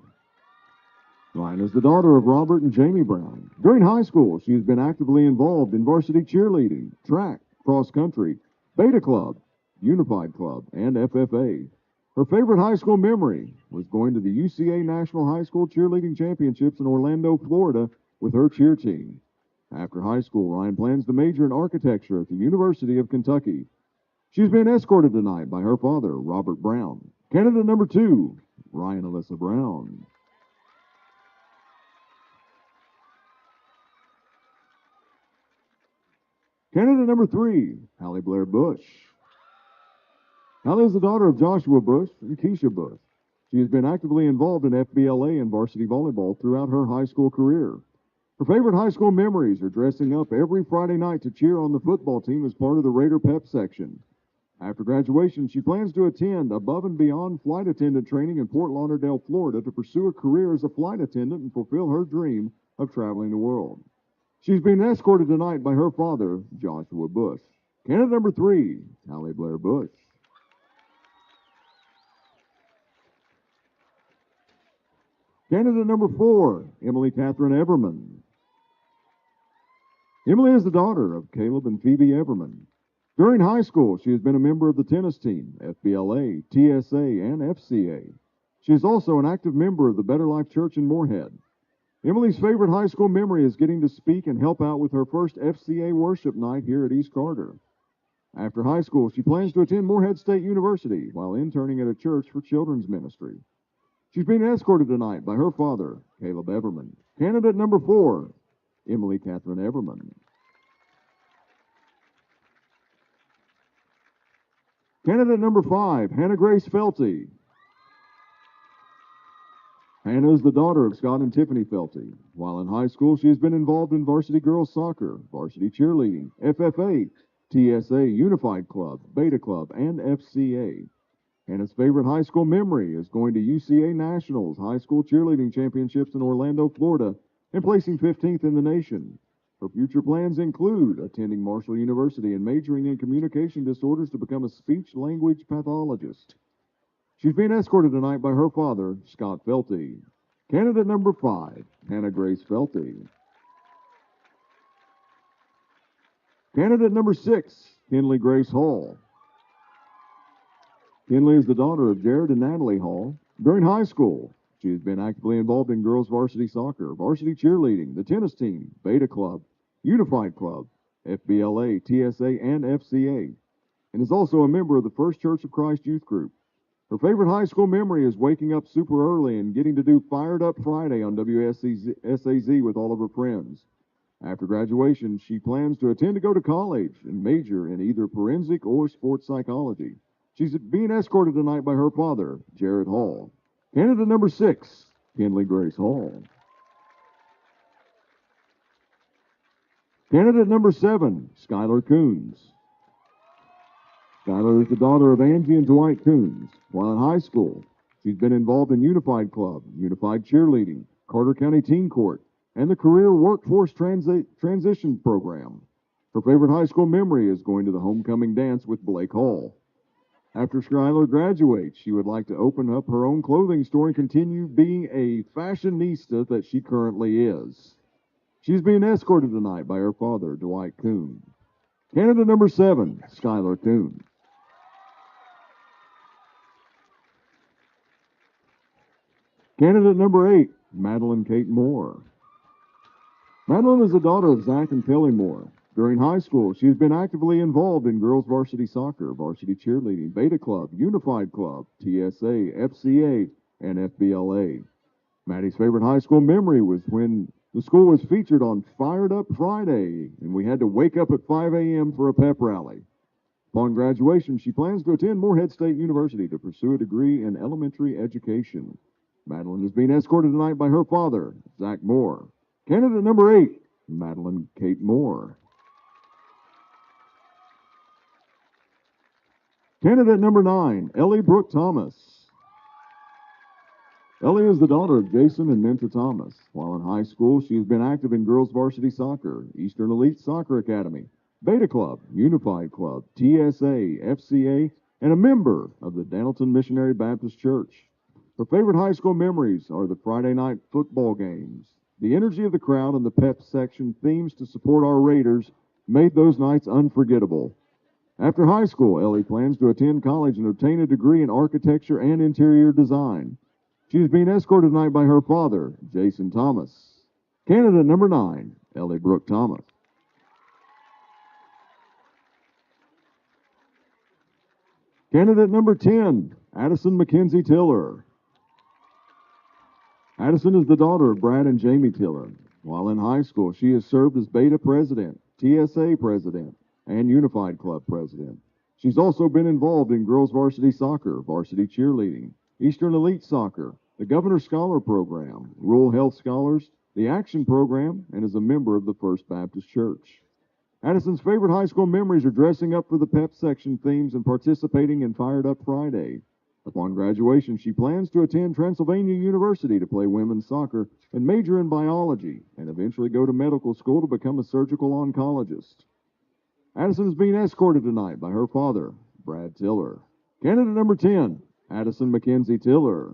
Ryan is the daughter of Robert and Jamie Brown. During high school, she has been actively involved in varsity cheerleading, track, cross country, Beta Club, Unified Club, and FFA. Her favorite high school memory was going to the UCA National High School Cheerleading Championships in Orlando, Florida, with her cheer team. After high school, Ryan plans to major in architecture at the University of Kentucky. She's been escorted tonight by her father, Robert Brown. Candidate number 2, Ryan Alyssa Brown. Candidate number 3, Hallie Blair Bush. Hallie is the daughter of Joshua Bush and Keisha Bush. She has been actively involved in FBLA and varsity volleyball throughout her high school career. Her favorite high school memories are dressing up every Friday night to cheer on the football team as part of the Raider Pep section. After graduation, she plans to attend above and beyond flight attendant training in Fort Lauderdale, Florida, to pursue a career as a flight attendant and fulfill her dream of traveling the world. She's been escorted tonight by her father, Joshua Bush. Candidate number 3, Hallie Blair Bush. Candidate number 4, Emily Catherine Everman. Emily is the daughter of Caleb and Phoebe Everman. During high school, she has been a member of the tennis team, FBLA, TSA, and FCA. She is also an active member of the Better Life Church in Moorhead. Emily's favorite high school memory is getting to speak and help out with her first FCA worship night here at East Carter. After high school, she plans to attend Morehead State University while interning at a church for children's ministry. She's being escorted tonight by her father, Caleb Everman. Candidate number 4, Emily Catherine Everman. Candidate number 5, Hannah Grace Felty. Hannah is the daughter of Scott and Tiffany Felty. While in high school, she has been involved in varsity girls soccer, varsity cheerleading, FFA, TSA, Unified Club, Beta Club, and FCA. Hannah's favorite high school memory is going to UCA Nationals High School Cheerleading Championships in Orlando, Florida, and placing 15th in the nation. Her future plans include attending Marshall University and majoring in communication disorders to become a speech-language pathologist. She's being escorted tonight by her father, Scott Felty. Candidate number 5, Hannah Grace Felty. Candidate number 6, Kinley Grace Hall. Kinley is the daughter of Jared and Natalie Hall. During high school, she has been actively involved in girls varsity soccer, varsity cheerleading, the tennis team, Beta Club, Unified Club, FBLA, TSA, and FCA, and is also a member of the First Church of Christ Youth Group. Her favorite high school memory is waking up super early and getting to do Fired Up Friday on WSAZ with all of her friends. After graduation, she plans to go to college and major in either forensic or sports psychology. She's being escorted tonight by her father, Jared Hall. Candidate number 6, Kinley Grace Hall. Candidate number 7, Skylar Coons. Skylar is the daughter of Angie and Dwight Coons. While in high school, she's been involved in Unified Club, Unified Cheerleading, Carter County Teen Court, and the Career Workforce Transition Program. Her favorite high school memory is going to the homecoming dance with Blake Hall. After Skylar graduates, she would like to open up her own clothing store and continue being a fashionista that she currently is. She's being escorted tonight by her father, Dwight Coon. Candidate number 7, Skylar Coon. Candidate number 8, Madeline Kate Moore. Madeline is the daughter of Zach and Kelly Moore. During high school, she has been actively involved in girls varsity soccer, varsity cheerleading, Beta Club, Unified Club, TSA, FCA, and FBLA. Maddie's favorite high school memory was when the school was featured on Fired Up Friday, and we had to wake up at 5 a.m. for a pep rally. Upon graduation, she plans to attend Morehead State University to pursue a degree in elementary education. Madeline is being escorted tonight by her father, Zach Moore. Candidate number 8, Madeline Kate Moore. Candidate number 9, Ellie Brooke Thomas. Ellie is the daughter of Jason and Minta Thomas. While in high school, she has been active in girls varsity soccer, Eastern Elite Soccer Academy, Beta Club, Unified Club, TSA, FCA, and a member of the Danielton Missionary Baptist Church. Her favorite high school memories are the Friday night football games. The energy of the crowd and the pep section themes to support our Raiders made those nights unforgettable. After high school, Ellie plans to attend college and obtain a degree in architecture and interior design. She is being escorted tonight by her father, Jason Thomas. Candidate number 9, Ellie Brooke Thomas. Candidate number 10, Addison McKenzie Tiller. Addison is the daughter of Brad and Jamie Tiller. While in high school, she has served as Beta President, TSA President, and Unified Club President. She's also been involved in girls varsity soccer, varsity cheerleading, Eastern Elite Soccer, the Governor Scholar Program, Rural Health Scholars, the Action Program, and is a member of the First Baptist Church. Addison's favorite high school memories are dressing up for the pep section themes and participating in Fired Up Friday. Upon graduation, she plans to attend Transylvania University to play women's soccer and major in biology, and eventually go to medical school to become a surgical oncologist. Addison is being escorted tonight by her father, Brad Tiller. Candidate number 10, Addison McKenzie Tiller.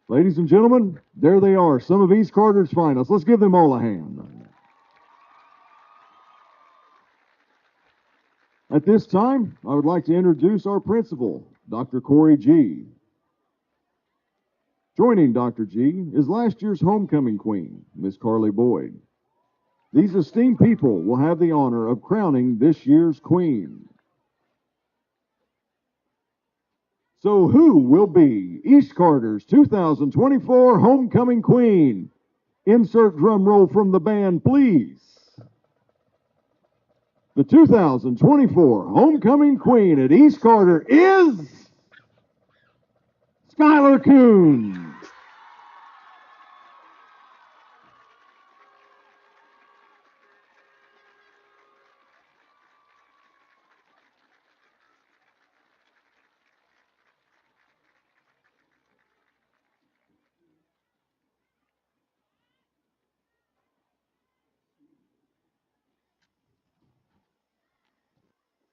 Ladies and gentlemen, there they are, some of East Carter's finest. Let's give them all a hand. At this time, I would like to introduce our principal, Dr. Corey G. Joining Dr. G is last year's homecoming queen, Miss Carly Boyd. These esteemed people will have the honor of crowning this year's queen. So who will be East Carter's 2024 homecoming queen? Insert drum roll from the band, please. The 2024 homecoming queen at East Carter is Skylar Coons.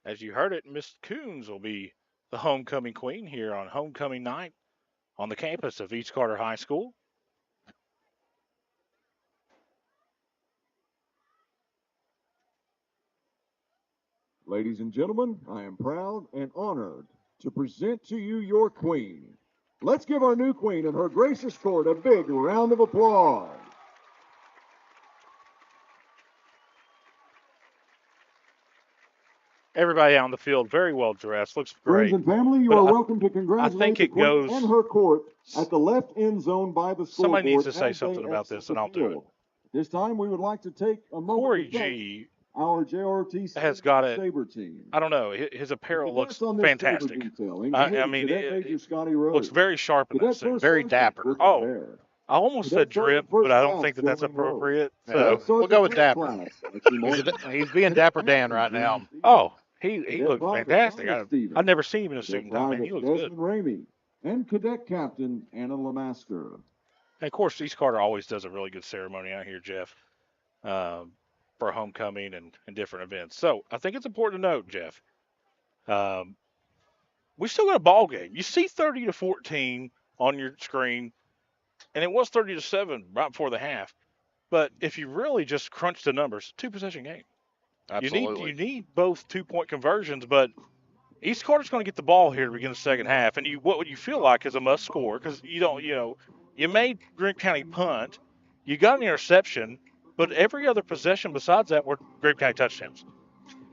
As you heard it, Miss Coons will be the homecoming queen here on homecoming night on the campus of East Carter High School. Ladies and gentlemen, I am proud and honored to present to you your queen. Let's give our new queen and her gracious court a big round of applause. Everybody on the field very well dressed, looks great. Friends and family, you are welcome to congratulate the queen and her court at the left end zone by the scoreboard. Somebody needs to say something about this, and I'll do it. This time, we would like to take a moment Corey to thank G our JRT has got it. Saber team. I don't know. His apparel looks fantastic. I mean, it looks very sharp in that suit. Very dapper. Oh, I almost said drip, but I don't think that that's appropriate. So We'll go with dapper. He's being Dapper Dan right now. Oh, he looked fantastic. I've never seen him in a suit and tie. Man, he looks good. Desmond Ramey and cadet captain Anna Lamaster. And of course, East Carter always does a really good ceremony out here, Jeff, for homecoming and different events. So I think it's important to note, Jeff, we still got a ball game. You see 30-14 on your screen, and it was 30-7 right before the half. But if you really just crunch the numbers, 2-possession game. Absolutely. You need both 2-point conversions, but East Carter's going to get the ball here to begin the second half, and what would you feel like is a must score because you made Greenup County punt, you got an interception, but every other possession besides that were Greenup County touchdowns.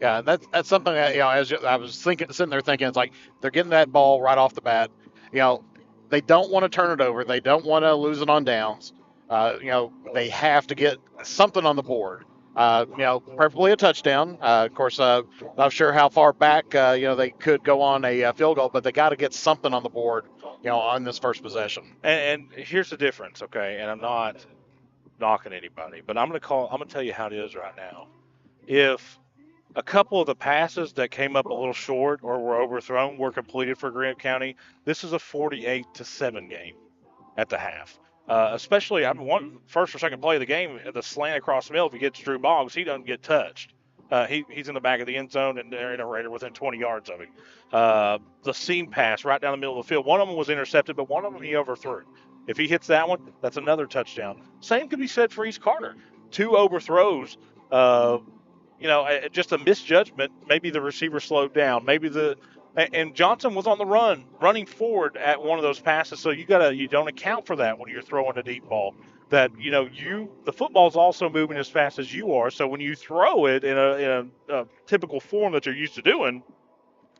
Yeah, that's something that, as I was sitting there thinking, it's like they're getting that ball right off the bat. They don't want to turn it over. They don't want to lose it on downs. They have to get something on the board. Preferably a touchdown. Of course, not sure how far back, they could go on a field goal, but they got to get something on the board, on this first possession. And here's the difference, okay? And I'm not knocking anybody, but I'm going to tell you how it is right now. If a couple of the passes that came up a little short or were overthrown were completed for Greenup County, this is a 48-7 game at the half. Especially, first or second play of the game, the slant across the middle, if he gets Drew Boggs, he doesn't get touched. He's in the back of the end zone, and they're in a Raider within 20 yards of him. The seam pass right down the middle of the field, one of them was intercepted, but one of them he overthrew. If he hits that one, that's another touchdown. Same could be said for East Carter. 2 overthrows, just a misjudgment. Maybe the receiver slowed down. And Johnson was on the run, running forward at one of those passes. So you don't account for that when you're throwing a deep ball. That the football's also moving as fast as you are. So when you throw it in a typical form that you're used to doing,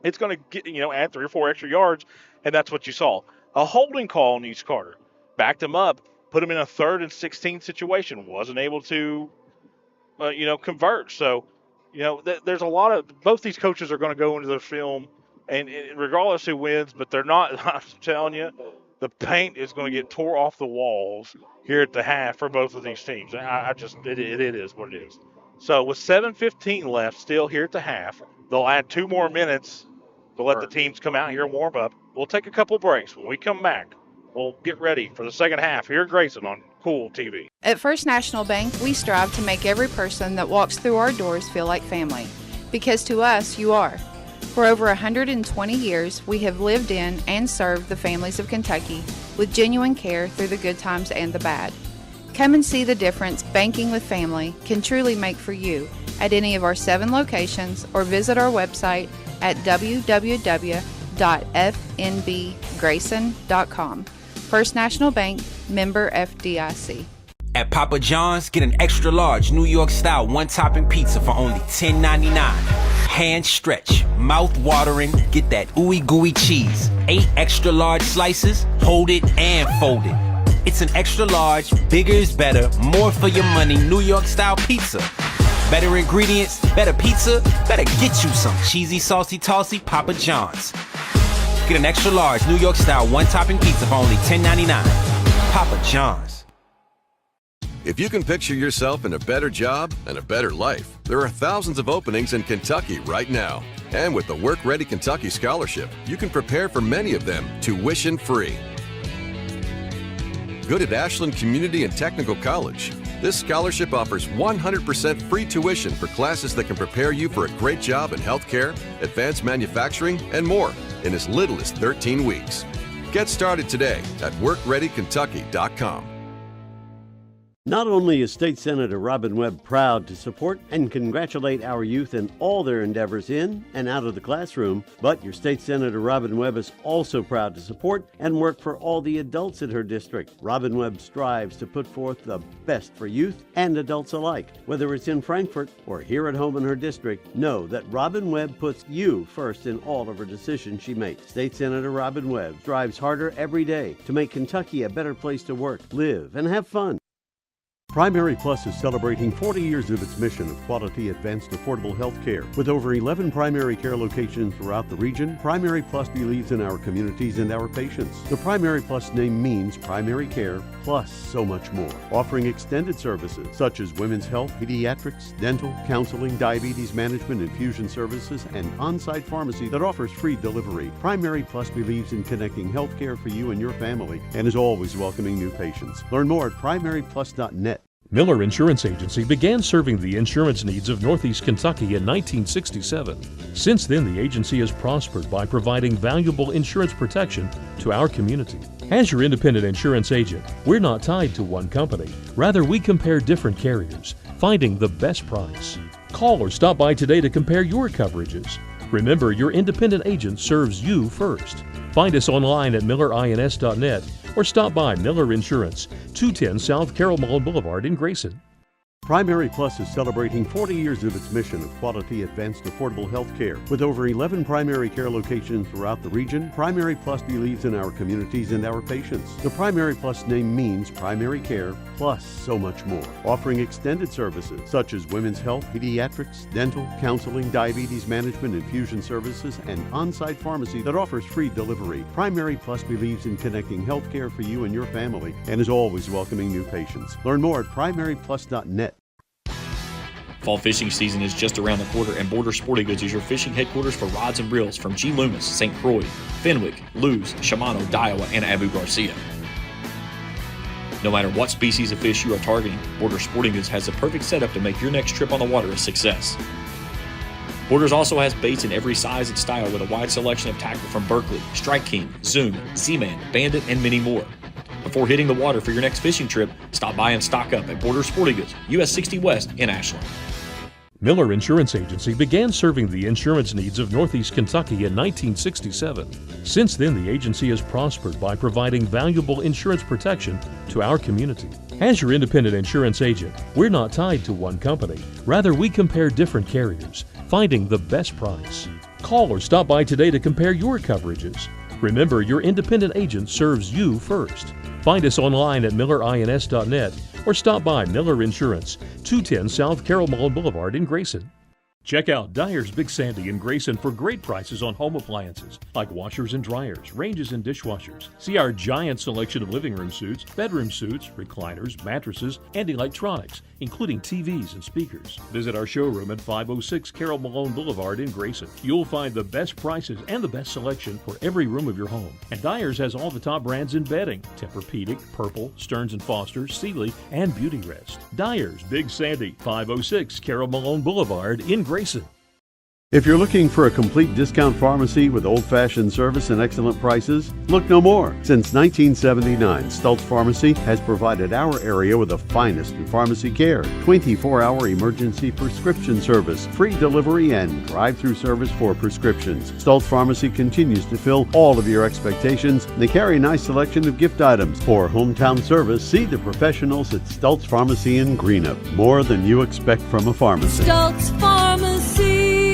it's going to get add 3 or 4 extra yards, and that's what you saw. A holding call on East Carter, backed him up, put him in a 3rd and 16 situation, wasn't able to, convert. So there's a lot of both these coaches are going to go into the film. And regardless who wins, but they're not, I'm telling you, the paint is going to get tore off the walls here at the half for both of these teams. It is what it is. So with 7:15 left still here at the half, they'll add 2 more minutes to let the teams come out here and warm up. We'll take a couple breaks. When we come back, we'll get ready for the second half here at Grayson on Kool TV. At First National Bank, we strive to make every person that walks through our doors feel like family. Because to us, you are. For over 120 years, we have lived in and served the families of Kentucky with genuine care through the good times and the bad. Come and see the difference banking with family can truly make for you at any of our 7 locations or visit our website at www.fnbgrayson.com. First National Bank, member FDIC. At Papa John's, get an extra large New York style one topping pizza for only $10.99. Hand stretch, mouth watering, get that ooey gooey cheese. 8 extra large slices, hold it and fold it. It's an extra large, bigger is better, more for your money New York style pizza. Better ingredients, better pizza, better get you some cheesy, saucy, tossy Papa John's. Get an extra large New York style one topping pizza for only $10.99. Papa John's. If you can picture yourself in a better job and a better life, there are thousands of openings in Kentucky right now. And with the Work Ready Kentucky Scholarship, you can prepare for many of them tuition-free. Good at Ashland Community and Technical College. This scholarship offers 100% free tuition for classes that can prepare you for a great job in healthcare, advanced manufacturing, and more in as little as 13 weeks. Get started today at WorkReadyKentucky.com. Not only is State Senator Robin Webb proud to support and congratulate our youth in all their endeavors in and out of the classroom, but your State Senator Robin Webb is also proud to support and work for all the adults in her district. Robin Webb strives to put forth the best for youth and adults alike. Whether it's in Frankfort or here at home in her district, know that Robin Webb puts you first in all of her decisions she makes. State Senator Robin Webb strives harder every day to make Kentucky a better place to work, live, and have fun. Primary Plus is celebrating 40 years of its mission of quality, advanced, affordable health care. With over 11 primary care locations throughout the region, Primary Plus believes in our communities and our patients. The Primary Plus name means primary care plus so much more. Offering extended services such as women's health, pediatrics, dental, counseling, diabetes management, infusion services, and on-site pharmacy that offers free delivery. Primary Plus believes in connecting health care for you and your family and is always welcoming new patients. Learn more at primaryplus.net. Miller Insurance Agency began serving the insurance needs of Northeast Kentucky in 1967. Since then, the agency has prospered by providing valuable insurance protection to our community. As your independent insurance agent, we're not tied to one company. Rather, we compare different carriers, finding the best price. Call or stop by today to compare your coverages. Remember, your independent agent serves you first. Find us online at millerins.net or stop by Miller Insurance, 210 South Carroll Malone Boulevard in Grayson. Primary Plus is celebrating 40 years of its mission of quality, advanced, affordable health care. With over 11 primary care locations throughout the region, Primary Plus believes in our communities and our patients. The Primary Plus name means primary care plus so much more. Offering extended services such as women's health, pediatrics, dental, counseling, diabetes management, infusion services, and on-site pharmacy that offers free delivery. Primary Plus believes in connecting health care for you and your family and is always welcoming new patients. Learn more at primaryplus.net. Fall fishing season is just around the corner, and Border Sporting Goods is your fishing headquarters for rods and reels from G. Loomis, St. Croix, Fenwick, Lewes, Shimano, Daiwa, and Abu Garcia. No matter what species of fish you are targeting, Border Sporting Goods has the perfect setup to make your next trip on the water a success. Borders also has baits in every size and style with a wide selection of tackle from Berkley, Strike King, Zoom, Z-Man, Bandit, and many more. Before hitting the water for your next fishing trip, stop by and stock up at Border Sporting Goods, US 60 West in Ashland. Miller Insurance Agency began serving the insurance needs of Northeast Kentucky in 1967. Since then, the agency has prospered by providing valuable insurance protection to our community. As your independent insurance agent, we're not tied to one company. Rather, we compare different carriers, finding the best price. Call or stop by today to compare your coverages. Remember, your independent agent serves you first. Find us online at millerins.net or stop by Miller Insurance, 210 South Carroll Malone Boulevard in Grayson. Check out Dyer's Big Sandy in Grayson for great prices on home appliances like washers and dryers, ranges and dishwashers. See our giant selection of living room suites, bedroom suites, recliners, mattresses, and electronics, including TVs and speakers. Visit our showroom at 506 Carroll Malone Boulevard in Grayson. You'll find the best prices and the best selection for every room of your home. And Dyer's has all the top brands in bedding: Tempur-Pedic, Purple, Stearns & Foster, Sealy, and Beauty Rest. Dyer's Big Sandy, 506 Carroll Malone Boulevard in Grayson. If you're looking for a complete discount pharmacy with old-fashioned service and excellent prices, look no more. Since 1979, Stultz Pharmacy has provided our area with the finest in pharmacy care, 24-hour emergency prescription service, free delivery, and drive-through service for prescriptions. Stultz Pharmacy continues to fill all of your expectations. They carry a nice selection of gift items. For hometown service, see the professionals at Stultz Pharmacy in Greenup. More than you expect from a pharmacy. Stultz Pharmacy.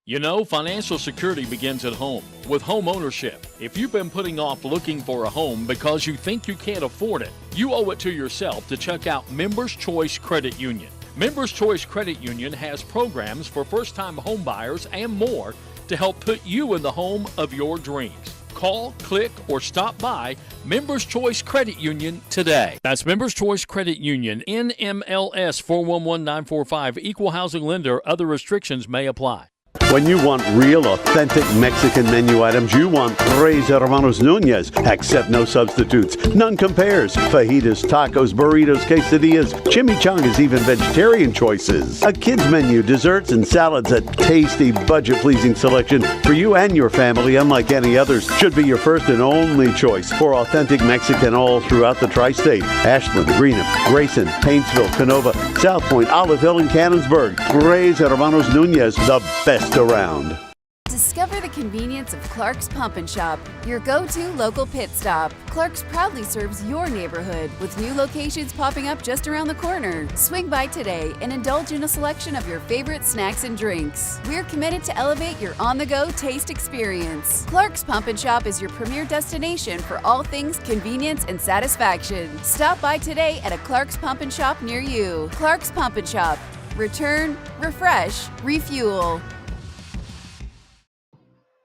You know, financial security begins at home with home ownership. If you've been putting off looking for a home because you think you can't afford it, you owe it to yourself to check out Members Choice Credit Union. Members Choice Credit Union has programs for first-time home buyers and more to help put you in the home of your dreams. Call, click, or stop by Members Choice Credit Union today. That's Members Choice Credit Union, NMLS 411945, Equal Housing Lender. Other restrictions may apply. When you want real, authentic Mexican menu items, you want Tres Hermanos Nunez. Accept no substitutes. None compares. Fajitas, tacos, burritos, quesadillas, chimichangas, even vegetarian choices. A kids menu, desserts, and salads. A tasty, budget-pleasing selection for you and your family, unlike any others. Should be your first and only choice for authentic Mexican all throughout the tri-state. Ashland, Greenup, Grayson, Paintsville, Canova, South Point, Olive Hill, and Cannonsburg. Tres Hermanos Nunez, the best around. Discover the convenience of Clark's Pump and Shop, your go-to local pit stop. Clark's proudly serves your neighborhood with new locations popping up just around the corner. Swing by today and indulge in a selection of your favorite snacks and drinks. We're committed to elevate your on-the-go taste experience. Clark's Pump and Shop is your premier destination for all things convenience and satisfaction. Stop by today at a Clark's Pump and Shop near you. Clark's Pump and Shop. Return, refresh, refuel.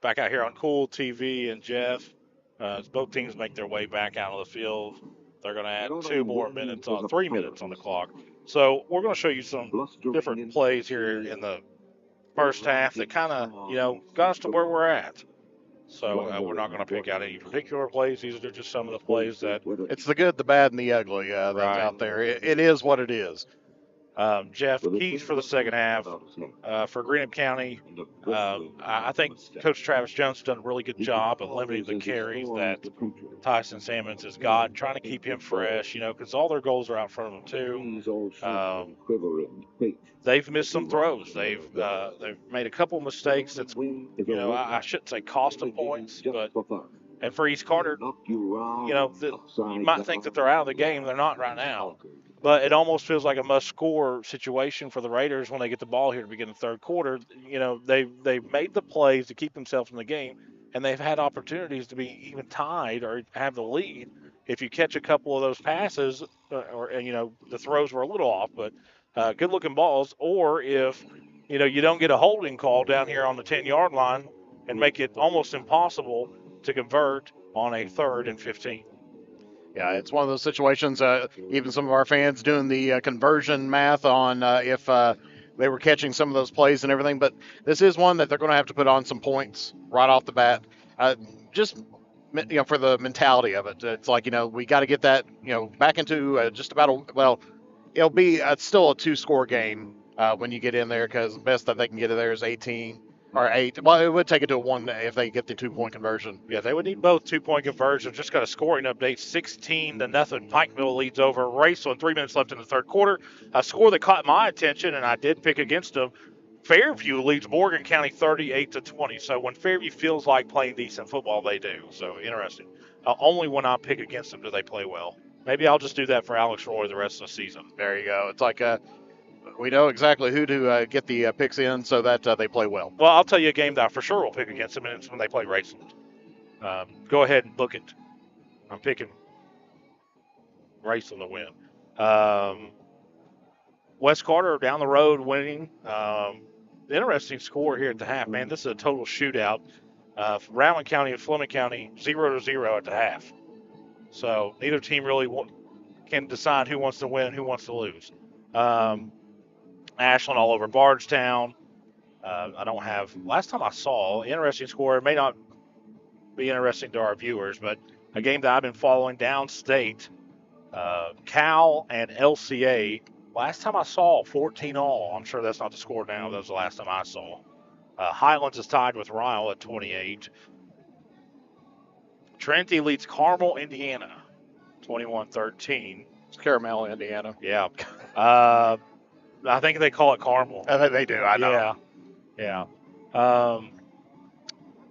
Back out here on Kool TV and Jeff, as both teams make their way back out of the field, they're going to add 3 minutes on the clock. So we're going to show you some different plays here in the first half that kind of, got us to where we're at. So we're not going to pick out any particular plays. These are just some of the plays that. It's the good, the bad, and the ugly that's out there. It is what it is. Jeff, keys for the second half for Greenup County. I think Coach Travis Jones has done a really good job of limiting the carries that Tyson Salmons has got, trying to keep him fresh, because all their goals are out in front of them too. They've missed some throws. They've made a couple mistakes that's, I shouldn't say cost them points, but and for East Carter, you might think that they're out of the game. They're not right now. But it almost feels like a must-score situation for the Raiders when they get the ball here to begin the third quarter. They've made the plays to keep themselves in the game, and they've had opportunities to be even tied or have the lead. If you catch a couple of those passes, the throws were a little off, but good-looking balls, or if, you don't get a holding call down here on the 10-yard line and make it almost impossible to convert on a 3rd and 15. Yeah, it's one of those situations, even some of our fans doing the conversion math on if they were catching some of those plays and everything. But this is one that they're going to have to put on some points right off the bat. Just, for the mentality of it. It's like, we got to get that, back into just about it'll be still a 2-score game when you get in there, because the best that they can get in there is 18. Or 8. Well, it would take it to a 1 if they get the 2-point conversion. Yeah, they would need both 2-point conversions. Just got a scoring update, 16-0. Pikeville leads over Grayson. 3 minutes left in the third quarter. A score that caught my attention, and I did pick against them. Fairview leads Morgan County 38-20. So when Fairview feels like playing decent football, they do. So interesting. Only when I pick against them do they play well. Maybe I'll just do that for Alex Roy the rest of the season. There you go. It's like we know exactly who to get the picks in so that they play well. Well, I'll tell you a game that I for sure will pick against them, and it's when they play Grayson. Go ahead and book it. I'm picking Grayson to win. West Carter down the road winning. Interesting score here at the half. Man, this is a total shootout. Rowan County and Fleming County 0-0 at the half. So neither team really can decide who wants to win and who wants to lose. Ashland all over Bardstown. I don't have, last time I saw, interesting score. It may not be interesting to our viewers, but a game that I've been following downstate, Cal and LCA. Last time I saw 14 all. I'm sure that's not the score now. That was the last time I saw. Highlands is tied with Ryle at 28. Trinity leads Carmel, Indiana, 21-13. It's Caramel, Indiana. Yeah. I think they call it Carmel. They do, I know. Yeah.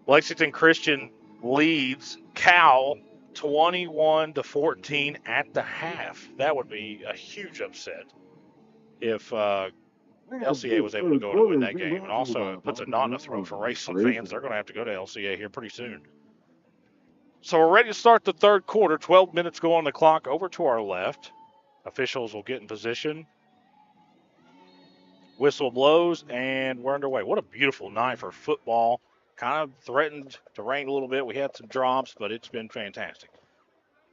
Lexington Christian leads Cal 21-14 at the half. That would be a huge upset if LCA was able to go and win that game. And also, it puts a knot in the throat for Raceland fans. They're going to have to go to LCA here pretty soon. So we're ready to start the third quarter. 12 minutes go on the clock. Over to our left. Officials will get in position. Whistle blows, and we're underway. What a beautiful night for football. Kind of threatened to rain a little bit. We had some drops, but it's been fantastic.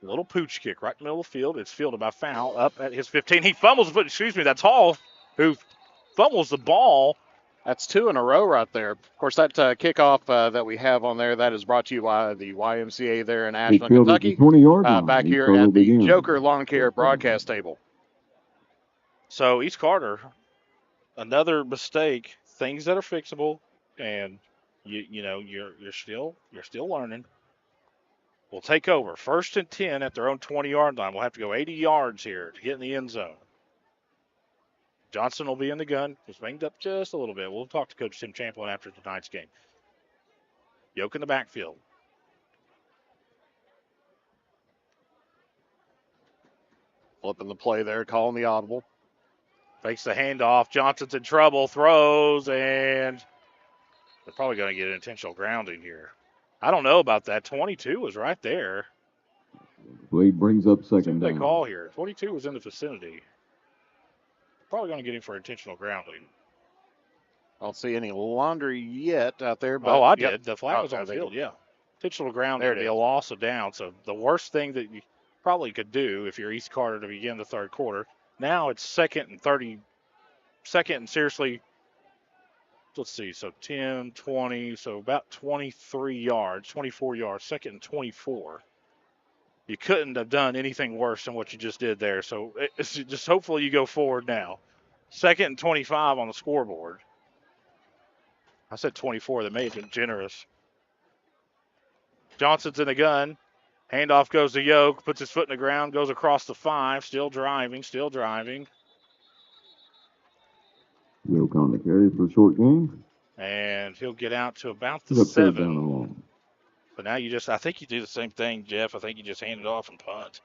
A little pooch kick right in the middle of the field. It's fielded by Fowl up at his 15. He fumbles, but that's Hall who fumbles the ball. That's 2 in a row right there. Of course, that kickoff that we have on there, that is brought to you by the YMCA there in Ashland, Kentucky. 20-yard Back here at the Joker Lawn Care broadcast table. So East Carter, another mistake, things that are fixable, and you're still learning. We'll take over. 1st and 10 at their own 20-yard line. We'll have to go 80 yards here to get in the end zone. Johnson will be in the gun. He's banged up just a little bit. We'll talk to Coach Tim Champlin after tonight's game. Yoke in the backfield. Flipping the play there, calling the audible. Fakes the handoff. Johnson's in trouble. Throws, and they're probably going to get an intentional grounding here. I don't know about that. 22 was right there. Wade brings up second They down. call here. 22 was in the vicinity. Probably going to get him for intentional grounding. I don't see any laundry yet out there. But I did. The flag was on the field, yeah. Intentional grounding would be a loss of down. So the worst thing that you probably could do if you're East Carter to begin the third quarter. Now it's 2nd and 30. 2nd and seriously, let's see. So 10, 20, so about 23 yards, 24 yards, 2nd and 24. You couldn't have done anything worse than what you just did there. So it's just hopefully you go forward now. 2nd and 25 on the scoreboard. I said 24. That may have been generous. Johnson's in the gun. Handoff goes to Yoke. Puts his foot in the ground. Goes across the 5. Still driving. Yoke on the carry for a short gain. And he'll get out to about the He's up 7. third down and long. But now I think you do the same thing, Jeff. I think you just hand it off and punt.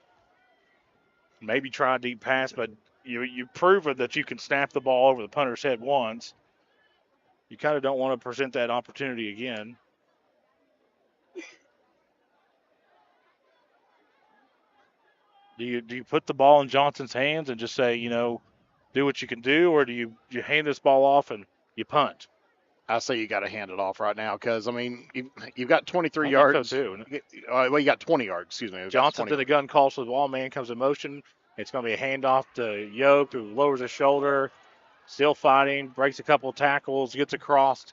Maybe try a deep pass, but you've proven that you can snap the ball over the punter's head once. You kind of don't want to present that opportunity again. Do you put the ball in Johnson's hands and just say, do what you can do, or do you hand this ball off and you punt? I say you got to hand it off right now because, you've got 23 yards. So too. Well, you got 20 yards, excuse me. Johnson to the gun, calls for the ball. Man comes in motion. It's going to be a handoff to Yoke, who lowers his shoulder. Still fighting. Breaks a couple tackles. Gets across.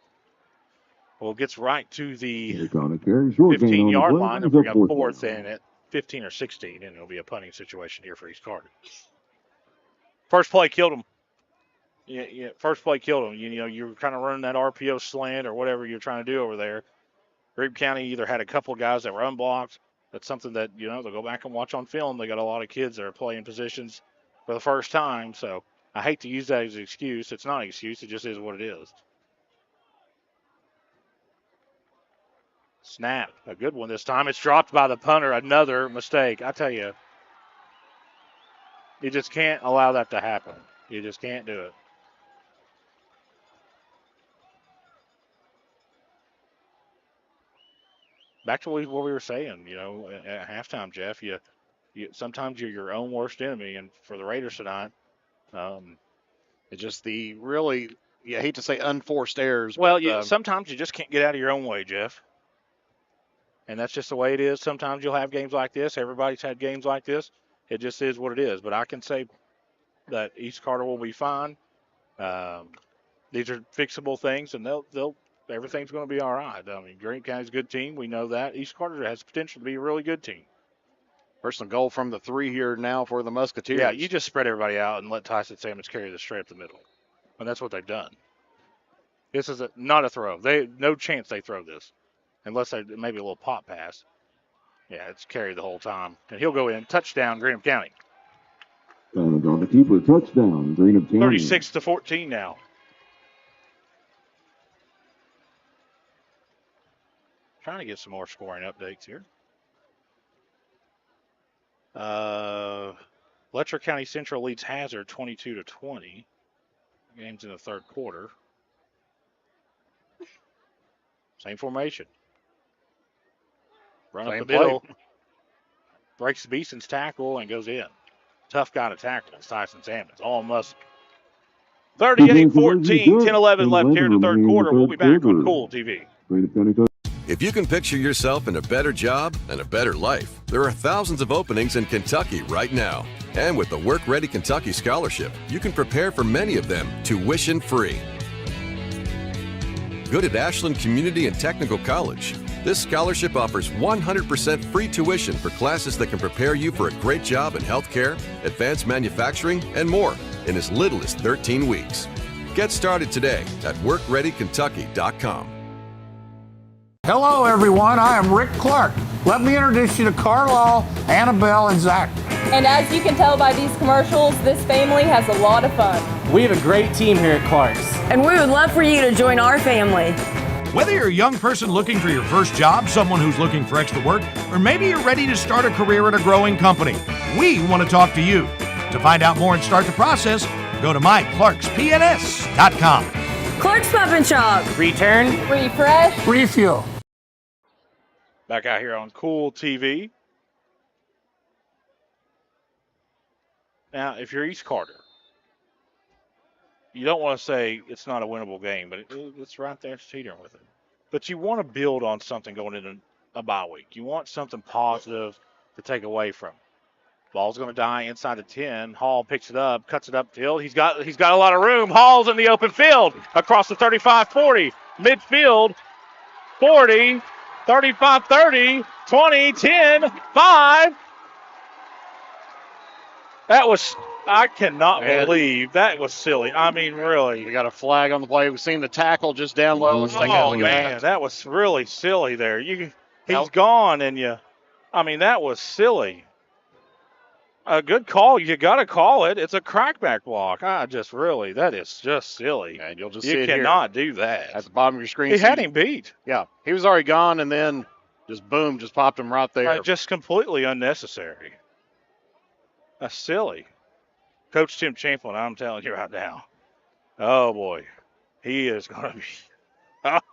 Well, gets right to the 15-yard line. And we got 4th in at 15 or 16, and it'll be a punting situation here for East Carter. First play killed him. Yeah, first play killed him. You're kind of running that RPO slant or whatever you're trying to do over there. Greenup County either had a couple of guys that were unblocked. That's something that, they'll go back and watch on film. They got a lot of kids that are playing positions for the first time. So I hate to use that as an excuse. It's not an excuse. It just is what it is. Snap. A good one this time. It's dropped by the punter. Another mistake. I tell you, you just can't allow that to happen. You just can't do it. Back to what we were saying, at halftime, Jeff, you sometimes you're your own worst enemy. And for the Raiders tonight, it's just the really, I hate to say unforced errors. Well, sometimes you just can't get out of your own way, Jeff. And that's just the way it is. Sometimes you'll have games like this. Everybody's had games like this. It just is what it is. But I can say that East Carter will be fine. These are fixable things, and everything's going to be all right. Greenup County's a good team. We know that. East Carter has potential to be a really good team. Personal goal from the 3 here now for the Musketeers. Yeah, you just spread everybody out and let Tyson Sammons carry this straight up the middle. And that's what they've done. This is not a throw. No chance they throw this, unless they maybe a little pop pass. Yeah, it's carried the whole time, and he'll go in. Touchdown, Greenup County. And on the keeper, touchdown, Greenup County. 36-14 now. Trying to get some more scoring updates here. Letcher County Central leads Hazard 22-20. Game's in the third quarter. Same formation. Run up the middle. Breaks Beeson's tackle and goes in. Tough guy to tackle. It's Tyson Sammons. All must. 38-14, 10-11 left here in the third quarter. We'll be back on Kool TV. If you can picture yourself in a better job and a better life, there are thousands of openings in Kentucky right now. And with the Work Ready Kentucky Scholarship, you can prepare for many of them tuition-free. Good at Ashland Community and Technical College. This scholarship offers 100% free tuition for classes that can prepare you for a great job in healthcare, advanced manufacturing, and more in as little as 13 weeks. Get started today at workreadykentucky.com. Hello, everyone. I am Rick Clark. Let me introduce you to Carlisle, Annabelle, and Zach. And as you can tell by these commercials, this family has a lot of fun. We have a great team here at Clark's. And we would love for you to join our family. Whether you're a young person looking for your first job, someone who's looking for extra work, or maybe you're ready to start a career at a growing company, we want to talk to you. To find out more and start the process, go to myclarkspns.com. Clark's Pump and Shop. Return. Refresh. Refuel. Back out here on Kool TV. Now, if you're East Carter, you don't want to say it's not a winnable game, but it's right there teetering with it. But you want to build on something going into a bye week. You want something positive to take away from. Ball's going to die inside the 10. Hall picks it up, cuts it upfield. He's got a lot of room. Hall's in the open field across the 35-40. Midfield, 40, 35-30, 20, 10, 5. I cannot believe that was silly. I mean, really. We got a flag on the play. We've seen the tackle just down low. Oh, man, that was really silly there. He's gone, and that was silly. A good call. You got to call it. It's a crackback block. That is just silly. And you'll just you see it cannot here do that. at the bottom of your screen. He had him beat. Yeah, he was already gone, and then just boom, just popped him right there. Just completely unnecessary. That's silly. Coach Tim Champlin, I'm telling you right now. Oh, boy. He is going to be.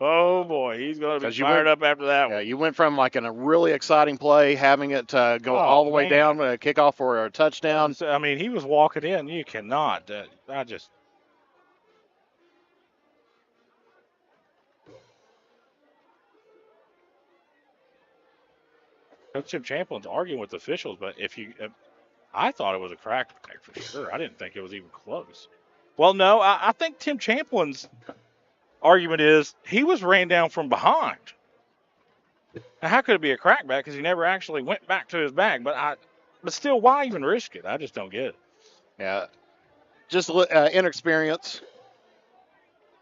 Oh, boy. He's going to be fired up after that one. Yeah, you went from like in a really exciting play, having it go all the way down, a kickoff for a touchdown. I mean, he was walking in. You cannot. Coach Tim Champlin's arguing with officials, but I thought it was a crackback for sure. I didn't think it was even close. Well, no, I think Tim Champlin's argument is he was ran down from behind. Now, how could it be a crackback? Because he never actually went back to his bag. But still, why even risk it? I just don't get it. Yeah, just inexperience.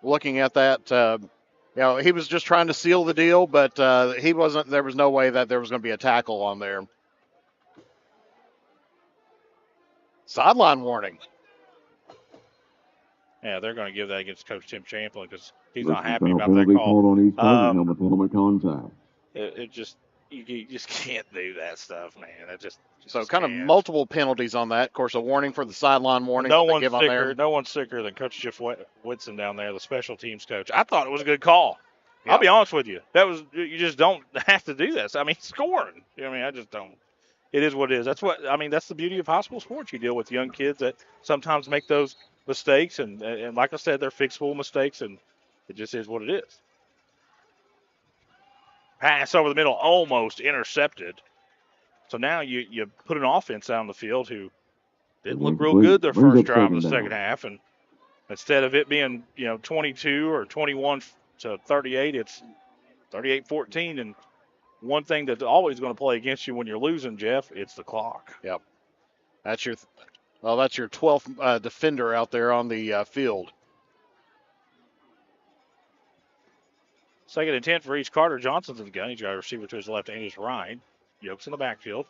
Looking at that, he was just trying to seal the deal, but he wasn't. There was no way that there was going to be a tackle on there. Sideline warning. Yeah, they're going to give that against Coach Tim Champlin because he's not happy about that call. Helmet contact. You just can't do that stuff, man. So kind of multiple penalties on that. Of course, a warning for the sideline warning. No one's sicker than Coach Jeff Whitson down there, the special teams coach. I thought it was a good call. Yep. I'll be honest with you. You just don't have to do this. I mean, scoring. I just don't. It is what it is. That's the beauty of high school sports. You deal with young kids that sometimes make those mistakes, and like I said, they're fixable mistakes, and it just is what it is. Pass over the middle, almost intercepted. So now you put an offense out on the field who didn't look real good their first drive of the second half, and instead of it being 22 or 21 to 38, it's 38-14, and one thing that's always going to play against you when you're losing, Jeff, it's the clock. Yep. That's your 12th defender out there on the field. 2nd and 10 for East Carter. Johnson's in the gun. He's got a receiver to his left and his right. Yoke's in the backfield.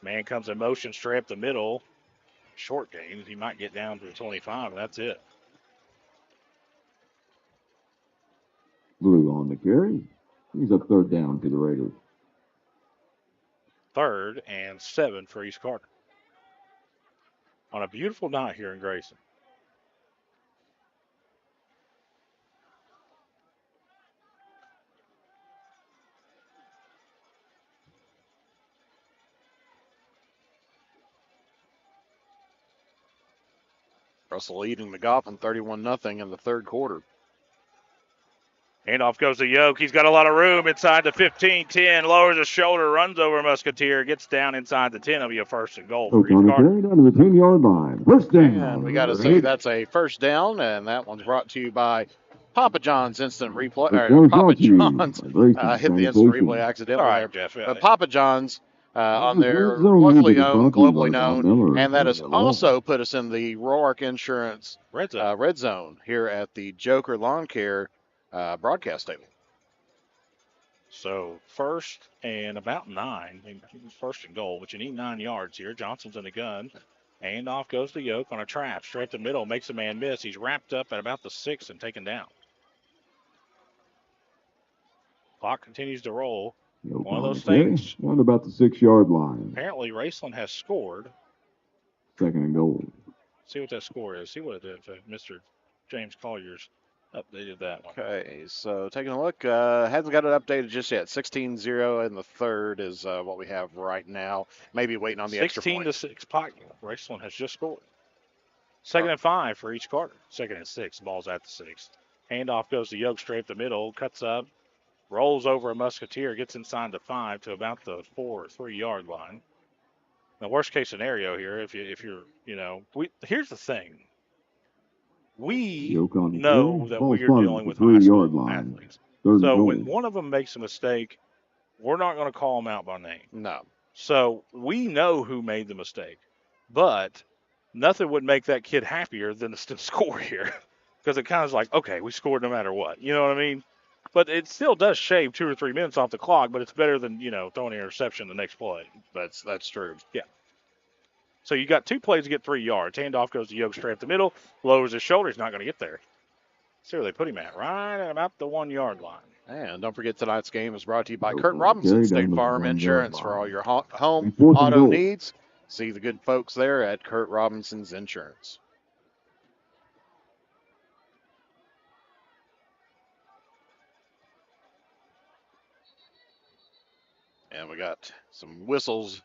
Man comes in motion straight up the middle. Short gain. He might get down to the 25, and that's it. Blue on the carry. He's a 3rd down to the Raiders. 3rd and 7 for East Carter. On a beautiful night here in Grayson. Russell leading McGoffin 31-0 in the 3rd quarter. Handoff goes to Yoke. He's got a lot of room inside the 15-10. Lowers his shoulder, runs over Musketeer, gets down inside the 10. It'll be a 1st and goal for East Carter. Carry down to the 10-yard line. 1st down. And we got to say that's a 1st down, and that one's brought to you by Papa John's Instant Replay. Papa John's hit the Instant Replay accidentally. All right, Jeff. But Papa John's on their locally owned, globally known, and that has also put us in the Roark Insurance Red Zone here at the Joker Lawn Care broadcast table. So 1st and about 9. 1st and goal, but you need 9 yards here. Johnson's in the gun. And off goes to Yoke on a trap. Straight to the middle, makes a man miss. He's wrapped up at about the 6 and taken down. Clock continues to roll. One of those things. Round about the 6-yard line. Apparently, Raceland has scored. 2nd and goal. See what that score is. See what it did. Mr. James Collier's updated that one. Okay, so taking a look. Hasn't got it updated just yet. 16-0 in the 3rd is what we have right now. Maybe waiting on the extra point. 16-6. Raceland has just scored. 2nd and 5 for East Carter. 2nd and 6. Ball's at the 6. Handoff goes to Yoke straight up the middle. Cuts up. Rolls over a Musketeer. Gets inside the 5 to about the 4 or 3-yard line. The worst case scenario here, if you're, here's the thing. We know that we are dealing with high school athletes. So when one of them makes a mistake, we're not going to call them out by name. No. So we know who made the mistake. But nothing would make that kid happier than to still score here. Because it kind of is like, okay, we scored no matter what. You know what I mean? But it still does shave 2 or 3 minutes off the clock, but it's better than, throwing an interception the next play. That's true. Yeah. So you got 2 plays to get 3 yards. Handoff goes to Yoke straight up the middle, lowers his shoulder. He's not going to get there. See where they put him at, right at about the 1-yard line. And don't forget tonight's game is brought to you by Kurt Robinson State Farm Insurance for all your home auto needs. See the good folks there at Kurt Robinson's Insurance. And we got some whistles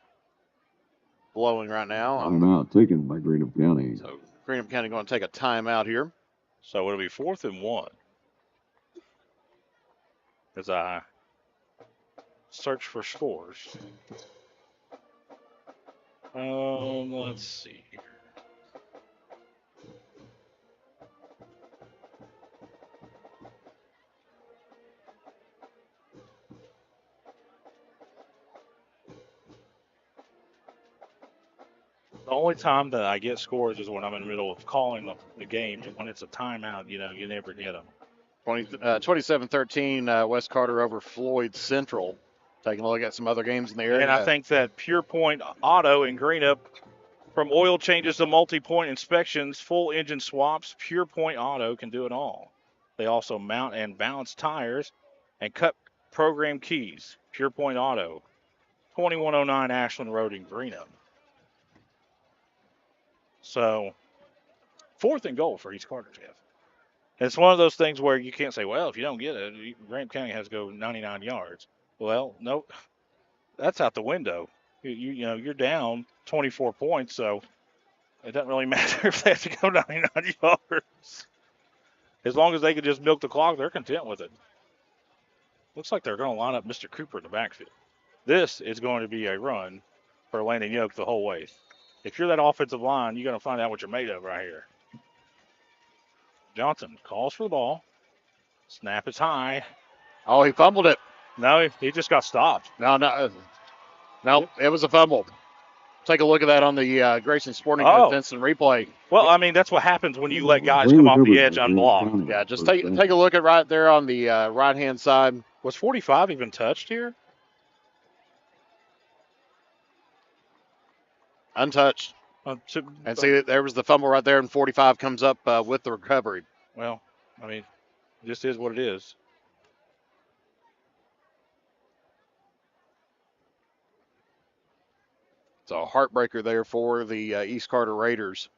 blowing right now. Timeout taken by Greenup County. So Greenup County going to take a timeout here. So it'll be 4th and 1. As I search for scores. Let's see here. The only time that I get scores is when I'm in the middle of calling the game. When it's a timeout, you never get them. 27-13, West Carter over Floyd Central. Taking a look at some other games in the area. And I think that Pure Point Auto in Greenup, from oil changes to multi-point inspections, full engine swaps, Pure Point Auto can do it all. They also mount and balance tires and cut program keys. Pure Point Auto, 2109 Ashland Road in Greenup. So, 4th and goal for East Carter, Jeff. It's one of those things where you can't say, well, if you don't get it, Greenup County has to go 99 yards. Well, no, that's out the window. You're down 24 points, so it doesn't really matter if they have to go 99 yards. As long as they can just milk the clock, they're content with it. Looks like they're going to line up Mr. Cooper in the backfield. This is going to be a run for Landon Yoke the whole way. If you're that offensive line, you're going to find out what you're made of right here. Johnson calls for the ball. Snap is high. Oh, he fumbled it. No, he just got stopped. No, it was a fumble. Take a look at that on the Grayson Sporting Goods instant replay. Well, I mean, that's what happens when you let guys come off the edge unblocked. Yeah, just take a look at right there on the right-hand side. Was 45 even touched here? Untouched. And see, there was the fumble right there, and 45 comes up with the recovery. Well, I mean, it just is what it is. It's a heartbreaker there for the East Carter Raiders.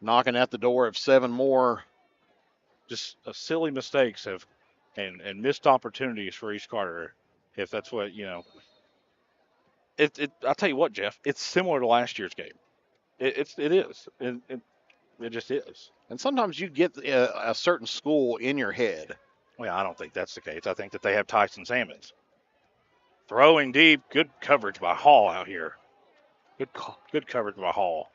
Knocking at the door of 7 more. Just silly mistakes and missed opportunities for East Carter, if that's what, I'll tell you what, Jeff, it's similar to last year's game. It is. It just is. And sometimes you get a certain school in your head. Well, I don't think that's the case. I think that they have Tyson Salmons. Throwing deep, good coverage by Hall out here. Good coverage by Hall.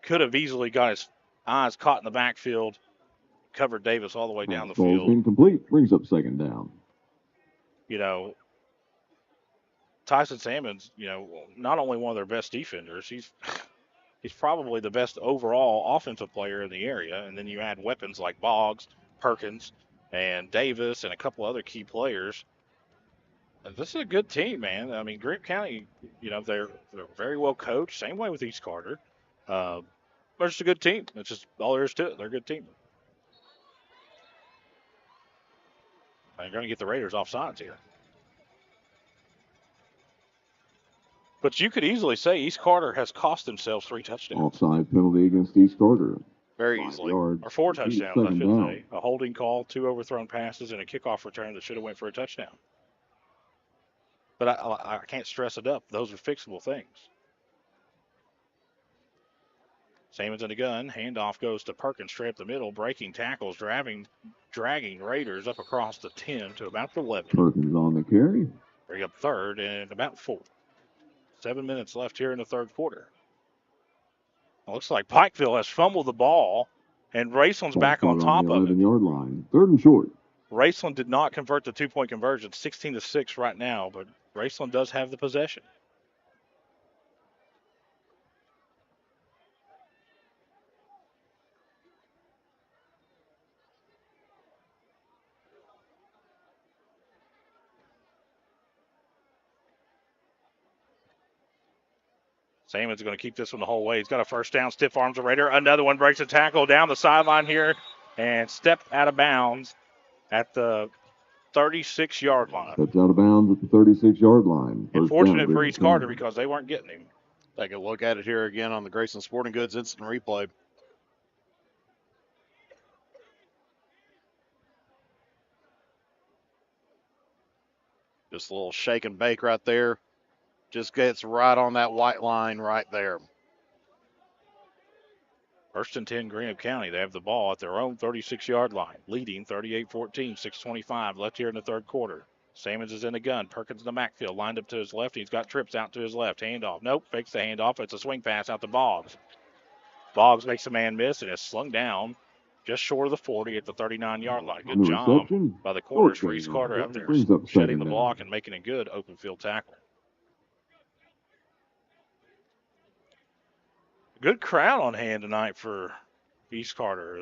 Could have easily got his eyes caught in the backfield, covered Davis all the way down the field. Incomplete, brings up second down. Tyson Salmons, not only one of their best defenders, he's probably the best overall offensive player in the area. And then you add weapons like Boggs, Perkins, and Davis, and a couple other key players. This is a good team, man. I mean, Greenup County, they're very well coached. Same way with East Carter. They're just a good team. That's just all there is to it. They're a good team. They're going to get the Raiders off sides here. But you could easily say East Carter has cost themselves 3 touchdowns. Offside penalty against East Carter. Very easily. Or 4 touchdowns, I should say. A holding call, 2 overthrown passes, and a kickoff return that should have went for a touchdown. But I can't stress it up. Those are fixable things. Salmons in the gun. Handoff goes to Perkins straight up the middle. Breaking tackles, dragging Raiders up across the 10 to about the 11. Perkins on the carry. Bring up third and about 4. 7 minutes left here in the third quarter. It looks like Pikeville has fumbled the ball, and Raceland's back on top of it. 11-yard line. 3rd and short. Raceland did not convert the 2-point conversion, 16-6 right now, but Raceland does have the possession. Salmon's going to keep this one the whole way. He's got a first down, stiff arms a Raider. Another one breaks a tackle down the sideline here and stepped out of bounds at the 36-yard line. Stepped out of bounds at the 36-yard line. Unfortunate for East Carter because they weren't getting him. Take a look at it here again on the Grayson Sporting Goods instant replay. Just a little shake and bake right there. Just gets right on that white line right there. 1st and 10, Greenup County. They have the ball at their own 36-yard line, leading 38-14, 6:25 left here in the third quarter. Salmons is in the gun. Perkins in the backfield, lined up to his left. He's got trips out to his left. Handoff. Nope, fakes the handoff. It's a swing pass out to Boggs. Boggs makes a man miss and is slung down just short of the 40 at the 39-yard line. Good job by the corners for East Carter out there, shedding the block and making a good open field tackle. Good crowd on hand tonight for East Carter.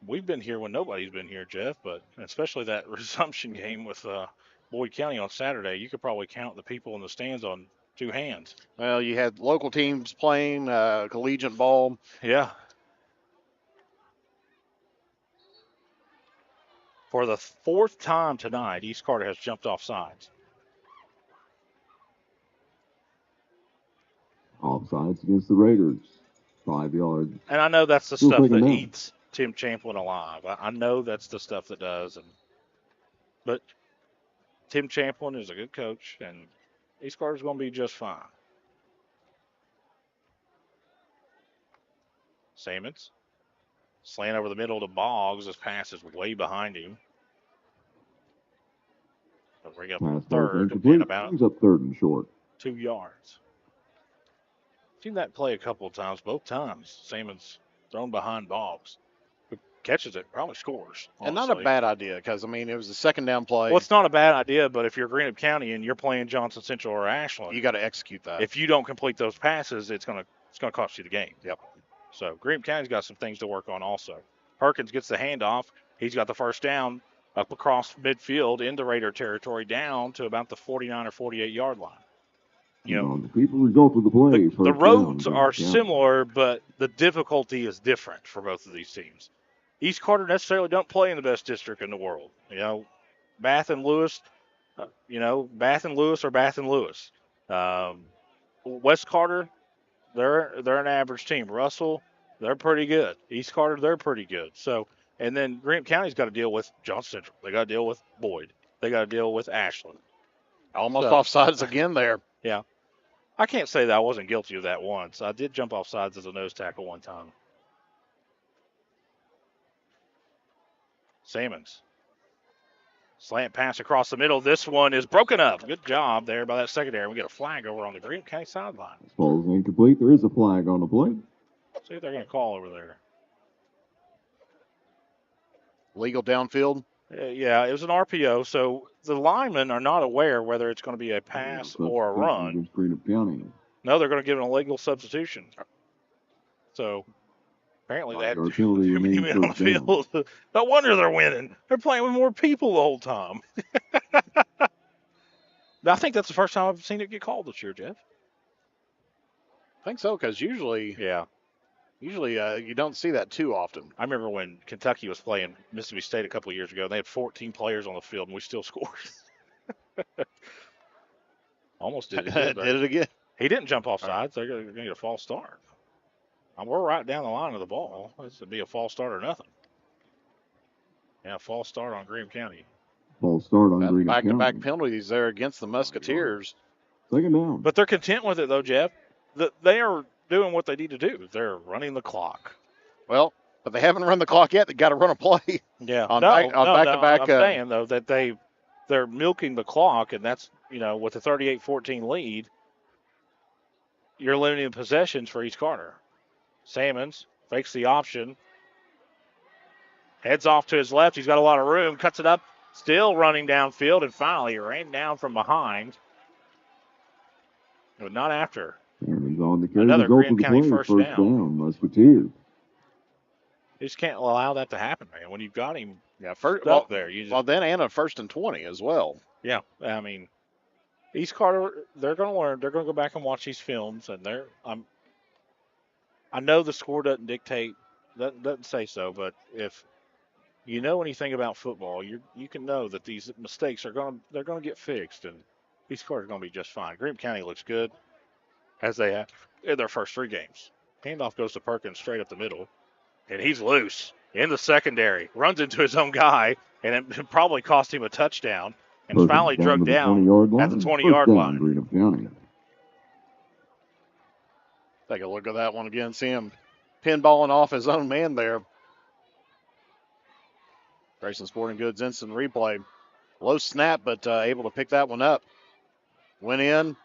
We've been here when nobody's been here, Jeff, but especially that resumption game with Boyd County on Saturday, you could probably count the people in the stands on 2 hands. Well, you had local teams playing collegiate ball. Yeah. For the 4th time tonight, East Carter has jumped off sides. Offsides against the Raiders. 5 yards. And I know that's the stuff that eats Tim Champlin alive. I know that's the stuff that does. But Tim Champlin is a good coach, and East Carter's going to be just fine. Salmons. Slant over the middle to Boggs. His pass is way behind him. They'll bring up third and about brings up 3rd and short. 2 yards. Seen that play a couple of times. Both times, Salmon's thrown behind Boggs. catches it, probably scores. And not a honestly. bad idea because, I mean, it was the second down play. Well, it's not a bad idea, but if you're Greenup County and you're playing Johnson Central or Ashland, you got to execute that. if you don't complete those passes, it's gonna cost you the game. Yep. So Greenup County's got some things to work on also. Perkins gets the handoff. He's got the first down up across midfield into Raider territory down to about the 49 or 48 yard line. You know, The people result of the play. the roads are similar, but the difficulty is different for both of these teams. East Carter necessarily don't play in the best district in the world. You know, Bath and Lewis, Bath and Lewis are Bath and Lewis. West Carter, they're an average team. Russell, they're pretty good. East Carter, they're pretty good. So, and then Greenup County's got to deal with Johnson Central. They got to deal with Boyd. They got to deal with Ashland. Almost offsides again there. Yeah. I can't say that I wasn't guilty of that once. I did jump off sides as a nose tackle one time. Salmons. Slant pass across the middle. This one is broken up. Good job there by that secondary. We get a flag over on the Greenup County sideline. Ball is incomplete. There is a flag on the play. See what they're going to call over there. Legal downfield. Yeah, it was an RPO, so the linemen are not aware whether it's going to be a pass or a run. Greenup County. No, they're going to give an illegal substitution. So apparently they had Our two penalty men remains on the first down. field. No wonder they're winning. They're playing with more people the whole time. I think that's the first time I've seen it get called this year, Jeff. I think so, because usually you don't see that too often. I remember when Kentucky was playing Mississippi State a couple of years ago. They had 14 players on the field, and we still scored. Almost did it again. Did it again. He didn't jump off sides. They're going to get a false start. We're right down the line of the ball. This would be a false start or nothing. Yeah, false start on Greenup County. False start on Greenup County. Back-to-back penalties there against the Musketeers. Second down. But they're content with it, though, Jeff. They are doing what they need to do. They're running the clock. Well, but they haven't run the clock yet. They got to run a play. Yeah. on back-to-back. I'm saying, though, that they're milking the clock, and that's, with a 38-14 lead, you're limiting the possessions for East Carter. Salmons fakes the option. Heads off to his left. He's got a lot of room. Cuts it up. Still running downfield, and finally ran down from behind. But not after. And on the carry. Another Result of Greenup the County play. first First down. Musketeers. You just can't allow that to happen, man. When you've got him First up there. then and a 1st and 20 as well. Yeah, I mean, East Carter, they're going to learn. They're going to go back and watch these films, and I know the score doesn't dictate, doesn't say so, but if you know anything about football, you can know that these mistakes they're going to get fixed, and East Carter's going to be just fine. Greenup County looks good as they have in their first 3 games. Handoff goes to Perkins straight up the middle, and he's loose in the secondary. Runs into his own guy, and it probably cost him a touchdown. And Perkins finally down drug to the down 20-yard at the line. 20-yard First line. down, Greenup County. Take a look at that one again. See him pinballing off his own man there. Grayson Sporting Goods instant replay. Low snap, but able to pick that one up. Went in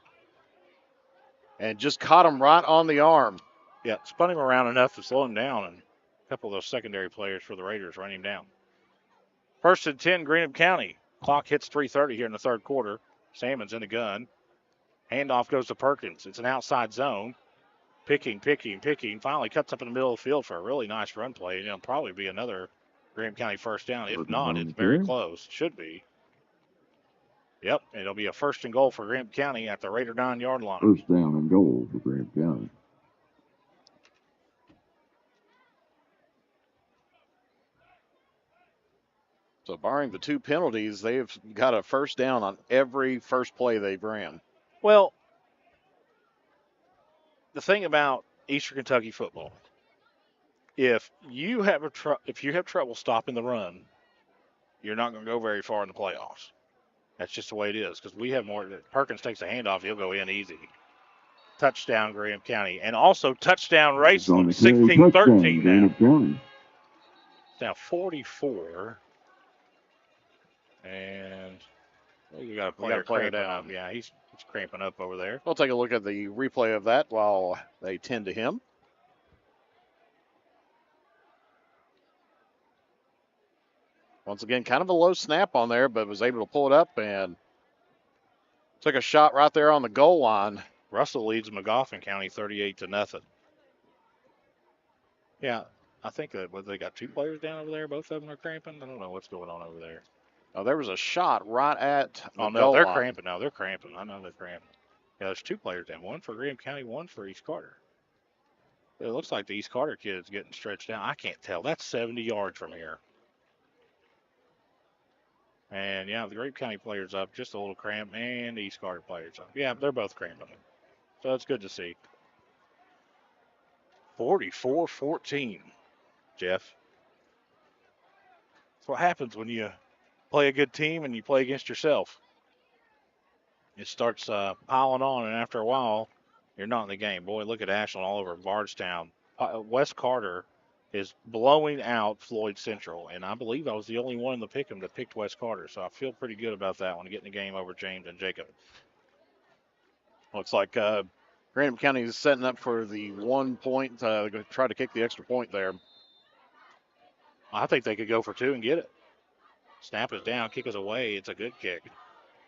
and just caught him right on the arm. Yeah, spun him around enough to slow him down, and a couple of those secondary players for the Raiders ran him down. 1st and 10, Greenup County. Clock hits 3:30 here in the third quarter. Salmon's in the gun. Handoff goes to Perkins. It's an outside zone. Picking. Finally cuts up in the middle of the field for a really nice run play. And it'll probably be another Greenup County first down. If not, it's very close. Should be. Yep, it'll be a 1st and goal for Greenup County at the Raider 9-yard line. First down and goal for Greenup County. So barring the 2 penalties, they've got a first down on every first play they've ran. Well, the thing about Eastern Kentucky football, if you have trouble stopping the run, you're not going to go very far in the playoffs. That's just the way it is, because we have more. Perkins takes a handoff, he'll go in easy. Touchdown, Greenup County. And also touchdown, Grayson, 16-13 now. County. It's now 44. And we got a player cramping up. Yeah, he's cramping up over there. We'll take a look at the replay of that while they tend to him. Once again, kind of a low snap on there, but was able to pull it up and took a shot right there on the goal line. Russell leads Magoffin County 38-0. Yeah, I think that they got 2 players down over there. Both of them are cramping. I don't know what's going on over there. Oh, there was a shot right at the Oh, no, goal they're line. cramping now. They're cramping. I know they're cramping. Yeah, there's 2 players down. One for Greenup County, one for East Carter. It looks like the East Carter kid's getting stretched out. I can't tell. That's 70 yards from here. And, yeah, the Greenup County player's up. Just a little cramp. And the East Carter player's up. Yeah, they're both cramping. So it's good to see. 44-14, Jeff. That's what happens when you play a good team and you play against yourself. It starts piling on, and after a while, you're not in the game. Boy, look at Ashland all over Bardstown. West Carter is blowing out Floyd Central, and I believe I was the only one in the pick'em that picked West Carter, so I feel pretty good about that one, getting the game over James and Jacob. Looks like Greenup County is setting up for the 1 point. They're going to try to kick the extra point there. I think they could go for 2 and get it. Snap is down, kick is away. It's a good kick.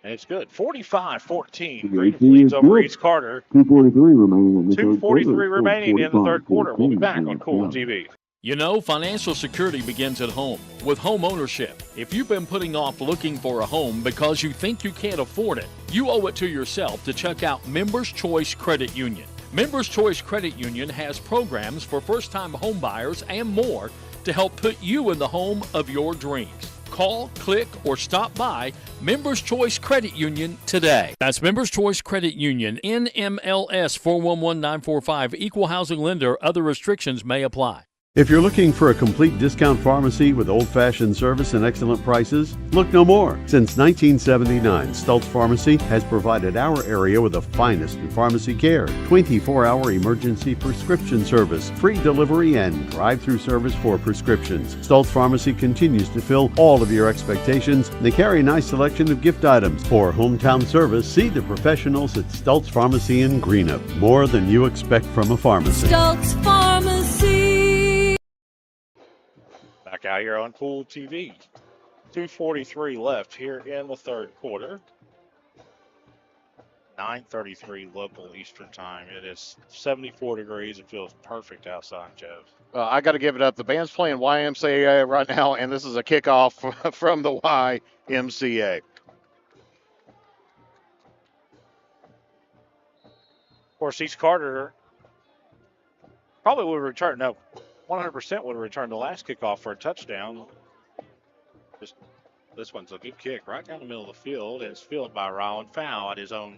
And it's good. 45-14. Greenup leads over East Carter. 2:43 remaining in the third quarter. 2:43 remaining in the third quarter. We'll be back on Kool TV. You know, financial security begins at home with home ownership. If you've been putting off looking for a home because you think you can't afford it, you owe it to yourself to check out Members Choice Credit Union. Members Choice Credit Union has programs for first-time home buyers and more to help put you in the home of your dreams. Call, click, or stop by Members Choice Credit Union today. That's Members Choice Credit Union, NMLS 411945, Equal Housing Lender. Other restrictions may apply. If you're looking for a complete discount pharmacy with old-fashioned service and excellent prices, look no more. Since 1979, Stultz Pharmacy has provided our area with the finest in pharmacy care, 24-hour emergency prescription service, free delivery, and drive-through service for prescriptions. Stultz Pharmacy continues to fill all of your expectations. They carry a nice selection of gift items. For hometown service, see the professionals at Stultz Pharmacy in Greenup. More than you expect from a pharmacy. Stultz Pharmacy. Back out here on Kool TV. 2:43 left here in the third quarter. 9:33 local Eastern time. It is 74 degrees. It feels perfect outside, Jeff. I got to give it up. The band's playing YMCA right now, and this is a kickoff from the YMCA. Of course, East Carter probably would return. No, 100% would have returned the last kickoff for a touchdown. This one's a good kick right down the middle of the field. And it's fielded by Rylan Fowl at his own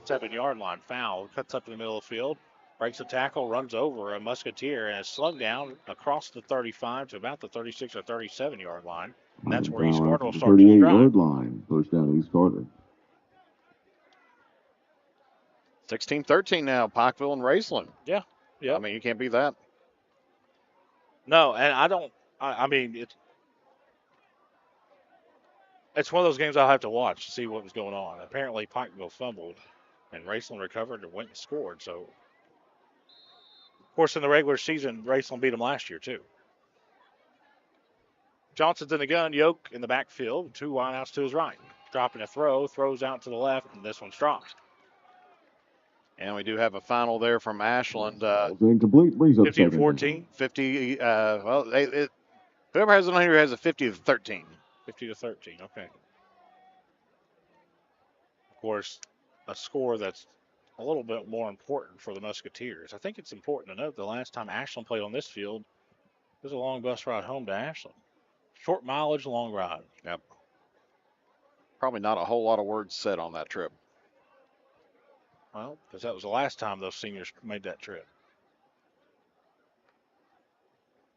7-yard line. Fowl cuts up in the middle of the field, breaks a tackle, runs over a Musketeer, and is slung down across the 35 to about the 36 or 37-yard line. And that's where East Carter will start to 38-yard line. First down East Carter. 16-13 now, Pikeville and Raceland. Yeah. I mean, you can't beat that. No, and I mean, it's one of those games I'll have to watch to see what was going on. Apparently, Pikeville fumbled, and Raceland recovered and went and scored. So, of course, in the regular season, Raceland beat them last year, too. Johnson's in the gun, Yoke in the backfield, 2 wideouts to his right. Dropping a throw, throws out to the left, and this one's dropped. And we do have a final there from Ashland. Incomplete, brings up 50-14. 50, whoever has it on here has a 50-13. 50-13, okay. Of course, a score that's a little bit more important for the Musketeers. I think it's important to note the last time Ashland played on this field, it was a long bus ride home to Ashland. Short mileage, long ride. Yep. Probably not a whole lot of words said on that trip. Well, because that was the last time those seniors made that trip.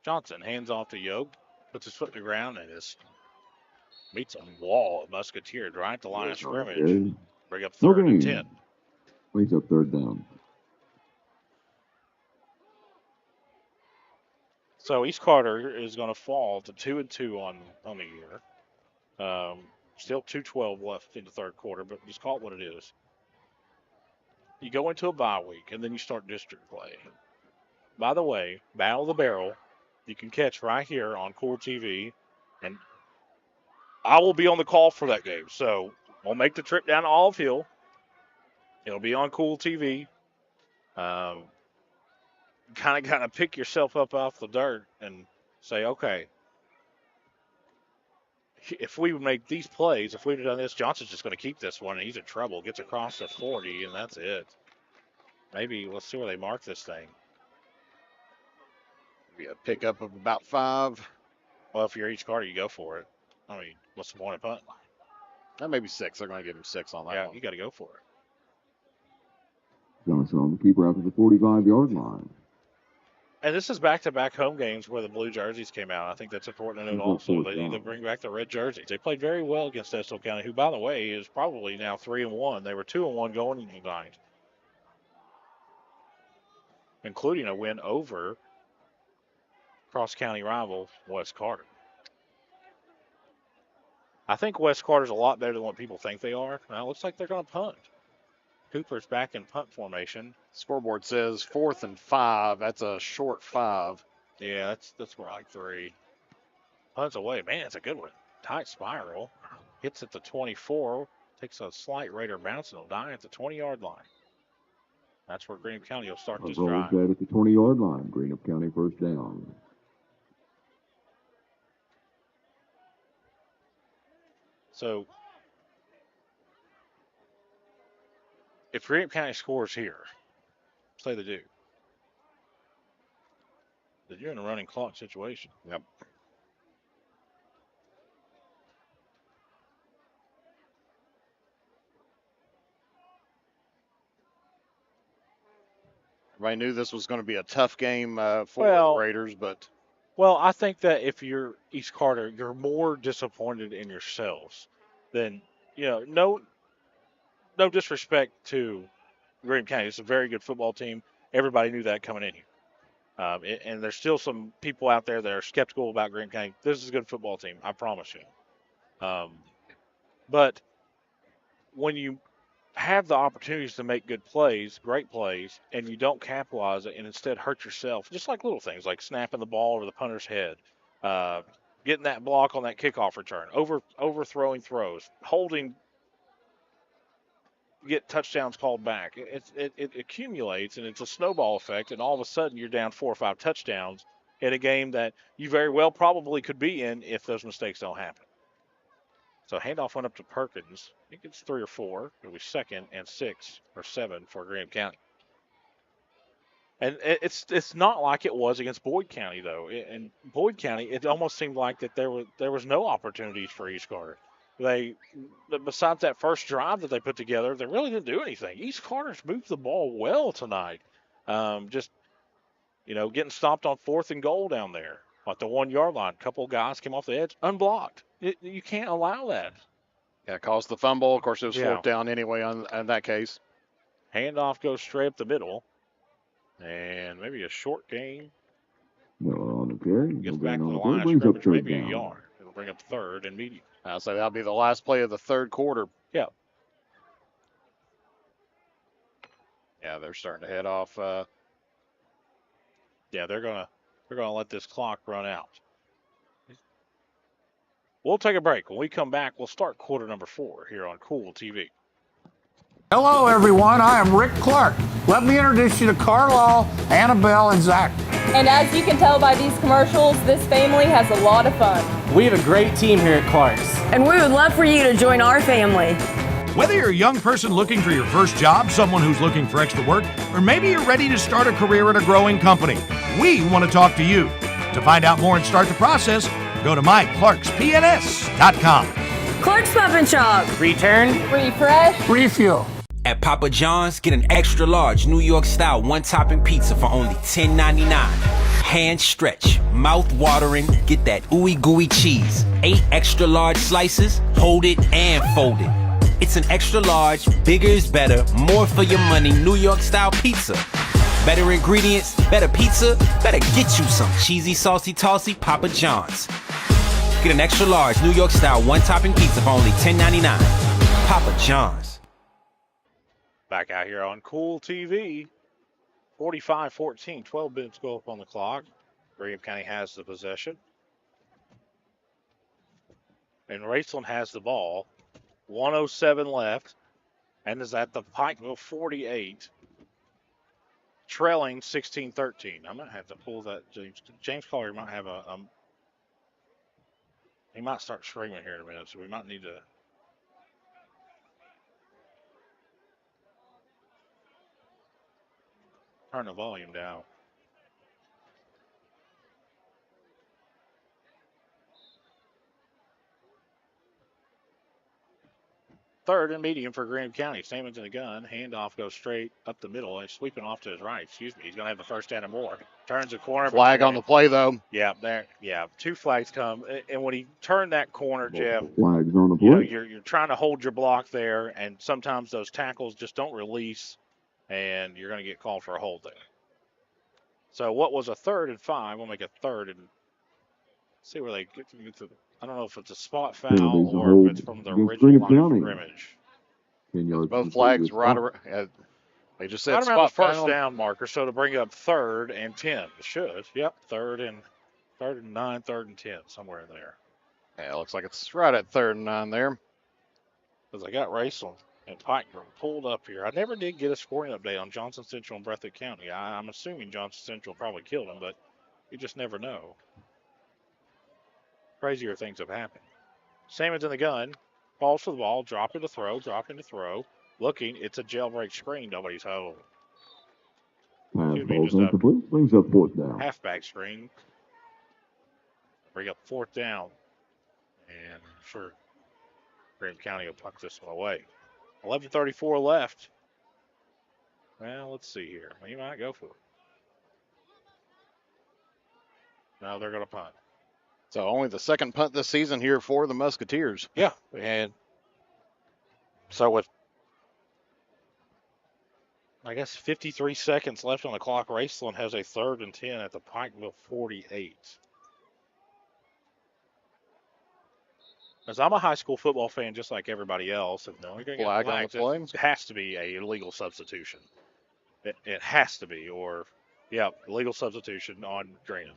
Johnson hands off to Yoke, puts his foot in the ground, and just meets a wall of Musketeer right at the line of scrimmage. Bring up 3rd and 10. Brings up 3rd down. So East Carter is going to fall to 2-2 on the year. Still 2:12 left in the third quarter, but just call it what it is. You go into a bye week, and then you start district play. By the way, Battle of the Barrel, you can catch right here on Kool TV. And I will be on the call for that game. So we'll make the trip down to Olive Hill. It'll be on Kool TV. Kind of pick yourself up off the dirt and say, okay, if we make these plays, if we'd have done this, Johnson's just going to keep this one, and he's in trouble. Gets across the 40, and that's it. Maybe let's see where they mark this thing. Maybe a pickup of about 5. Well, if you're each Carter, you go for it. I mean, what's the point of punt? Maybe 6. They're going to give him 6 on that one. You got to go for it. Johnson on the keeper after the 45-yard line. And this is back-to-back home games where the blue jerseys came out. I think that's important to note also. They need to bring back the red jerseys. They played very well against Estill County, who, by the way, is probably now 3-1. They were 2-1 going into tonight, including a win over cross-county rival West Carter. I think West Carter's a lot better than what people think they are. Now, it looks like they're going to punt. Cooper's back in punt formation. Scoreboard says 4th and 5. That's a short 5. Yeah, that's more like 3. Punts away. Man, it's a good one. Tight spiral. Hits at the 24. Takes a slight Raider bounce and will die at the 20-yard line. That's where Greenup County will start this drive. Dead at the 20-yard line. Greenup County first down. So, if Greenup County scores here, say they do, then you're in a running clock situation. Yep. Everybody knew this was going to be a tough game for the Raiders, but... Well, I think that if you're East Carter, you're more disappointed in yourselves than, no disrespect to Greenup County. It's a very good football team. Everybody knew that coming in here. And there's still some people out there that are skeptical about Greenup County. This is a good football team, I promise you. But when you have the opportunities to make good plays, great plays, and you don't capitalize it and instead hurt yourself, just like little things like snapping the ball over the punter's head, getting that block on that kickoff return, overthrowing throws, holding, get touchdowns called back. It accumulates, and it's a snowball effect, and all of a sudden you're down 4 or 5 touchdowns in a game that you very well probably could be in if those mistakes don't happen. So handoff went up to Perkins. I think it's 3 or 4. It'll be 2nd and 6 or 7 for Greenup County. And it's not like it was against Boyd County, though. In Boyd County, it almost seemed like that there was no opportunities for East Carter. Besides that first drive that they put together, they really didn't do anything. East Carter's moved the ball well tonight. Getting stopped on 4th and goal down there. Like the 1-yard line, a couple guys came off the edge, unblocked. You can't allow that. Yeah, caused the fumble. Of course, it was 4th down anyway in that case. Handoff goes straight up the middle. And maybe a short gain. On the carry. Gets back to the line of scrimmage, maybe a yard. It'll bring up 3rd and medium. So that'll be the last play of the 3rd quarter. Yeah. Yeah, they're starting to head off. They're gonna let this clock run out. We'll take a break. When we come back, we'll start quarter number 4 here on Kool TV. Hello, everyone. I am Rick Clark. Let me introduce you to Carlisle, Annabelle, and Zach. And as you can tell by these commercials, this family has a lot of fun. We have a great team here at Clark's. And we would love for you to join our family. Whether you're a young person looking for your first job, someone who's looking for extra work, or maybe you're ready to start a career at a growing company, we want to talk to you. To find out more and start the process, go to myclarkspns.com. Clark's Pump and Shop. Return. Refresh. Refuel. At Papa John's, get an extra large New York style 1-topping pizza for only $10.99. Hand stretch, mouth watering, get that ooey gooey cheese. 8 extra large slices, hold it and fold it. It's an extra large, bigger is better, more for your money New York style pizza. Better ingredients, better pizza, better get you some cheesy, saucy, tossy Papa John's. Get an extra large New York style 1-topping pizza for only $10.99. Papa John's. Back out here on Kool TV. 45-14, 12 minutes go up on the clock. Greenup County has the possession. And Raceland has the ball. 1:07 left, and is at the Pikeville 48, trailing 16-13. I might have to pull that. James Collier might have he might start screaming here in a minute, so we might need to. Turn the volume down. Third and medium for Greenup County. Sammons in the gun. Handoff goes straight up the middle. And sweeping off to his right. Excuse me. He's going to have the first down and more. Turns the corner. Flag on the play, though. Yeah, there. Yeah, 2 flags come. And when he turned that corner, Jeff, Flags on the you know, play. you're trying to hold your block there, and sometimes those tackles just don't release, and you're going to get called for a hold there. So what was a 3rd and 5? We'll make a 3rd and see where they get to. I don't know if it's a spot foul or if it's from the original line of scrimmage. Both flags right around. They just said right around the spot first foul. down marker, so to bring up 3rd and 10. It should. Yep, 3rd and 9, 3rd and 10, somewhere in there. Yeah, it looks like it's right at 3rd and 9 there. Because I got Raceland and Pikeville pulled up here. I never did get a scoring update on Johnson Central and Breathitt County. I'm assuming Johnson Central probably killed him, but you just never know. Crazier things have happened. Sammons in the gun. Falls for the ball. Dropping to throw. Looking. It's a jailbreak screen. Nobody's home. Pass ball's incomplete. Brings up 4th down. Halfback screen. Bring up 4th down. And I'm sure Greenup County will puck this one away. 11:34 left. Well, let's see here. He might go for it. No, they're going to punt. So only the 2nd punt this season here for the Musketeers. Yeah, and so with, I guess, 53 seconds left on the clock, Raceland has a 3rd and 10 at the Pikeville 48. As I'm a high school football fan, just like everybody else, if no one can get Flag on flags, the play. it has to be a illegal substitution. It has to be, or illegal substitution on Greenup.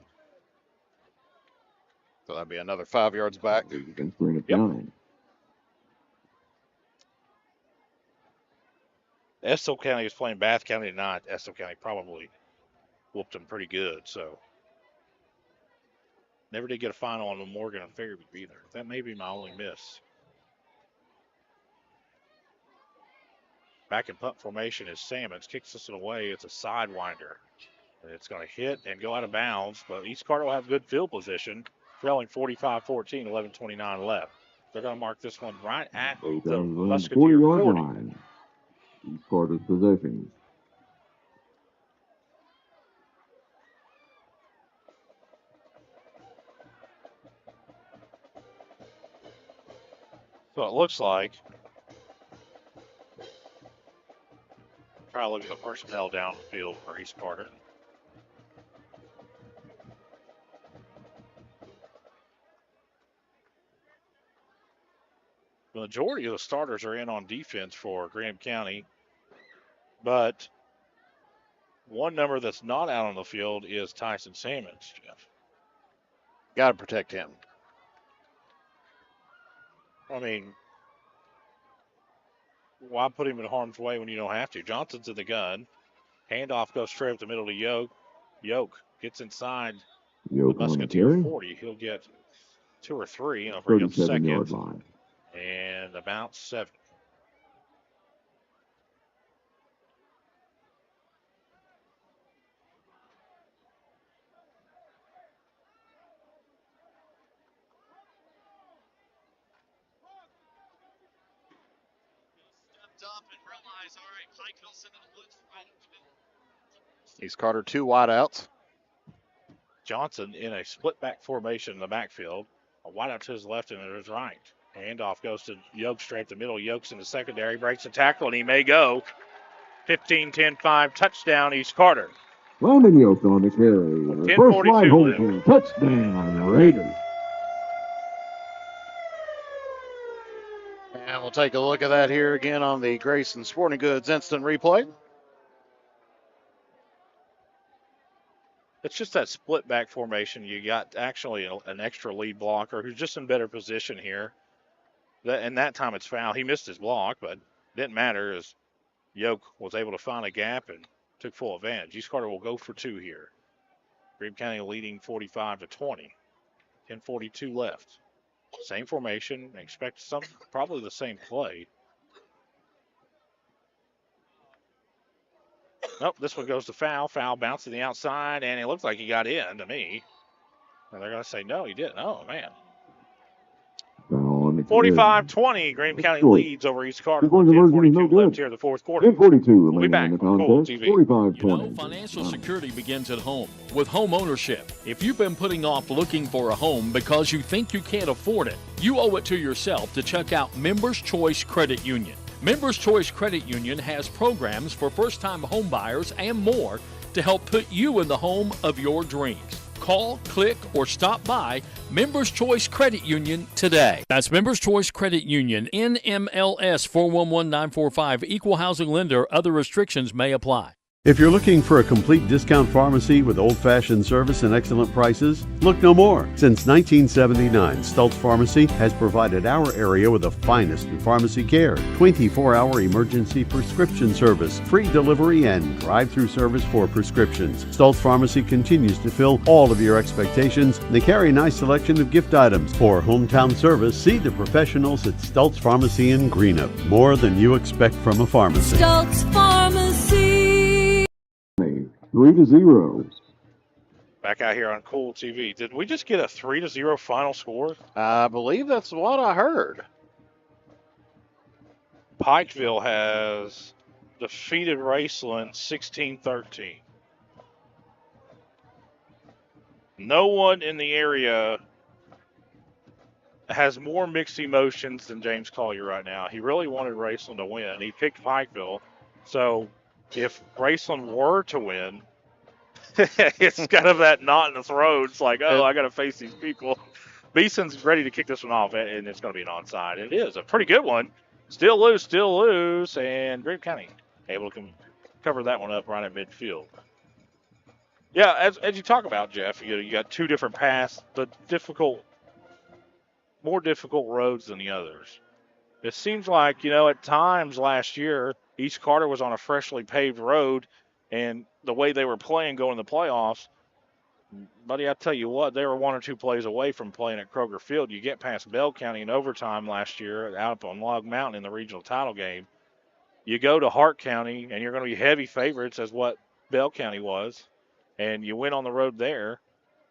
So that'd be another 5 yards back. Against Greenup County. Estill County was playing Bath County tonight. Estill County probably whooped them pretty good. So never did get a final on the Morgan and Fairview either. That may be my only miss. Back in punt formation is Sammons. Kicks this away. It's a sidewinder. And it's going to hit and go out of bounds. But East Carter will have good field position. Trailing 45-14, 11:29 left. They're going to mark this one right at the Musketeer 40-yard 40. line. East Carter's possession. So it looks like. Try to look at the personnel down the field for East Carter. The majority of the starters are in on defense for Greenup County, but one number that's not out on the field is Tyson Sammons, Jeff. Got to protect him. I mean, why put him in harm's way when you don't have to? Johnson's in the gun. Handoff goes straight up the middle to Yoke. Yoke gets inside the Musketeer 40. He'll get 2 or 3, and I'll bring up 37-yard second. line. And about 7. East Carter 2 wideouts. Johnson in a split back formation in the backfield. A wideout to his left and to his right. Handoff goes to Yoke straight the middle. Yoke's in the secondary, breaks the tackle, and he may go. 15-10-5, touchdown, East Carter. Landon Yoke on the carry. First flight home. Touchdown, Raiders. And we'll take a look at that here again on the Grayson Sporting Goods instant replay. It's just that split back formation. You got actually an extra lead blocker who's just in better position here. And that time it's foul. He missed his block, but didn't matter as Yoke was able to find a gap and took full advantage. East Carter will go for 2 here. Greenup County leading 45-20. 10:42 left. Same formation. Expect probably the same play. Nope, this one goes to foul. Foul bounced to the outside, and it looks like he got in to me. And they're going to say, no, he didn't. Oh, man. 45-20, Greenup County leads over East Carter. 10:42 left here in the fourth quarter. 10:42 We'll be back remaining in the on Kool contest. TV. 45-20. Financial security begins at home with home ownership. If you've been putting off looking for a home because you think you can't afford it, you owe it to yourself to check out Members Choice Credit Union. Members Choice Credit Union has programs for first-time home buyers and more to help put you in the home of your dreams. Call, click, or stop by Members Choice Credit Union today. That's Members Choice Credit Union, NMLS 411945, Equal Housing Lender. Other restrictions may apply. If you're looking for a complete discount pharmacy with old-fashioned service and excellent prices, look no more. Since 1979, Stultz Pharmacy has provided our area with the finest in pharmacy care, 24-hour emergency prescription service, free delivery, and drive-through service for prescriptions. Stultz Pharmacy continues to fill all of your expectations. They carry a nice selection of gift items. For hometown service, see the professionals at Stultz Pharmacy in Greenup. More than you expect from a pharmacy. Stultz Pharmacy. 3-0. Back out here on Kool TV. Did we just get a 3-0 final score? I believe that's what I heard. Pikeville has defeated Raceland 16-13. No one in the area has more mixed emotions than James Collier right now. He really wanted Raceland to win. He picked Pikeville. So if Raceland were to win, it's kind of that knot in the throat. It's like, oh, I got to face these people. Beeson's ready to kick this one off, and it's going to be an onside. It is a pretty good one. Still loose, and Greenup County able to cover that one up right at midfield. Yeah, as you talk about, Jeff, you got 2 different paths, but more difficult roads than the others. It seems like, at times last year, East Carter was on a freshly paved road, and the way they were playing going to the playoffs, buddy, I tell you what, they were 1 or 2 plays away from playing at Kroger Field. You get past Bell County in overtime last year out up on Log Mountain in the regional title game. You go to Hart County, and you're going to be heavy favorites as what Bell County was, and you win on the road there.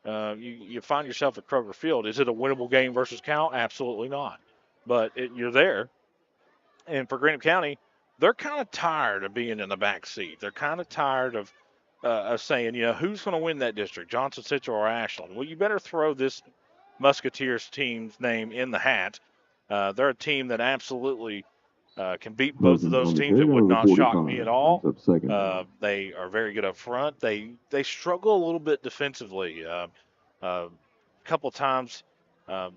You find yourself at Kroger Field. Is it a winnable game versus Cal? Absolutely not. But you're there. And for Greenup County, they're kind of tired of being in the back seat. They're kind of tired of saying, who's going to win that district, Johnson Central or Ashland? Well, you better throw this Musketeers team's name in the hat. They're a team that absolutely can beat both of those teams. It would not shock me at all. They are very good up front. They struggle a little bit defensively. A couple times, I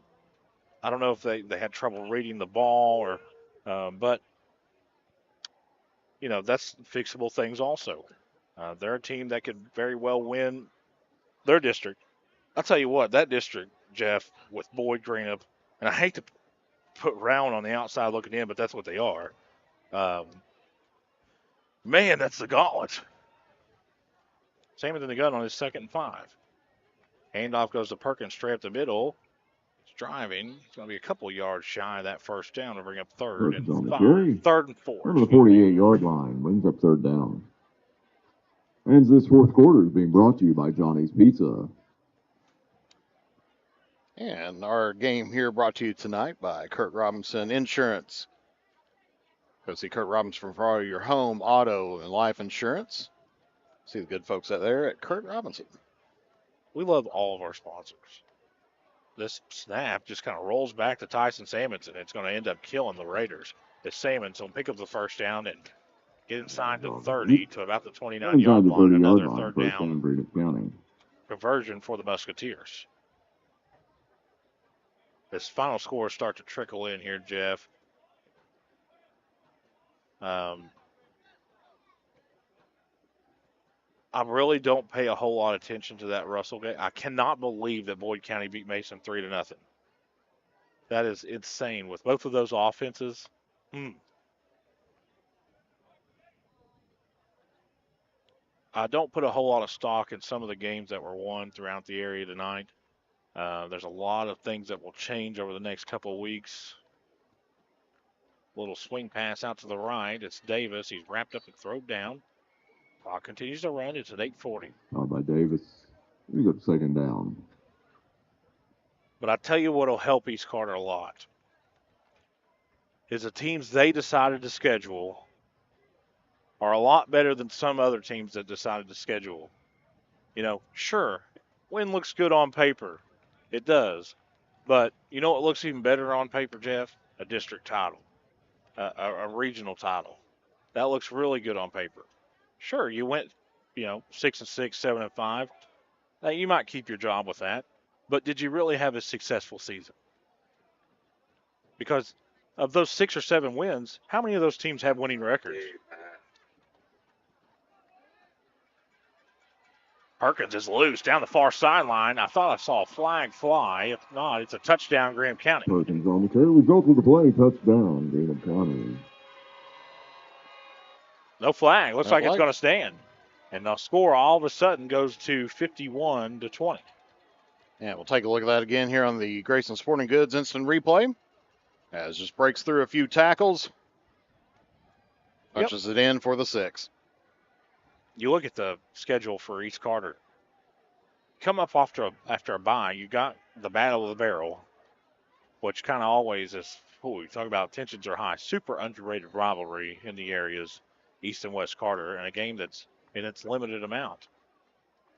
don't know if they had trouble reading the ball but that's fixable things also. They're a team that could very well win their district. I'll tell you what, that district, Jeff, with Boyd, Greenup, and I hate to put Round on the outside looking in, but that's what they are. Man, that's the gauntlet. Same than the gun on his 2nd and 5. Handoff goes to Perkins straight up the middle. He's driving. He's going to be a couple yards shy of that first down to bring up 3rd and 5. 3rd and 4. On the 48-yard line, brings up 3rd down. And this fourth quarter is being brought to you by Johnny's Pizza. And our game here brought to you tonight by Kurt Robinson Insurance. Go see Kurt Robinson for all your home, auto, and life insurance. See the good folks out there at Kurt Robinson. We love all of our sponsors. This snap just kind of rolls back to Tyson Samuelson. It's going to end up killing the Raiders. As Samuelson will pick up the first down and get inside the 30 to about the 29-yard line. Another 3rd down conversion for the Musketeers. This final scores start to trickle in here, Jeff. I really don't pay a whole lot of attention to that Russell game. I cannot believe that Boyd County beat Mason 3-0. That is insane with both of those offenses. I don't put a whole lot of stock in some of the games that were won throughout the area tonight. There's a lot of things that will change over the next couple of weeks. Little swing pass out to the right. It's Davis. He's wrapped up and thrown down. Clock continues to run. It's at 8:40. Out by Davis. We got second down. But I tell you what will help East Carter a lot is the teams they decided to schedule are a lot better than some other teams that decided to schedule. You know, sure, win looks good on paper. It does. But you know what looks even better on paper, Jeff? A district title, a regional title. That looks really good on paper. Sure, you went, 6-6, 7-5. You might keep your job with that. But did you really have a successful season? Because of those 6 or 7 wins, how many of those teams have winning records? Perkins is loose down the far sideline. I thought I saw a flag fly. If not, it's a touchdown, Greenup County. Perkins on the carry. Result of the play, touchdown, Greenup County. No flag. Looks like it's going to stand. And the score all of a sudden goes to 51-20. Yeah, we'll take a look at that again here on the Grayson Sporting Goods instant replay. As just breaks through a few tackles. Punches it in for the 6. You look at the schedule for East Carter. Come up after a bye, you got the Battle of the Barrel, which kind of always is, you talk about tensions are high. Super underrated rivalry in the areas, East and West Carter, and a game that's in its limited amount.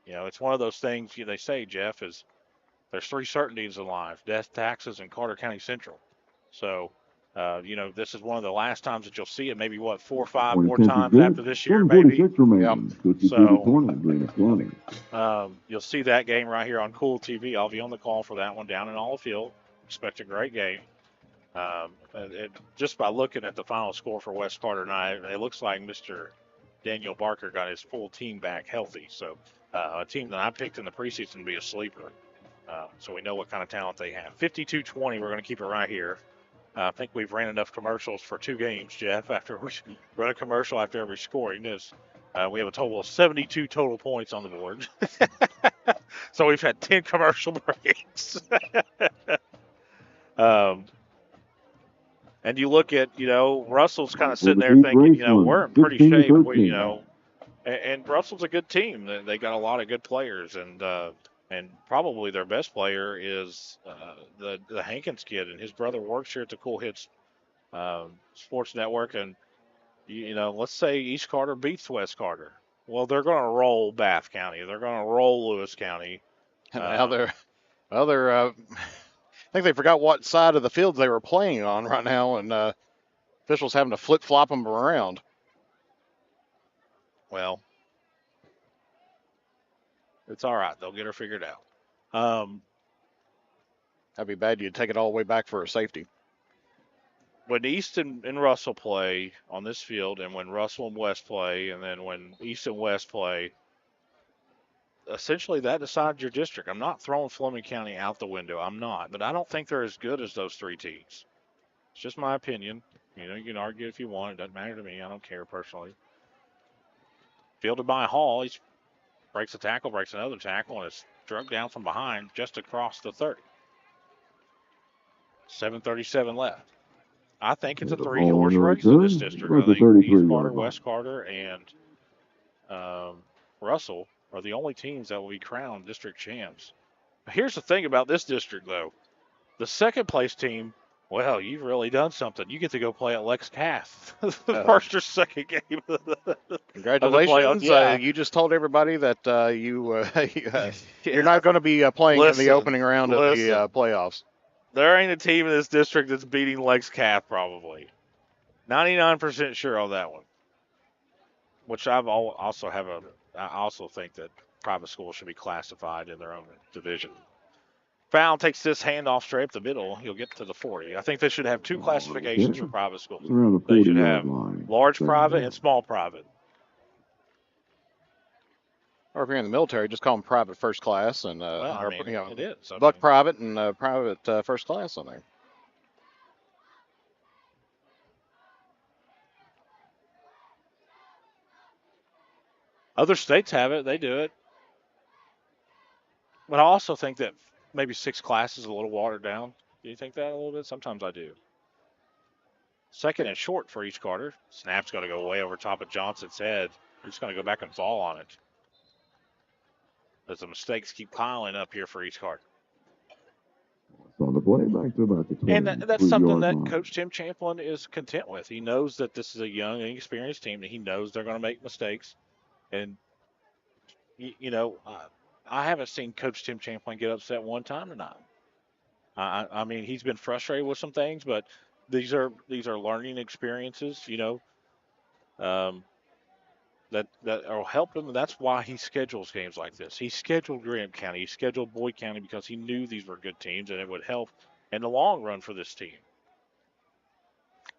It's one of those things they say, Jeff, is there's 3 certainties in life: death, taxes, and Carter County Central. So, this is one of the last times that you'll see it, maybe 4 or 5 more times after this year, maybe. So, you'll see that game right here on Kool TV. I'll be on the call for that one down in All Field. Expect a great game. Just by looking at the final score for West Carter tonight, it looks like Mr. Daniel Barker got his full team back healthy. So, a team that I picked in the preseason to be a sleeper. So we know what kind of talent they have. 52-20, we're going to keep it right here. I think we've ran enough commercials for 2 games, Jeff. After we run a commercial after every scoring, we have a total of 72 total points on the board. So we've had 10 commercial breaks. And you look at, Russell's kind of sitting there thinking, we're in pretty shape. And Russell's a good team. They got a lot of good players, and probably their best player is the Hankins kid, and his brother works here at the Kool Hits Sports Network. And, let's say East Carter beats West Carter. Well, they're going to roll Bath County. They're going to roll Lewis County. Now they're I think they forgot what side of the field they were playing on right now, and officials having to flip-flop them around. Well, it's all right. They'll get her figured out. That'd be bad. You'd take it all the way back for a safety. When East and Russell play on this field, and when Russell and West play, and then when East and West play, essentially that decides your district. I'm not throwing Fleming County out the window. I'm not. But I don't think they're as good as those 3 teams. It's just my opinion. You can argue if you want. It doesn't matter to me. I don't care personally. Fielded by Hall. He breaks a tackle, breaks another tackle, and is struck down from behind just across the 30. 7:37 left. I think it's a 3-horse race in this district. I think East Carter, West Carter, and Russell are the only teams that will be crowned district champs. Here's the thing about this district, though. The second place team, well, you've really done something. You get to go play at Lex Cath, the first or second game. Congratulations. You just told everybody that you're not going to be playing in the opening round of the playoffs. There ain't a team in this district that's beating Lex Cath, probably. 99% sure on that one. Which I also think that private schools should be classified in their own division. Foul takes this handoff straight up the middle. He'll get to the 40. I think they should have 2 classifications for private schools. They should have large private and small private. Or if you're in the military, just call them private first class and it is. buck private and private first class on there. Other states have it. They do it. But I also think that maybe 6 classes is a little watered down. Do you think that a little bit? Sometimes I do. Second and short for East Carter. Snap's going to go way over top of Johnson's head. He's going to go back and fall on it. As the mistakes keep piling up here for East Carter. On the play, back to about the 20. And that's something that Coach Tim Champlin is content with. He knows that this is a young and inexperienced team, and he knows they're going to make mistakes. And, I haven't seen Coach Tim Champlin get upset one time tonight. I mean, he's been frustrated with some things, but these are learning experiences, that will help him. That's why he schedules games like this. He scheduled Greenup County. He scheduled Boyd County because he knew these were good teams and it would help in the long run for this team.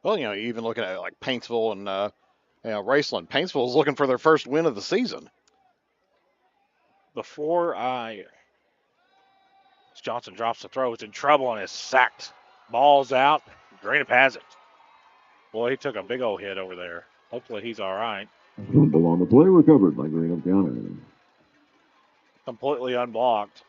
Well, even looking at like Paintsville and Raceland. Paintsville is looking for their first win of the season. Johnson drops the throw, is in trouble and is sacked. Ball's out. Greenup has it. Boy, he took a big old hit over there. Hopefully he's all right. Fumble on the play recovered by Greenup County. Completely unblocked.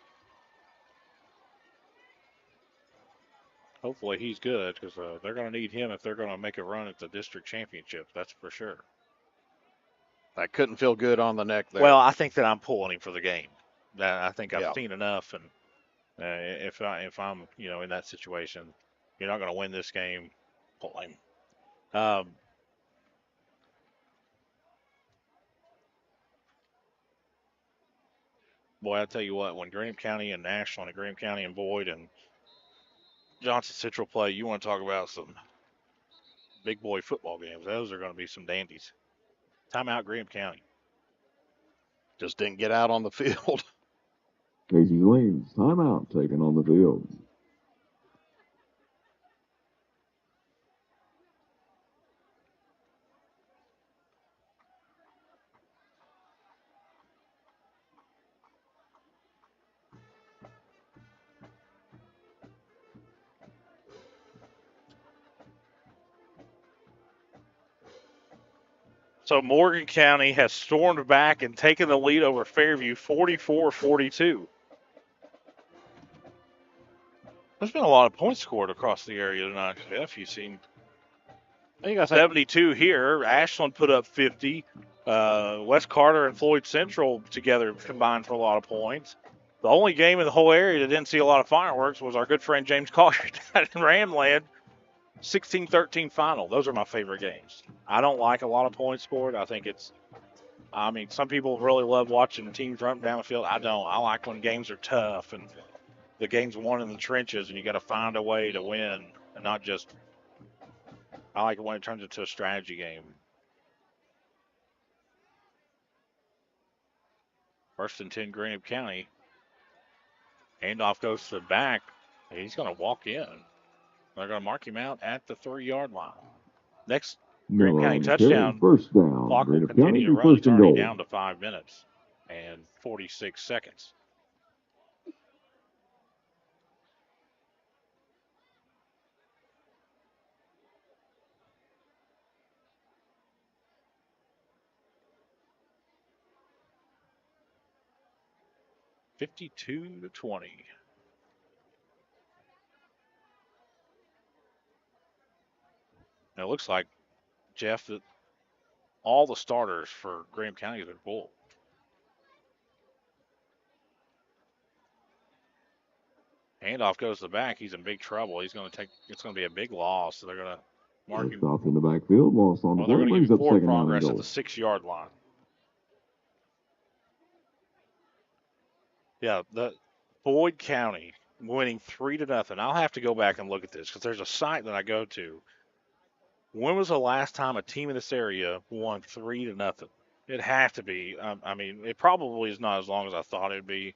Hopefully he's good because they're going to need him if they're going to make a run at the district championship. That's for sure. That couldn't feel good on the neck there. Well, I think that I'm pulling him for the game. I think I've seen enough, and if I'm in that situation, you're not going to win this game. Pull him. Boy, I tell you what, when Greenup County and Ashland and Greenup County and Boyd and Johnson Central play, you want to talk about some big boy football games. Those are going to be some dandies. Timeout, Greenup County. Just didn't get out on the field. Casey Lane's timeout taken on the field. So Morgan County has stormed back and taken the lead over Fairview 44-42. There's been a lot of points scored across the area tonight, Jeff. You've seen 72 here. Ashland put up 50. West Carter and Floyd Central together combined for a lot of points. The only game in the whole area that didn't see a lot of fireworks was our good friend James Collier down in Ramland. 16-13 final. Those are my favorite games. I don't like a lot of points scored. I think some people really love watching teams run down the field. I don't. I like when games are tough and the game's won in the trenches and you got to find a way to win and not just, I like it when it turns into a strategy game. First and 10, Greenup County. Handoff goes to the back. He's going to walk in. They're going to mark him out at the 3-yard line. Next Greenup County touchdown. First down. Clock will Greenup continue to County, run. It's first and already goal. down to 5 minutes and 46 seconds. (52-20). Now it looks like, Jeff, that all the starters for Graham County have been full. Handoff goes to the back. He's in big trouble. It's going to be a big loss. So they're going to mark him. Off in the backfield, lost on the They're play, going to brings give up forward second down and progress at goal. the 6-yard line. Yeah, the Boyd County winning 3-0. I'll have to go back and look at this because there's a site that I go to. When was the last time a team in this area won 3-0? It has to be. It probably is not as long as I thought it'd be.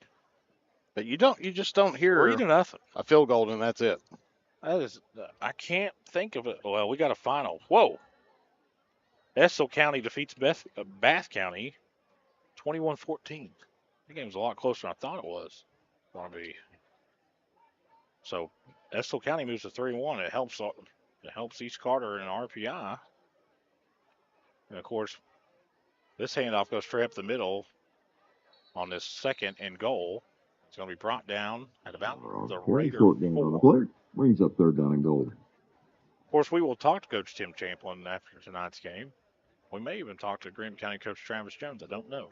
But you just don't hear 3-0. a field goal and that's it. That is, I can't think of it. Well, we got a final. Whoa. Estill County defeats Bath County 21-14. The game's a lot closer than I thought it was going to be. So Estill County moves to 3-1. It helps East Carter in RPI. And of course, this handoff goes straight up the middle on this second and goal. It's going to be brought down at about the Raider Short gain on the 4. play. Brings up third down and goal. Of course, we will talk to Coach Tim Champlin after tonight's game. We may even talk to Greenup County Coach Travis Jones. I don't know.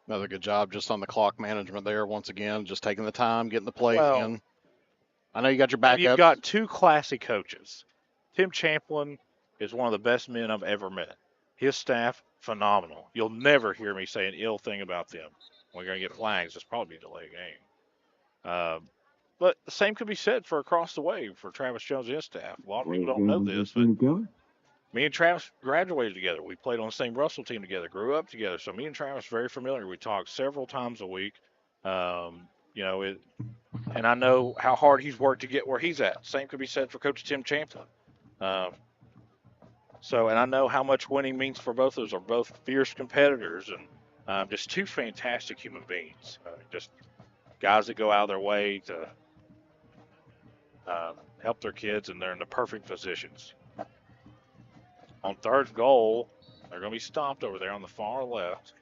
Another good job just on the clock management there once again, just taking the time, getting the play in. I know you got your backups. You've got two classy coaches. Tim Champlin is one of the best men I've ever met. His staff, phenomenal. You'll never hear me say an ill thing about them. We're going to get flags. It's probably a delay game. But the same could be said for across the way for Travis Jones and his staff. A lot of people don't know this, but me and Travis graduated together. We played on the same Russell team together, grew up together. So me and Travis are very familiar. We talk several times a week. And I know how hard he's worked to get where he's at. Same could be said for Coach Tim Champlin. And I know how much winning means for both of us. Are both fierce competitors and just two fantastic human beings. Just guys that go out of their way to help their kids, and they're in the perfect positions. On third goal, they're going to be stopped over there on the far left.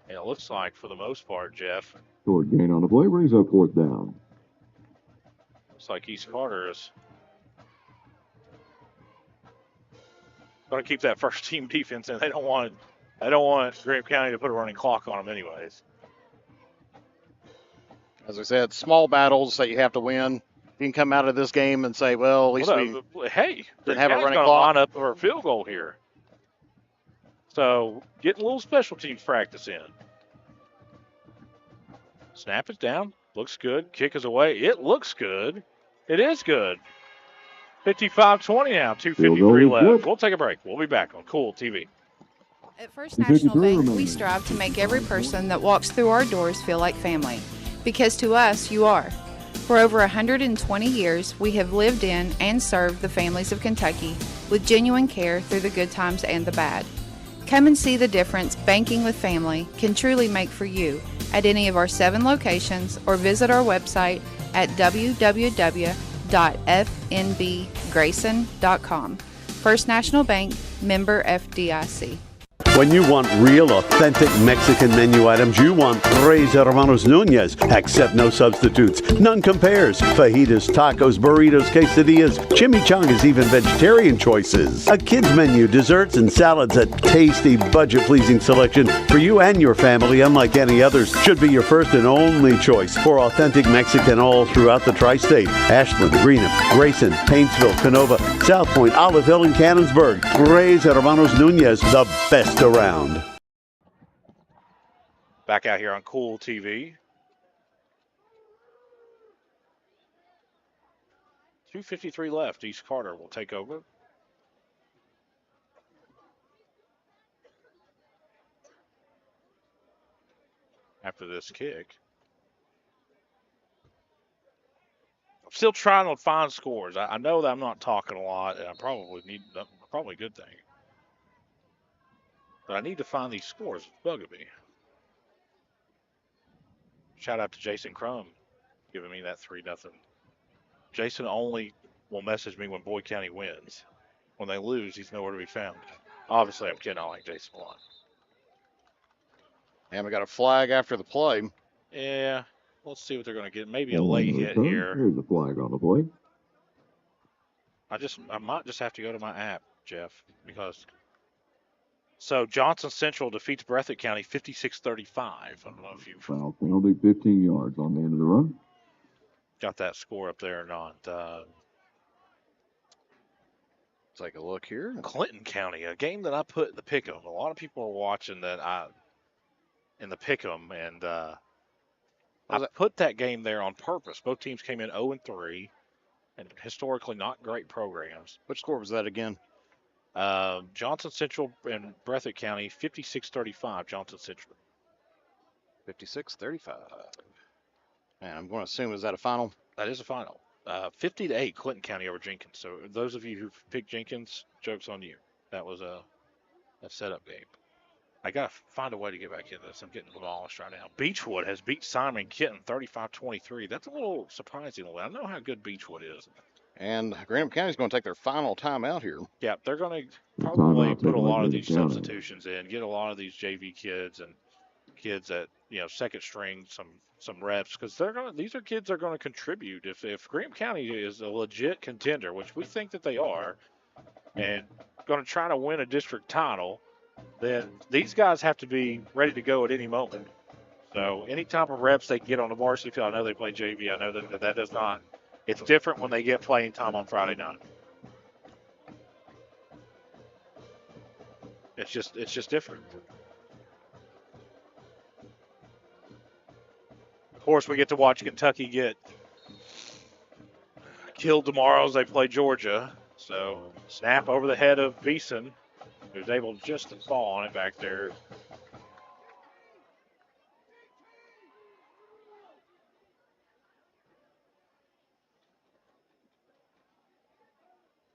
And it looks like, for the most part, Jeff. Short gain on the play. Brings up fourth down. Looks like East Carter is going to keep that first team defense in. They don't want Greenup County to put a running clock on them anyways. As I said, small battles that you have to win. You can come out of this game and say, well, at least we didn't have a running clock. Line up for a field goal here. So getting a little special teams practice in. Snap it down. Looks good. Kick is away. It looks good. It is good. 55-20 now. 2:53 left. Good. We'll take a break. We'll be back on Kool TV. At First National Bank, we strive to make every person that walks through our doors feel like family. Because to us, you are. For over 120 years, we have lived in and served the families of Kentucky with genuine care through the good times and the bad. Come and see the difference banking with family can truly make for you at any of our 7 locations, or visit our website at www.fnbgrayson.com. First National Bank, member FDIC. When you want real, authentic Mexican menu items, you want Tres Hermanos Nunez. Accept no substitutes. None compares. Fajitas, tacos, burritos, quesadillas, chimichangas, even vegetarian choices. A kids menu, desserts and salads, a tasty, budget-pleasing selection for you and your family, unlike any others. Should be your first and only choice for authentic Mexican all throughout the tri-state. Ashland, Greenup, Grayson, Paintsville, Canova, South Point, Olive Hill, and Cannonsburg. Tres Hermanos Nunez, the best around. Back out here on Kool TV. 2:53 left. East Carter will take over. After this kick. I'm still trying to find scores. I know that I'm not talking a lot, and probably a good thing. But I need to find these scores. It's bugging me. Shout out to Jason Crum giving me that 3-0. Jason only will message me when Boyd County wins. When they lose, he's nowhere to be found. Obviously, I'm kidding. I like Jason a lot. And we got a flag after the play. Yeah. Let's see what they're going to get. Maybe a late hit here. Here's the flag on the play. I might just have to go to my app, Jeff, because... So Johnson Central defeats Breathitt County 56-35. I don't know if you've Foul penalty, 15 yards on the end of the run. got that score up there or not. Take a look here. Clinton County, a game that I put in the Pick'em. A lot of people are watching that in the Pick'em, and I put that game there on purpose. Both teams came in 0-3. and historically not great programs. Which score was that again? Johnson Central and Breathitt County, 56-35, Johnson Central. 56-35. And I'm going to assume, is that a final? That is a final. 50-8, Clinton County over Jenkins. So those of you who picked Jenkins, joke's on you. That was a setup game. I got to find a way to get back into this. I'm getting a little lost right now. Beechwood has beat Simon Kenton 35-23. That's a little surprising. I know how good Beechwood is. And Greenup County is going to take their final timeout here. Yeah, they're going to probably put a lot of these substitutions in, get a lot of these JV kids and kids at second string some reps, because these are kids that are going to contribute. If Greenup County is a legit contender, which we think that they are, and going to try to win a district title, then these guys have to be ready to go at any moment. So any type of reps they can get on the varsity field, I know they play JV. I know that does not. It's different when they get playing time on Friday night. It's just different. Of course, we get to watch Kentucky get killed tomorrow as they play Georgia. So snap over the head of Beeson, who's able just to fall on it back there.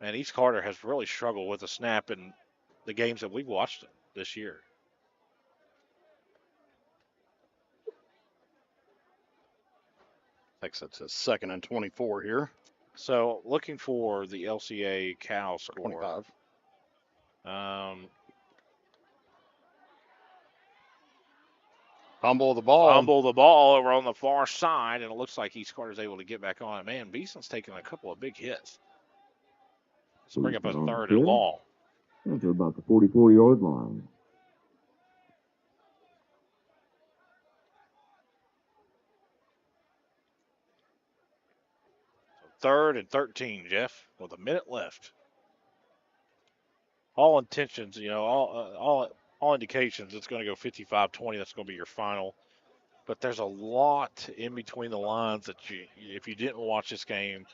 And East Carter has really struggled with the snap in the games that we've watched this year. Thinks that's a 2nd and 24 here. So looking for the LCA Cal score. 25. Fumble the ball over on the far side, and it looks like East Carter's able to get back on it. Man, Beeson's taking a couple of big hits. Let's bring up a 3rd and long. That's about the 44-yard line. So 3rd and 13, Jeff, with a minute left. All intentions, all indications, it's going to go 55-20. That's going to be your final. But there's a lot in between the lines that if you didn't watch this game,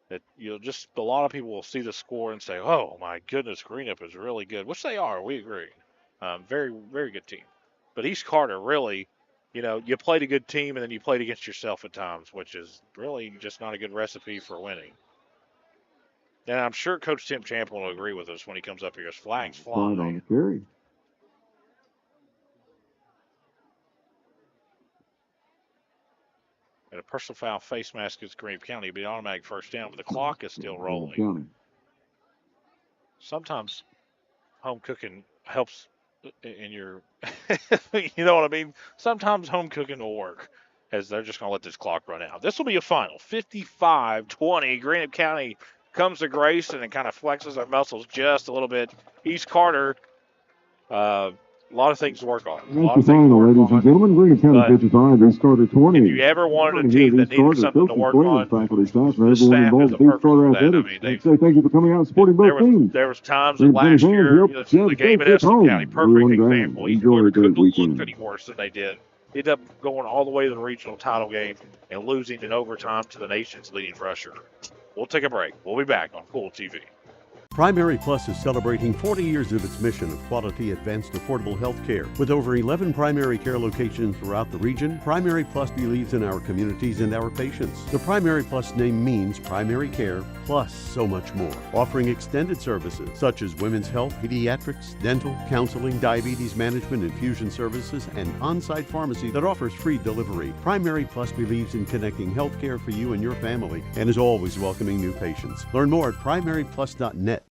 that a lot of people will see the score and say, oh, my goodness, Greenup is really good, which they are. We agree. Very, very good team. But East Carter really, you played a good team and then you played against yourself at times, which is really just not a good recipe for winning. And I'm sure Coach Tim Champlin will agree with us when he comes up here. His flag's flying. On the carry. And a personal foul face mask is Greenup County. It'll be automatic first down, but the clock is still rolling. County. Sometimes home cooking helps in your, you know what I mean? Sometimes home cooking will work, as they're just going to let this clock run out. This will be a final, 55-20. Greenup County comes to Grayson and kind of flexes their muscles just a little bit. East Carter, a lot of things to work on. That's the final, ladies and gentlemen. Greenup County 55, East Carter 20. If you ever wanted a team that needed something to work on, this staff is the perfect for that. I mean, say thank you for coming out and supporting both teams. There was times that last year, the game at Essex County, perfect example. East Carter couldn't look any worse than they did. Ended up going all the way to the regional title game and losing in overtime to the nation's leading rusher. We'll take a break. We'll be back on Kool TV. Primary Plus is celebrating 40 years of its mission of quality, advanced, affordable health care. With over 11 primary care locations throughout the region, Primary Plus believes in our communities and our patients. The Primary Plus name means primary care plus so much more, offering extended services such as women's health, pediatrics, dental, counseling, diabetes management, infusion services, and on-site pharmacy that offers free delivery. Primary Plus believes in connecting health care for you and your family and is always welcoming new patients. Learn more at primaryplus.net.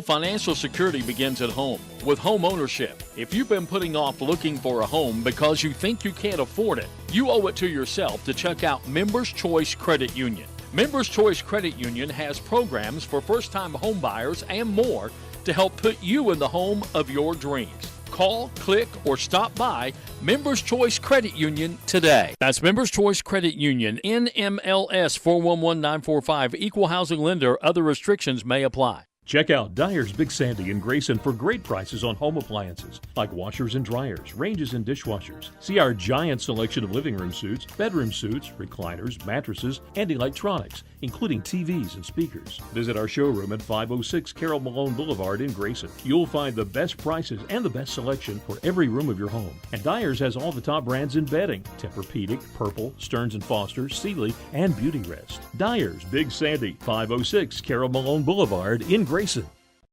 Financial security begins at home with home ownership. If you've been putting off looking for a home because you think you can't afford it, you owe it to yourself to check out Members Choice Credit Union. Members Choice Credit Union has programs for first-time home buyers and more to help put you in the home of your dreams. Call, click, or stop by Members Choice Credit Union today. That's Members Choice Credit Union, NMLS 411945, Equal Housing Lender. Other restrictions may apply. Check out Dyer's Big Sandy in Grayson for great prices on home appliances like washers and dryers, ranges and dishwashers. See our giant selection of living room suites, bedroom suites, recliners, mattresses, and electronics, including TVs and speakers. Visit our showroom at 506 Carroll Malone Boulevard in Grayson. You'll find the best prices and the best selection for every room of your home. And Dyer's has all the top brands in bedding: Tempur-Pedic, Purple, Stearns & Foster, Sealy, and Beauty Rest. Dyer's Big Sandy, 506 Carroll Malone Boulevard in Grayson.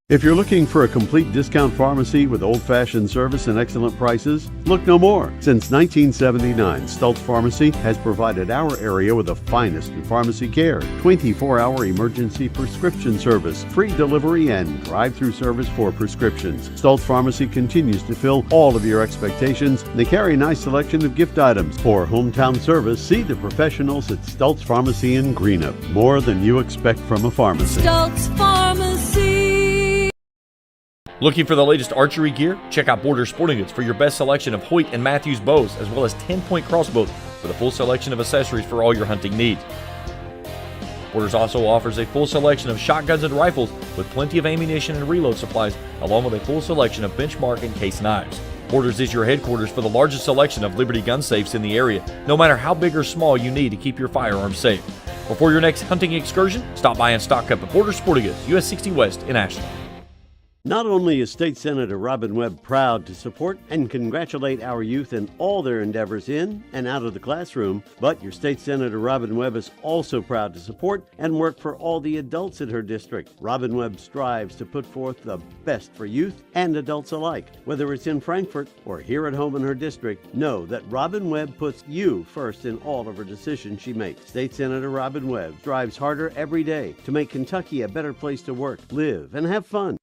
If you're looking for a complete discount pharmacy with old-fashioned service and excellent prices, look no more. Since 1979, Stultz Pharmacy has provided our area with the finest in pharmacy care, 24-hour emergency prescription service, free delivery, and drive-through service for prescriptions. Stultz Pharmacy continues to fill all of your expectations. They carry a nice selection of gift items. For hometown service, see the professionals at Stultz Pharmacy in Greenup. More than you expect from a pharmacy. Stultz Pharmacy. Looking for the latest archery gear? Check out Border Sporting Goods for your best selection of Hoyt and Matthews bows, as well as 10-point crossbows with a full selection of accessories for all your hunting needs. Borders also offers a full selection of shotguns and rifles with plenty of ammunition and reload supplies, along with a full selection of benchmark and case knives. Borders is your headquarters for the largest selection of Liberty gun safes in the area, no matter how big or small you need to keep your firearms safe. Before your next hunting excursion, stop by and stock up at Border Sporting Goods, US 60 West in Ashland. Not only is State Senator Robin Webb proud to support and congratulate our youth in all their endeavors in and out of the classroom, but your State Senator Robin Webb is also proud to support and work for all the adults in her district. Robin Webb strives to put forth the best for youth and adults alike. Whether it's in Frankfort or here at home in her district, know that Robin Webb puts you first in all of her decisions she makes. State Senator Robin Webb strives harder every day to make Kentucky a better place to work, live, and have fun.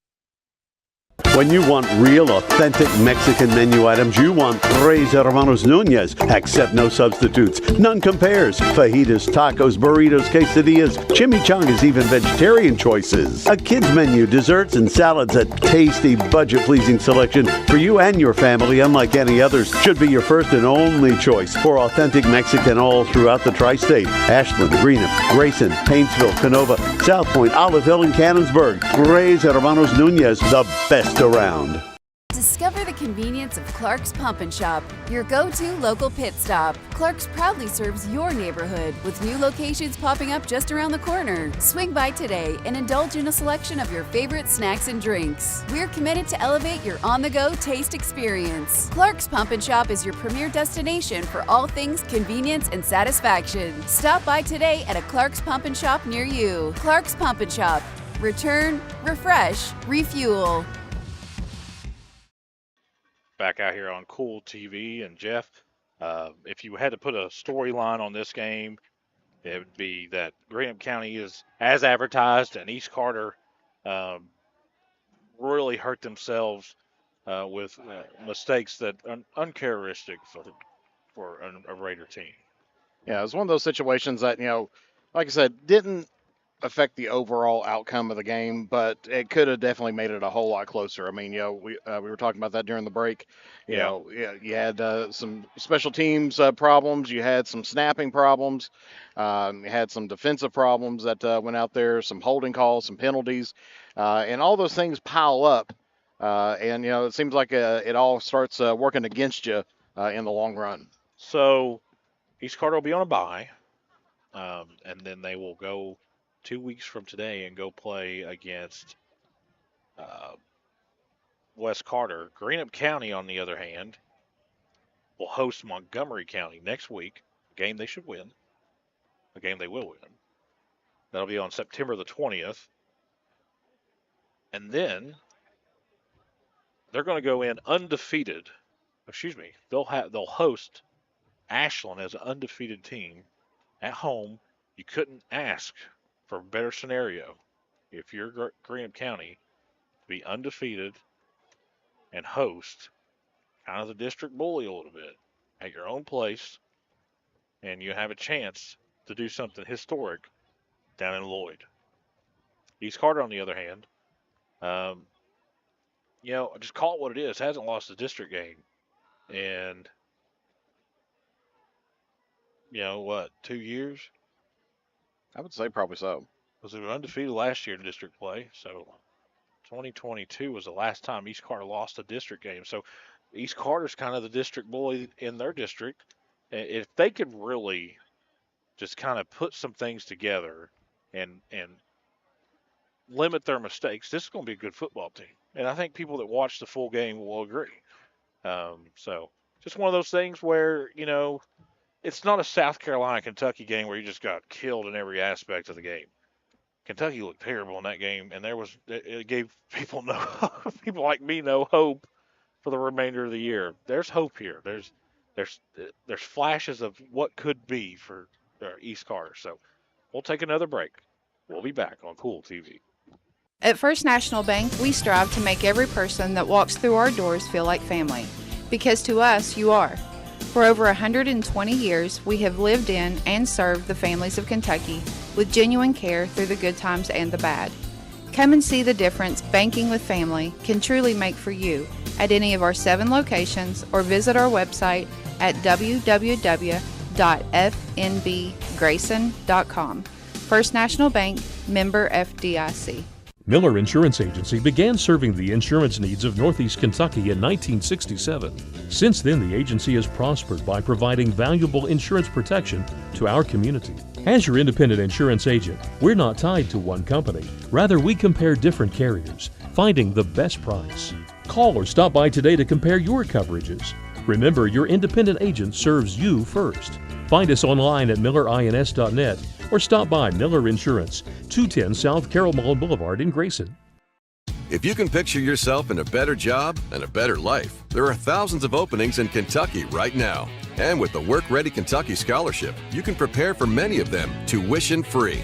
When you want real, authentic Mexican menu items, you want Tres Hermanos Nunez. Accept no substitutes. None compares. Fajitas, tacos, burritos, quesadillas, chimichangas, even vegetarian choices. A kids menu, desserts and salads, a tasty, budget-pleasing selection for you and your family, unlike any others. Should be your first and only choice for authentic Mexican all throughout the tri-state. Ashland, Greenup, Grayson, Paintsville, Canova, South Point, Olive Hill, and Cannonsburg. Tres Hermanos Nunez, the best around. Discover the convenience of Clark's Pump and Shop, your go-to local pit stop. Clark's proudly serves your neighborhood with new locations popping up just around the corner. Swing by today and indulge in a selection of your favorite snacks and drinks. We're committed to elevate your on-the-go taste experience. Clark's Pump and Shop is your premier destination for all things convenience and satisfaction. Stop by today at a Clark's Pump and Shop near you. Clark's Pump and Shop. Return, refresh, refuel. Back out here on Kool TV, and Jeff, if you had to put a storyline on this game, it would be that Greenup County is as advertised, and East Carter really hurt themselves with mistakes that are uncharacteristic for a Raider team. Yeah, it was one of those situations that, like I said, didn't affect the overall outcome of the game, but it could have definitely made it a whole lot closer. I mean, we were talking about that during the break. You had some special teams problems, you had some snapping problems, you had some defensive problems that went out there, some holding calls, some penalties, and all those things pile up. And it seems like it all starts working against you in the long run. So East Carter will be on a bye, and then they will go 2 weeks from today and go play against West Carter. Greenup County, on the other hand, will host Montgomery County next week, a game they should win, a game they will win. That'll be on September the 20th. And then they're going to go in undefeated. They'll host Ashland as an undefeated team at home. You couldn't ask for a better scenario if you're Greenup County to be undefeated and host kind of the district bully a little bit at your own place, and you have a chance to do something historic down in Lloyd. East Carter, on the other hand, just call it what it is. Hasn't lost a district game in 2 years? I would say probably so. Because they were undefeated last year in district play, so 2022 was the last time East Carter lost a district game. So East Carter's kind of the district bully in their district. If they could really just kind of put some things together and limit their mistakes, this is going to be a good football team. And I think people that watch the full game will agree. So just one of those things where, you know, it's not a South Carolina, Kentucky game where you just got killed in every aspect of the game. Kentucky looked terrible in that game, and it gave people people like me no hope for the remainder of the year. There's hope here. There's flashes of what could be for East Carter. So we'll take another break. We'll be back on Kool TV. At First National Bank, we strive to make every person that walks through our doors feel like family. Because to us, you are. For over 120 years, we have lived in and served the families of Kentucky with genuine care through the good times and the bad. Come and see the difference banking with family can truly make for you at any of our 7 locations or visit our website at www.fnbgrayson.com. First National Bank, member FDIC. Miller Insurance Agency began serving the insurance needs of Northeast Kentucky in 1967. Since then, the agency has prospered by providing valuable insurance protection to our community. As your independent insurance agent, we're not tied to one company. Rather, we compare different carriers, finding the best price. Call or stop by today to compare your coverages. Remember, your independent agent serves you first. Find us online at millerins.net or stop by Miller Insurance, 210 South Carroll Mall Boulevard in Grayson. If you can picture yourself in a better job and a better life, there are thousands of openings in Kentucky right now. And with the Work Ready Kentucky Scholarship, you can prepare for many of them tuition-free.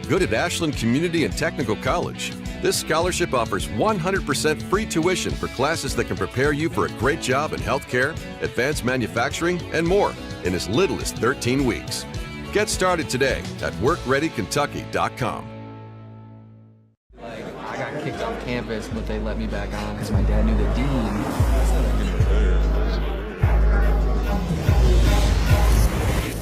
Good at Ashland Community and Technical College. This scholarship offers 100% free tuition for classes that can prepare you for a great job in healthcare, advanced manufacturing, and more in as little as 13 weeks. Get started today at workreadykentucky.com. I got kicked off campus, but they let me back on because my dad knew the dean.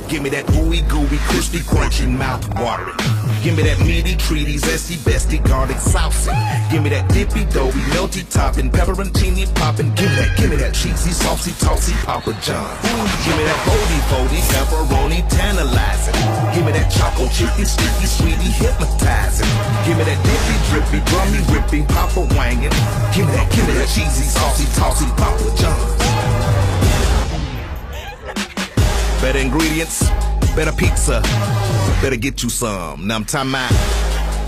Give me that ooey gooey, crispy, crunchy, mouth watering. Give me that meaty, treaty, zesty, bestie, garlic, saucy. Give me that dippy, doughy, melty topping, pepperoncini popping. Give me that cheesy, saucy, tossy, Papa John's. Give me that foldy, pepperoni, tantalizing. Give me that choco chicken, sticky, sweetie, hypnotizing. Give me that dippy, drippy, drummy, whipping, Papa wanging. Give me that cheesy, saucy, tossy, Papa John's. Better ingredients, better pizza, better get you some. Now I'm talking about,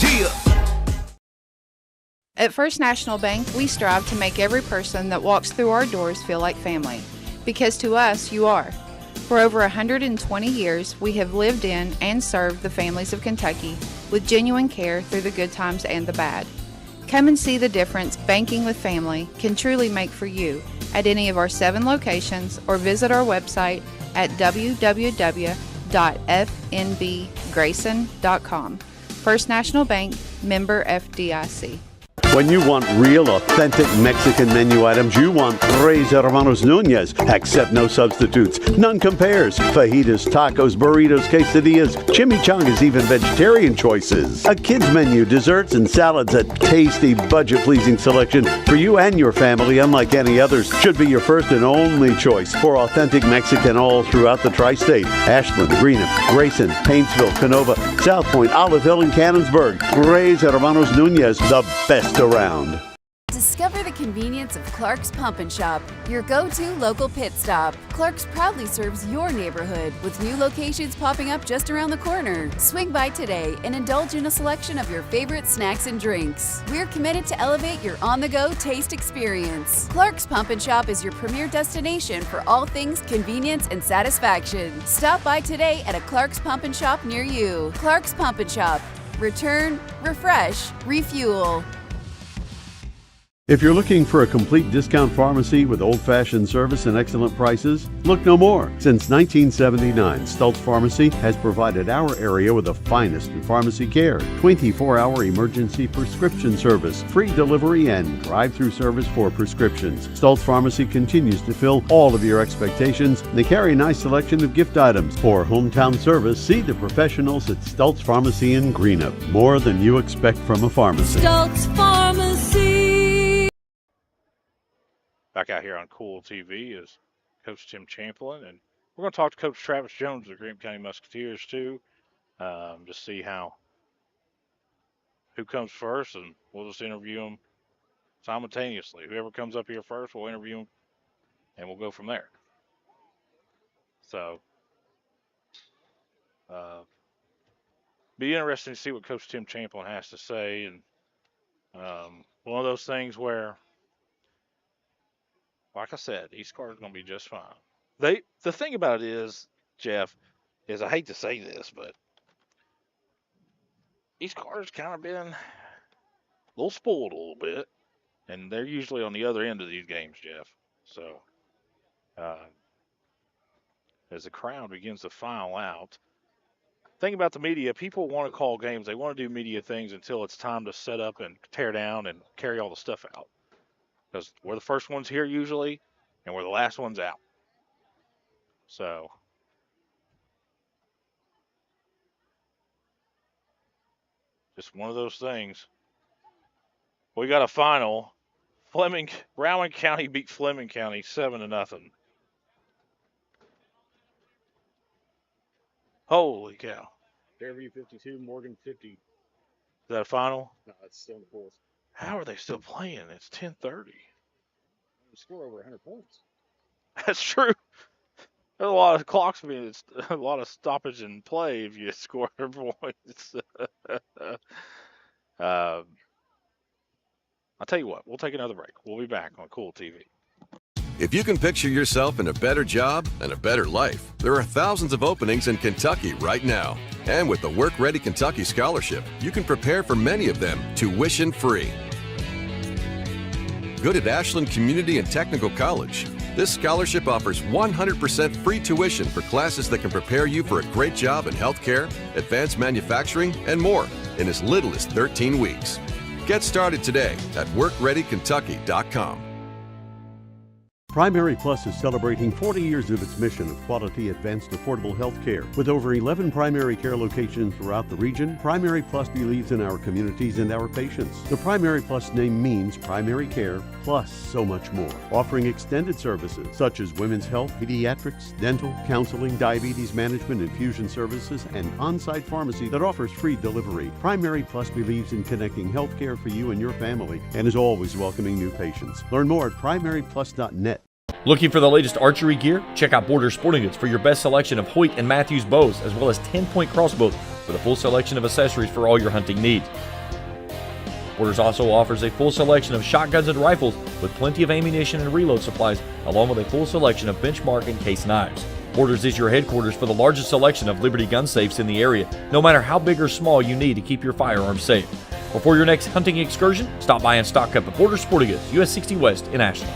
yeah. At First National Bank, we strive to make every person that walks through our doors feel like family. Because to us, you are. For over 120 years, we have lived in and served the families of Kentucky with genuine care through the good times and the bad. Come and see the difference banking with family can truly make for you at any of our 7 locations or visit our website at www.fnbgrayson.com. First National Bank, member FDIC. When you want real, authentic Mexican menu items, you want Tres Hermanos Nunez. Accept no substitutes. None compares. Fajitas, tacos, burritos, quesadillas, chimichangas, even vegetarian choices. A kids menu, desserts, and salads. A tasty, budget-pleasing selection for you and your family, unlike any others. Should be your first and only choice for authentic Mexican all throughout the tri-state. Ashland, Greenup, Grayson, Paintsville, Canova, South Point, Olive Hill, and Cannonsburg. Tres Hermanos Nunez, the best around. Discover the convenience of Clark's Pump and Shop, your go-to local pit stop. Clark's proudly serves your neighborhood with new locations popping up just around the corner. Swing by today and indulge in a selection of your favorite snacks and drinks. We're committed to elevate your on-the-go taste experience. Clark's Pump and Shop is your premier destination for all things convenience and satisfaction. Stop by today at a Clark's Pump and Shop near you. Clark's Pump and Shop. Return, refresh, refuel. If you're looking for a complete discount pharmacy with old-fashioned service and excellent prices, look no more. Since 1979, Stultz Pharmacy has provided our area with the finest in pharmacy care, 24-hour emergency prescription service, free delivery, and drive-through service for prescriptions. Stultz Pharmacy continues to fill all of your expectations. They carry a nice selection of gift items. For hometown service, see the professionals at Stultz Pharmacy in Greenup. More than you expect from a pharmacy. Stultz Pharmacy. Back out here on Kool TV is Coach Tim Champlin, and we're going to talk to Coach Travis Jones of the Greenup County Musketeers too, just see who comes first, and we'll just interview them simultaneously. Whoever comes up here first, we'll interview them, and we'll go from there. So, be interesting to see what Coach Tim Champlin has to say, and one of those things where, like I said, East Carter's going to be just fine. The thing about it is, Jeff, is I hate to say this, but East Carter's kind of been a little spoiled a little bit, and they're usually on the other end of these games, Jeff. So, as the crowd begins to file out, thing about the media, people want to call games. They want to do media things until it's time to set up and tear down and carry all the stuff out. Because we're the first ones here usually, and we're the last ones out. So, just one of those things. We got a final. Rowan County beat Fleming County 7-0. Holy cow. Fairview 52, Morgan 50. Is that a final? No, it's still in the fourth. How are they still playing? It's 10:30. We score over 100 points. That's true. There's a lot of clocks being, a lot of stoppage in play if you score points. I'll tell you what, we'll take another break. We'll be back on Kool TV. If you can picture yourself in a better job and a better life, there are thousands of openings in Kentucky right now. And with the Work Ready Kentucky Scholarship, you can prepare for many of them tuition-free. Good at Ashland Community and Technical College. This scholarship offers 100% free tuition for classes that can prepare you for a great job in healthcare, advanced manufacturing, and more in as little as 13 weeks. Get started today at WorkReadyKentucky.com. Primary Plus is celebrating 40 years of its mission of quality, advanced, affordable health care. With over 11 primary care locations throughout the region, Primary Plus believes in our communities and our patients. The Primary Plus name means primary care plus so much more. Offering extended services such as women's health, pediatrics, dental, counseling, diabetes management, infusion services, and on-site pharmacy that offers free delivery. Primary Plus believes in connecting health care for you and your family and is always welcoming new patients. Learn more at primaryplus.net. Looking for the latest archery gear? Check out Border Sporting Goods for your best selection of Hoyt and Matthews bows, as well as 10-point crossbows with a full selection of accessories for all your hunting needs. Borders also offers a full selection of shotguns and rifles with plenty of ammunition and reload supplies, along with a full selection of benchmark and case knives. Borders is your headquarters for the largest selection of Liberty gun safes in the area, no matter how big or small you need to keep your firearms safe. Before your next hunting excursion, stop by and stock up at Border Sporting Goods, US 60 West in Ashland.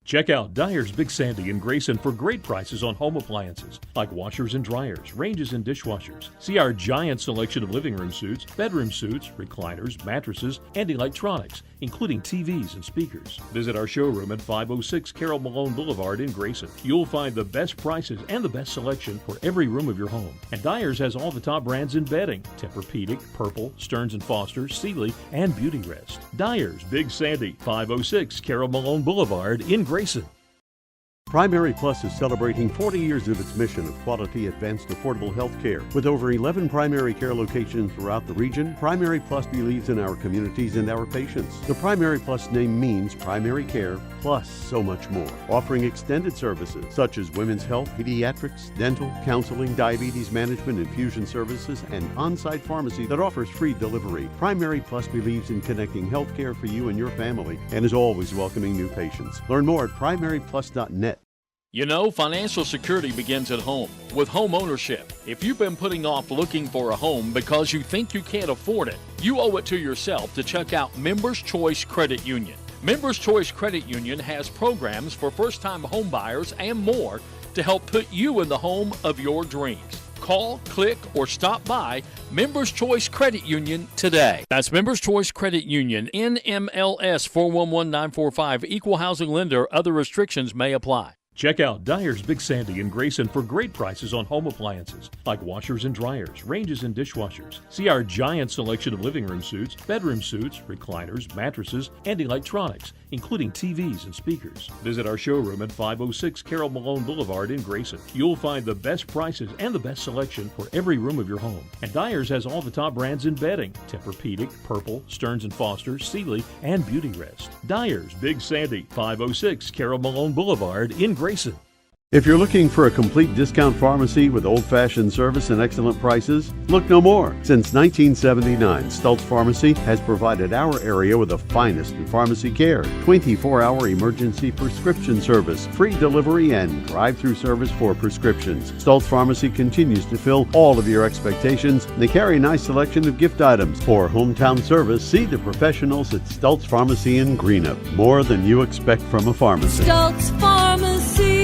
Check out Dyer's Big Sandy in Grayson for great prices on home appliances like washers and dryers, ranges and dishwashers. See our giant selection of living room suites, bedroom suites, recliners, mattresses, and electronics, including TVs and speakers. Visit our showroom at 506 Carroll Malone Boulevard in Grayson. You'll find the best prices and the best selection for every room of your home. And Dyer's has all the top brands in bedding: Tempur-Pedic, Purple, Stearns & Foster, Sealy, and Beauty Rest. Dyer's Big Sandy, 506 Carroll Malone Boulevard in Grayson. Primary Plus is celebrating 40 years of its mission of quality, advanced, affordable health care. With over 11 primary care locations throughout the region, Primary Plus believes in our communities and our patients. The Primary Plus name means primary care plus so much more. Offering extended services such as women's health, pediatrics, dental, counseling, diabetes management, infusion services, and on-site pharmacy that offers free delivery. Primary Plus believes in connecting health care for you and your family and is always welcoming new patients. Learn more at primaryplus.net. You know, financial security begins at home with home ownership. If you've been putting off looking for a home because you think you can't afford it, you owe it to yourself to check out Members Choice Credit Union. Members Choice Credit Union has programs for first-time home buyers and more to help put you in the home of your dreams. Call, click, or stop by Members Choice Credit Union today. That's Members Choice Credit Union, NMLS 411945, Equal Housing Lender. Other restrictions may apply. Check out Dyer's Big Sandy in Grayson for great prices on home appliances like washers and dryers, ranges and dishwashers. See our giant selection of living room suites, bedroom suites, recliners, mattresses, and electronics, including TVs and speakers. Visit our showroom at 506 Carroll Malone Boulevard in Grayson. You'll find the best prices and the best selection for every room of your home. And Dyer's has all the top brands in bedding: Tempur-Pedic, Purple, Stearns & Foster, Sealy, and Beauty Rest. Dyer's Big Sandy, 506 Carroll Malone Boulevard in Grayson. If you're looking for a complete discount pharmacy with old-fashioned service and excellent prices, look no more. Since 1979, Stultz Pharmacy has provided our area with the finest in pharmacy care, 24-hour emergency prescription service, free delivery, and drive-through service for prescriptions. Stultz Pharmacy continues to fill all of your expectations. They carry a nice selection of gift items. For hometown service, see the professionals at Stultz Pharmacy in Greenup. More than you expect from a pharmacy. Stultz Pharmacy.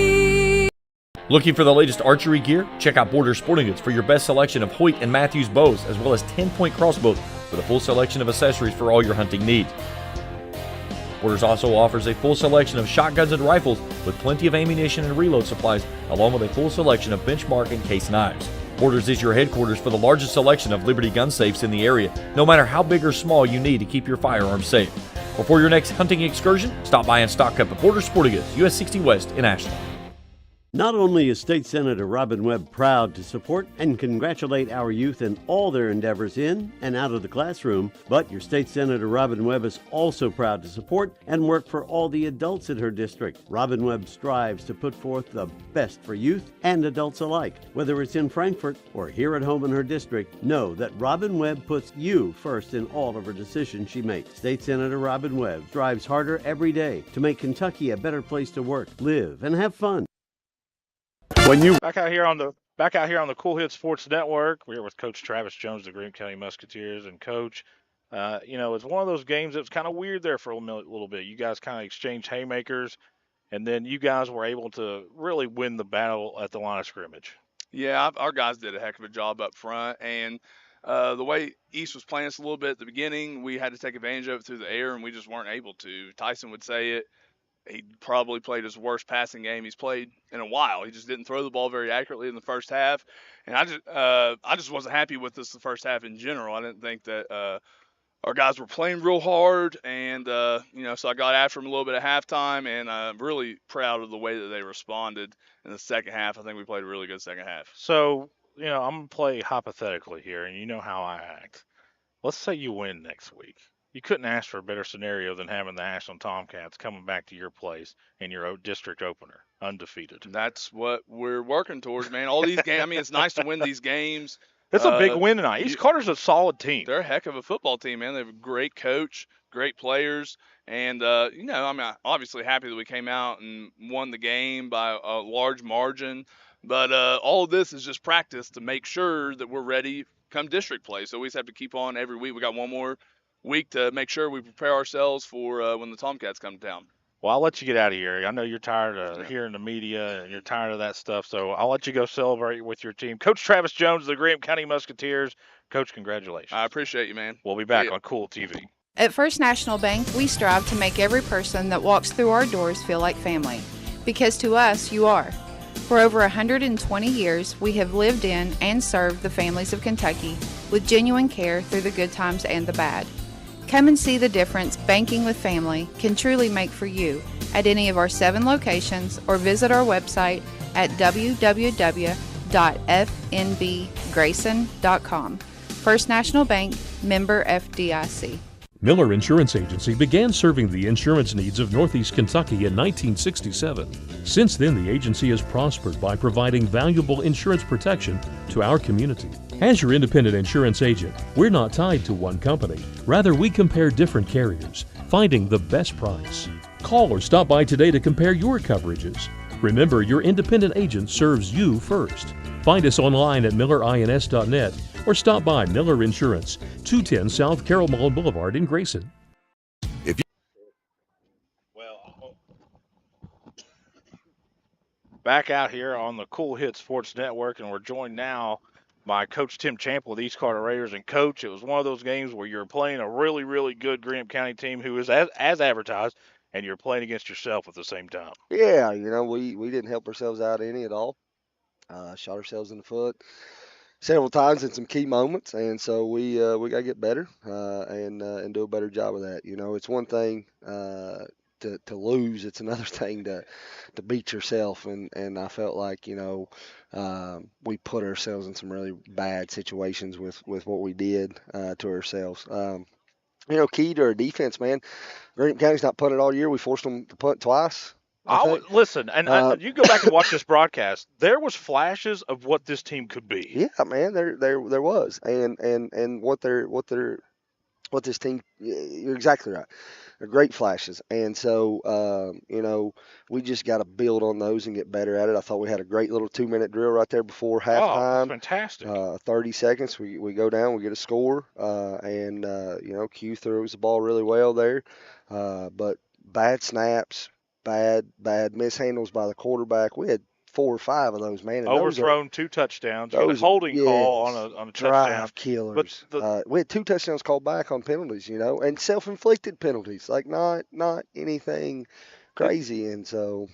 Looking for the latest archery gear? Check out Border Sporting Goods for your best selection of Hoyt and Matthews bows, as well as 10-point crossbows with a full selection of accessories for all your hunting needs. Borders also offers a full selection of shotguns and rifles with plenty of ammunition and reload supplies, along with a full selection of benchmark and case knives. Borders is your headquarters for the largest selection of Liberty gun safes in the area, no matter how big or small you need to keep your firearms safe. Before your next hunting excursion, stop by and stock up at Border Sporting Goods, US 60 West in Ashland. Not only is State Senator Robin Webb proud to support and congratulate our youth in all their endeavors in and out of the classroom, but your State Senator Robin Webb is also proud to support and work for all the adults in her district. Robin Webb strives to put forth the best for youth and adults alike. Whether it's in Frankfort or here at home in her district, know that Robin Webb puts you first in all of her decisions she makes. State Senator Robin Webb strives harder every day to make Kentucky a better place to work, live, and have fun. Back out here on the Cool Hit Sports Network, we're with Coach Travis Jones, the Greenup County Musketeers, and Coach, it's one of those games that was kind of weird there for a little bit. You guys kind of exchanged haymakers, and then you guys were able to really win the battle at the line of scrimmage. Yeah, our guys did a heck of a job up front, and the way East was playing us a little bit at the beginning, we had to take advantage of it through the air, and we just weren't able to. Tyson would say it. He probably played his worst passing game he's played in a while. He just didn't throw the ball very accurately in the first half, and I just wasn't happy with this the first half in general. I didn't think that our guys were playing real hard, and so I got after them a little bit at halftime, and I'm really proud of the way that they responded in the second half. I think we played a really good second half. So, I'm gonna play hypothetically here, and you know how I act. Let's say you win next week. You couldn't ask for a better scenario than having the Ashland Tomcats coming back to your place in your district opener, undefeated. That's what we're working towards, man. All these games, it's nice to win these games. It's a big win tonight. East Carter's a solid team. They're a heck of a football team, man. They have a great coach, great players, and, I'm obviously happy that we came out and won the game by a large margin. But all of this is just practice to make sure that we're ready come district play. So we just have to keep on every week. We got one more week to make sure we prepare ourselves for when the Tomcats come to town. Well, I'll let you get out of here. I know you're tired of hearing the media and you're tired of that stuff, so I'll let you go celebrate with your team. Coach Travis Jones, the Greenup County Musketeers. Coach, congratulations. I appreciate you, man. We'll be back on Cool TV. At First National Bank, we strive to make every person that walks through our doors feel like family. Because to us, you are. For over 120 years, we have lived in and served the families of Kentucky with genuine care through the good times and the bad. Come and see the difference banking with family can truly make for you at any of our 7 locations, or visit our website at www.fnbgrayson.com. First National Bank, member FDIC. Miller Insurance Agency began serving the insurance needs of Northeast Kentucky in 1967. Since then, the agency has prospered by providing valuable insurance protection to our community. As your independent insurance agent, we're not tied to one company. Rather, we compare different carriers, finding the best price. Call or stop by today to compare your coverages. Remember, your independent agent serves you first. Find us online at millerins.net or stop by Miller Insurance, 210 South Carroll Malone Boulevard in Grayson. Back out here on the Cool Hit Sports Network, and we're joined now by Coach Tim Chample with East Carter Raiders. And, Coach, it was one of those games where you're playing a really, really good Greenup County team who is as advertised, and you're playing against yourself at the same time. Yeah, we didn't help ourselves out any at all. Shot ourselves in the foot several times in some key moments, and so we got to get better and do a better job of that. It's one thing to lose; it's another thing to beat yourself. And I felt like we put ourselves in some really bad situations with what we did to ourselves. Key to our defense, man. Greenup County's not punted all year. We forced them to punt twice. Listen, and you go back and watch this broadcast. There was flashes of what this team could be. Yeah, man, there was, and what this team. You're exactly right. They're great flashes, and so we just got to build on those and get better at it. I thought we had a great little 2-minute drill right there before halftime. Oh, fantastic! 30 seconds, we go down, we get a score, and Q throws the ball really well there, but bad snaps. Bad mishandles by the quarterback. We had 4 or 5 of those, man. And overthrown 2 touchdowns. You got a holding call on a touchdown. Drive killers. We had 2 touchdowns called back on penalties, and self-inflicted penalties, like not anything crazy. And so,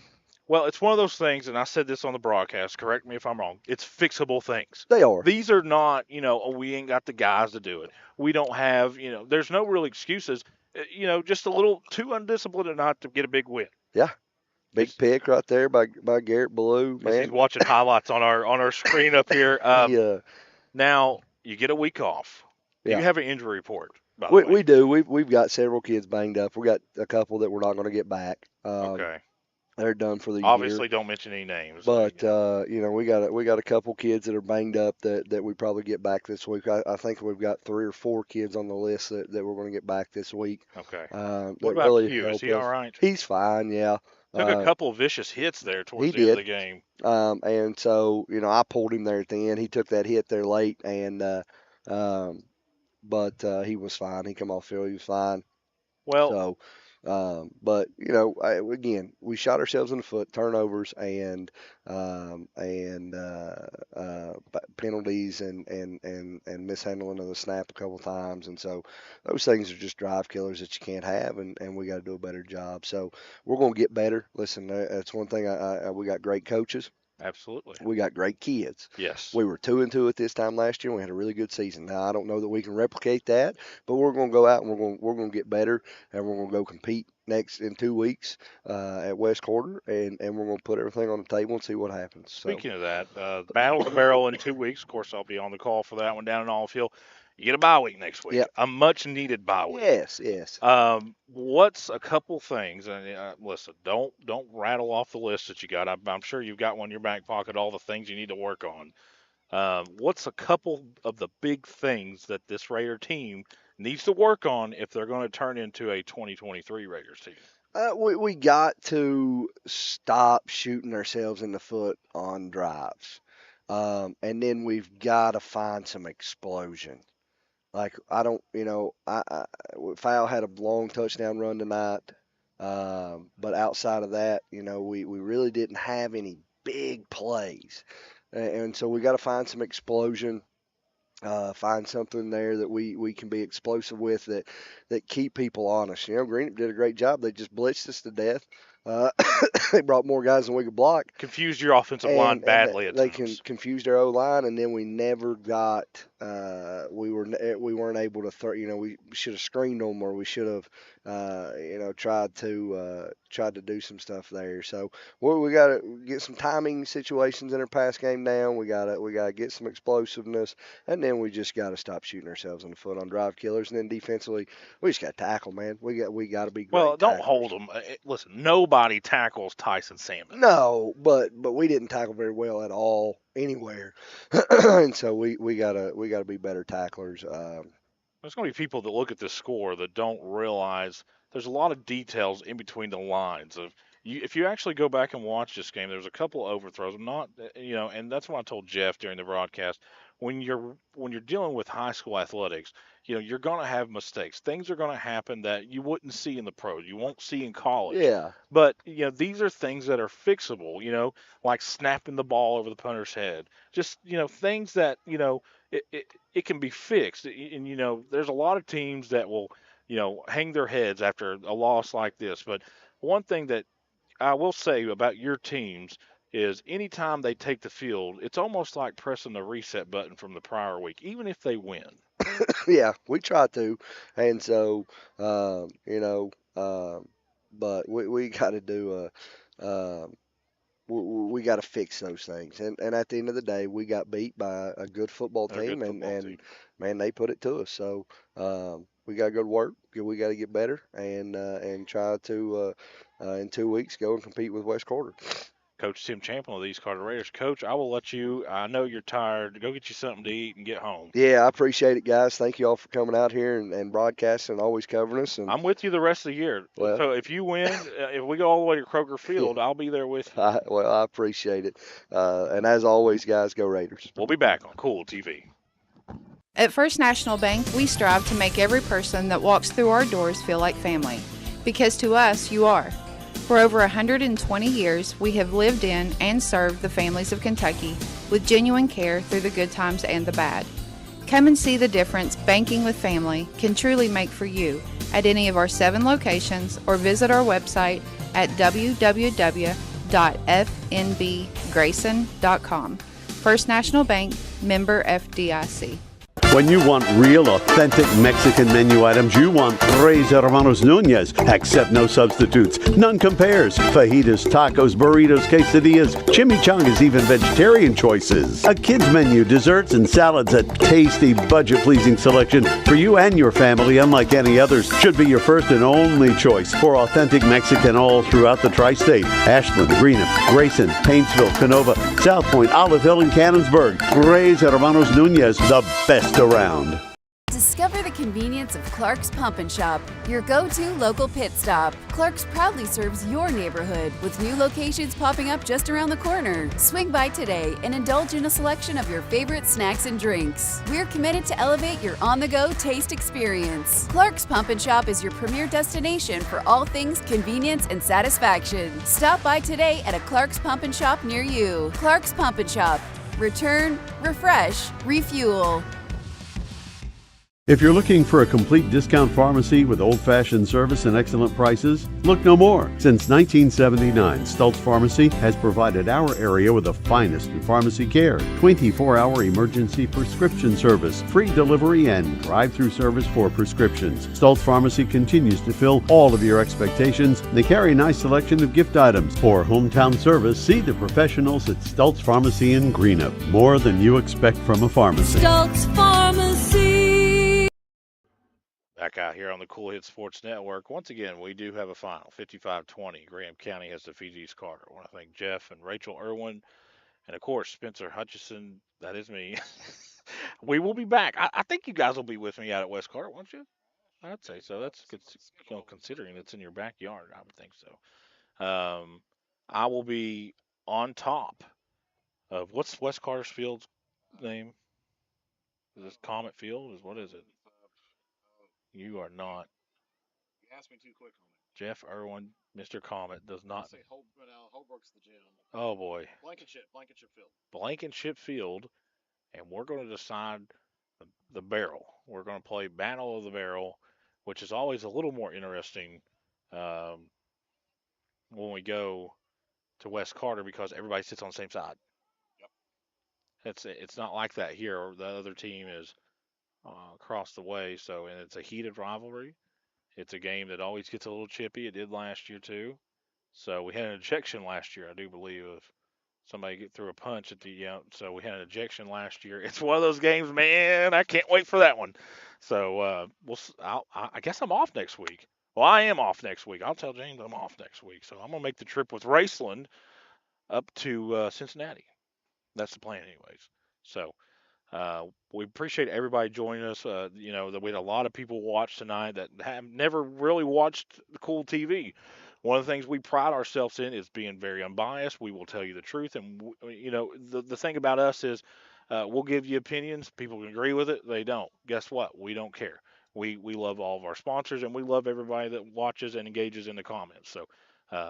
well, it's one of those things, and I said this on the broadcast. Correct me if I'm wrong. It's fixable things. They are. These are not, we ain't got the guys to do it. We don't have, there's no real excuses. Just a little too undisciplined and not to get a big win. Yeah, big pick right there by Garrett Ballou. Man, he's watching highlights on our screen up here. Yeah. Now you get a week off. Do you have an injury report? By the way? We do. We've got several kids banged up. We got a couple that we're not going to get back. Okay. They're done for the Obviously, year. don't mention any names. But we got a couple kids that are banged up that we probably get back this week. I think we've got 3 or 4 kids on the list that we're going to get back this week. Okay. What about really Q? Is he all right? He's fine. Yeah. Took a couple of vicious hits there towards the end of the game. And so I pulled him there at the end. He took that hit there late, and but he was fine. He come off field. He was fine. Well. But again, we shot ourselves in the foot, turnovers and penalties and mishandling of the snap a couple times, and so those things are just drive killers that you can't have, and we got to do a better job. So we're going to get better. Listen, that's one thing. We got great coaches. Absolutely. We got great kids. Yes. We were 2-2 at this time last year, and we had a really good season. Now, I don't know that we can replicate that, but we're going to go out and we're going to get better, and we're going to go compete next in 2 weeks at West Quarter, and we're going to put everything on the table and see what happens. So. Speaking of that, the Battle of the Barrel in 2 weeks. Of course, I'll be on the call for that one down in Allfield. You get a bye week next week. Yep. A much-needed bye week. Yes. What's a couple things? And listen, don't rattle off the list that you got. I'm sure you've got one in your back pocket. All the things you need to work on. What's a couple of the big things that this Raider team needs to work on if they're going to turn into a 2023 Raiders team? We got to stop shooting ourselves in the foot on drives, and then we've got to find some explosion. Like, I don't, Fowl had a long touchdown run tonight, but outside of that, we really didn't have any big plays. And so we got to find some explosion, find something there that we can be explosive with that keep people honest. Greenup did a great job. They just blitzed us to death. They brought more guys than we could block. Confused your offensive line badly at times. They confused our O-line, and then we never got we weren't able to we should have screened them, or we should have tried to do some stuff there. So we got to get some timing situations in our pass game down. We got to get some explosiveness, and then we just got to stop shooting ourselves in the foot on drive killers. And then defensively, we just got to tackle, man. We got to be great. Well, don't tacklers. hold them. Listen, nobody tackles Tyson Salmon. No, but we didn't tackle very well at all anywhere, and so we gotta be better tacklers. There's going to be people that look at this score that don't realize there's a lot of details in between the lines. If you actually go back and watch this game, there's a couple of overthrows. And that's what I told Jeff during the broadcast. When you're dealing with high school athletics, you're going to have mistakes. Things are going to happen that you wouldn't see in the pros. You won't see in college. Yeah. But, these are things that are fixable, like snapping the ball over the punter's head. Just, things that, it can be fixed. And, there's a lot of teams that will, hang their heads after a loss like this. But one thing that I will say about your teams is anytime they take the field, it's almost like pressing the reset button from the prior week, even if they win. Yeah, we try to, and so but we got to do we got to fix those things, and at the end of the day, we got beat by a good football They're a team, good and football team. man, they put it to us. So we got to go to work. We got to get better, and try to in 2 weeks go and compete with West Carter. Coach Tim Champlin of the East Carter Raiders. Coach, I will let you. I know you're tired. Go get you something to eat and get home. Yeah, I appreciate it, guys. Thank you all for coming out here and broadcasting and always covering us. And I'm with you the rest of the year. Well- So if you win, if we go all the way to Kroger Field, I'll be there with you. I appreciate it. And as always, guys, go Raiders. We'll be back on Kool TV. At First National Bank, we strive to make every person that walks through our doors feel like family. Because to us, you are. For over 120 years, we have lived in and served the families of Kentucky with genuine care through the good times and the bad. Come and see the difference banking with family can truly make for you at any of our 7 locations or visit our website at www.fnbgrayson.com. First National Bank, member FDIC. When you want real, authentic Mexican menu items, you want Tres Hermanos Nunez. Accept no substitutes. None compares. Fajitas, tacos, burritos, quesadillas, chimichangas, even vegetarian choices. A kids menu, desserts and salads, a tasty, budget-pleasing selection for you and your family, unlike any others, should be your first and only choice for authentic Mexican all throughout the tri-state. Ashland, Greenup, Grayson, Paintsville, Canova, South Point, Olive Hill, and Cannonsburg. Tres Hermanos Nunez, the best around. Discover the convenience of Clark's Pump and Shop, your go-to local pit stop. Clark's proudly serves your neighborhood with new locations popping up just around the corner. Swing by today and indulge in a selection of your favorite snacks and drinks. We're committed to elevate your on-the-go taste experience. Clark's Pump and Shop is your premier destination for all things convenience and satisfaction. Stop by today at a Clark's Pump and Shop near you. Clark's Pump and Shop. Return, refresh, refuel. If you're looking for a complete discount pharmacy with old-fashioned service and excellent prices, look no more. Since 1979, Stultz Pharmacy has provided our area with the finest in pharmacy care, 24-hour emergency prescription service, free delivery, and drive-through service for prescriptions. Stultz Pharmacy continues to fill all of your expectations. They carry a nice selection of gift items. For hometown service, see the professionals at Stultz Pharmacy in Greenup. More than you expect from a pharmacy. Stultz Pharmacy. Back out here on the Kool Hit Sports Network. Once again, we do have a final, 55-20. Graham County has defeated East Carter. I want to thank Jeff and Rachel Irwin, and of course Spencer Hutchison. That is me. We will be back. I think you guys will be with me out at West Carter, won't you? I'd say so. That's good, considering it's in your backyard. I would think so. I will be on top of what's West Carter's field's name? Is this Comet Field? What is it? You are not. You asked me too quick on it. Jeff Irwin, Mr. Comet, does not. Holbrook's the gym. Oh, boy. Blankenship Field. Blankenship Field, and we're going to decide the barrel. We're going to play Battle of the Barrel, which is always a little more interesting when we go to West Carter because everybody sits on the same side. Yep. It's not like that here. The other team is across the way, and it's a heated rivalry. It's a game that always gets a little chippy. It did last year too. So we had an ejection last year, I do believe, of somebody threw a punch at the so we had an ejection last year. It's one of those games, man. I can't wait for that one. So I guess I'm off next week. Well, I am off next week. I'll tell James I'm off next week. So I'm gonna make the trip with Raceland up to Cincinnati. That's the plan, anyways. So. We appreciate everybody joining us. That we had a lot of people watch tonight that have never really watched the Kool TV. One of the things we pride ourselves in is being very unbiased. We will tell you the truth, and the thing about us is We'll give you opinions. People can agree with it. They don't. Guess what? We don't care. We love all of our sponsors, and we love everybody that watches and engages in the comments. So,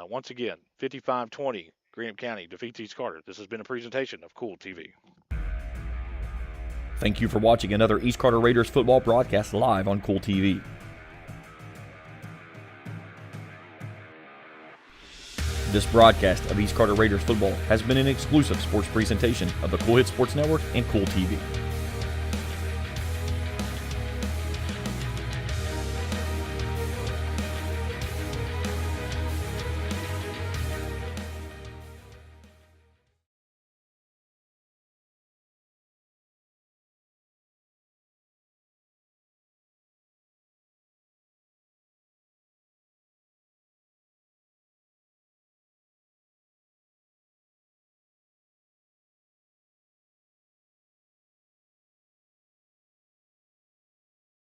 once again, 55-20, Greenup County defeats East Carter. This has been a presentation of Kool TV. Thank you for watching another East Carter Raiders football broadcast live on Kool TV. This broadcast of East Carter Raiders football has been an exclusive sports presentation of the Kool Hit Sports Network and Kool TV.